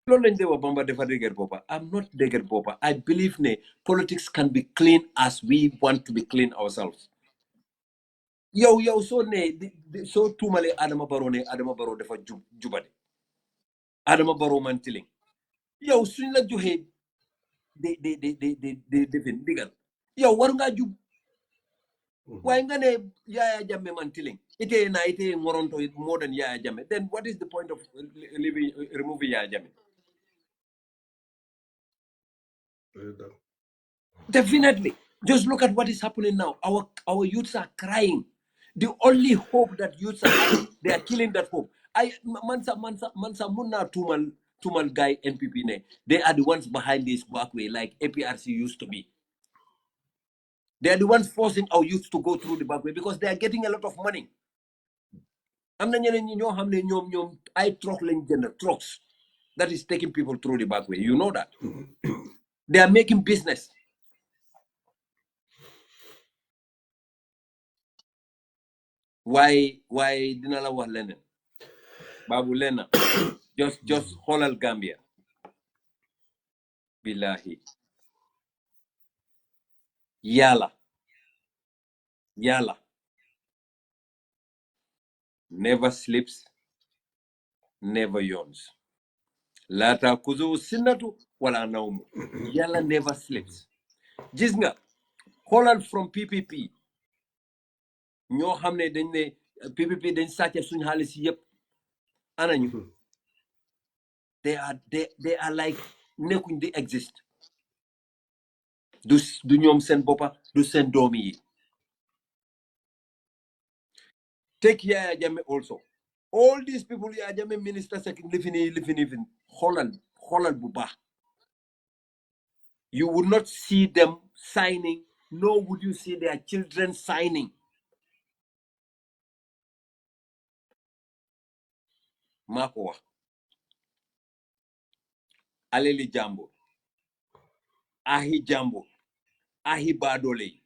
Lolu lañ dé wax Bamba defa deger bopa. I'm not deger bopa. I believe ne politics can be clean as we want to be clean ourselves. Yow so ne so tumale Adama Barrow defa jubade. Adama Barrow man tiling. Yow suñ la joxé they defin digal yow war nga jub waaye nga ne Yaya Jammeh man tiling ite ngoronto more than Yaya Jammeh, then what is the point of removing Yaya Jammeh? Definitely. Just look at what is happening now. Our youths are crying. The only hope that youths are having, they are killing that hope. Mansa munna tumal guy NPP ne. They are the ones behind this back way, like APRC used to be. They are the ones forcing our youth to go through the back way because they are getting a lot of money. Am na ñeneen ñi ñoo xam ne ñoom ay truck lañ jënd trucks that is taking people through the back way. You know that. They are making business. Why dina la wax leneen Babu Lena just xoolal Gambia billahi yàlla never sleeps, never yawns. Lata kuzu sinatu wala naumu. Yàlla never sleeps. Gis nga xoolal from PPP ñoo xam ne dañ ne PPP dañ sàcce suñu xaalis yëpp anañu they are like nekkuñ di exist. du ñoom seen boppa du seen doom yi. Take Yaya Jammeh also. All these people, Yaya Jammeh minister living xoolal bu baax. You would not see them signing, nor would you see their children signing. Mako wax aleli jàmbur ahi jàmbur ahi baadoole yi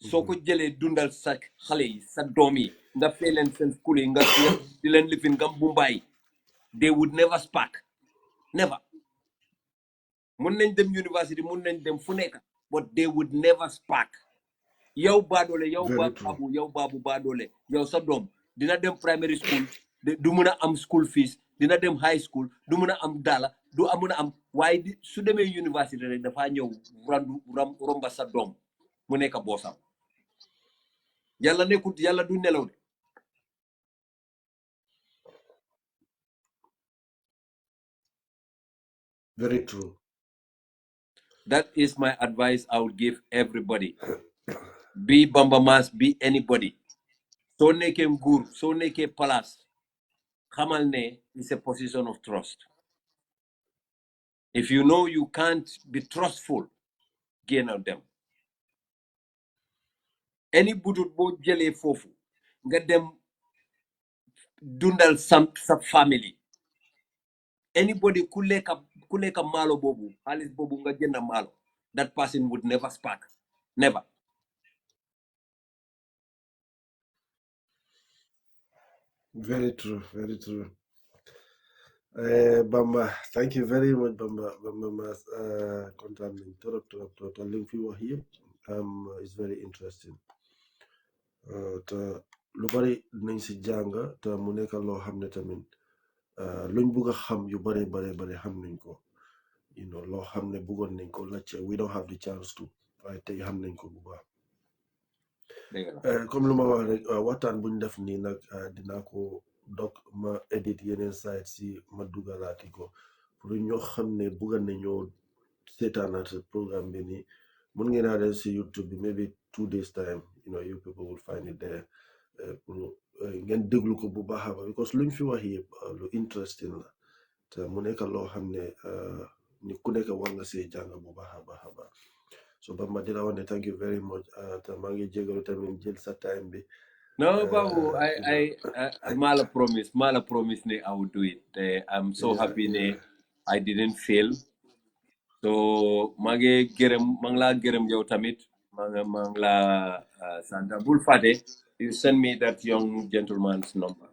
soo ko jëlee dundal sa xale yi sa doom yi nga fay leen seen school yi nga di leen lifin nga mbumbaay they would never spark, never. mun nañ dem university mun nañ dem fu nekk but they would never spark. yow baadoole yow baabu baadoole yow sa doom dina dem primary school du mun a am school fees, dina dem high school du mun a am dala du mun a am waaye su demee university rek dafa ñëw romba sa doom mu nekk boosam. yàlla nekkut yàlla du nelaw de. Very true. That is my advice I would give everybody. Be Bamba Mass, be anybody. soo nekkee nguur soo nekkee place xamal ne it's a position of trust. If you know you can't be trustful, gain out them. Any budut boo jëlee foofu nga dem dundal sa family. Anybody ku lekka maalo boobu xaalis boobu nga jënd maalo, that person would never spark, never. Very true, very true. Bamba, thank you very much, Bamba Mass. Kontaan nañ trop li nga fi wax yëpp is very interesting. te lu bari nañ si jàng te mu nekk loo xam ne tamit luñ bugg a xam yu bari xam nañ ko. loo xam ne buggoon nañ ko laajte we don't have the chance to waaye tey xam nañ ko bu baax. comme lu ma wax rek waxtaan buñ def nii nag dinaa ko dog ma edit yeneen site si ma dugalaati ko pour ñoo xam ne bugga nañoo seetaanaat programme bi nii mun ngeen a dem si YouTube bi maybe 2 days time you people will find it there pour ngeen déglu ko bu baax a baax because luñ fi wax yëpp lu interesting la te mu nekk loo xam ne ni ku nekk war nga see jàng bu baax a baax so Bamba di la wax ne thank you very much te maa ngi jégalu tamit jël sa time bi. No, Babu, I mala promise ne I would do it. I'm so happy ne I didn't fail. So mage gerem mangla gerem yow tamit mangla santa bul fade you send me that young gentleman's number.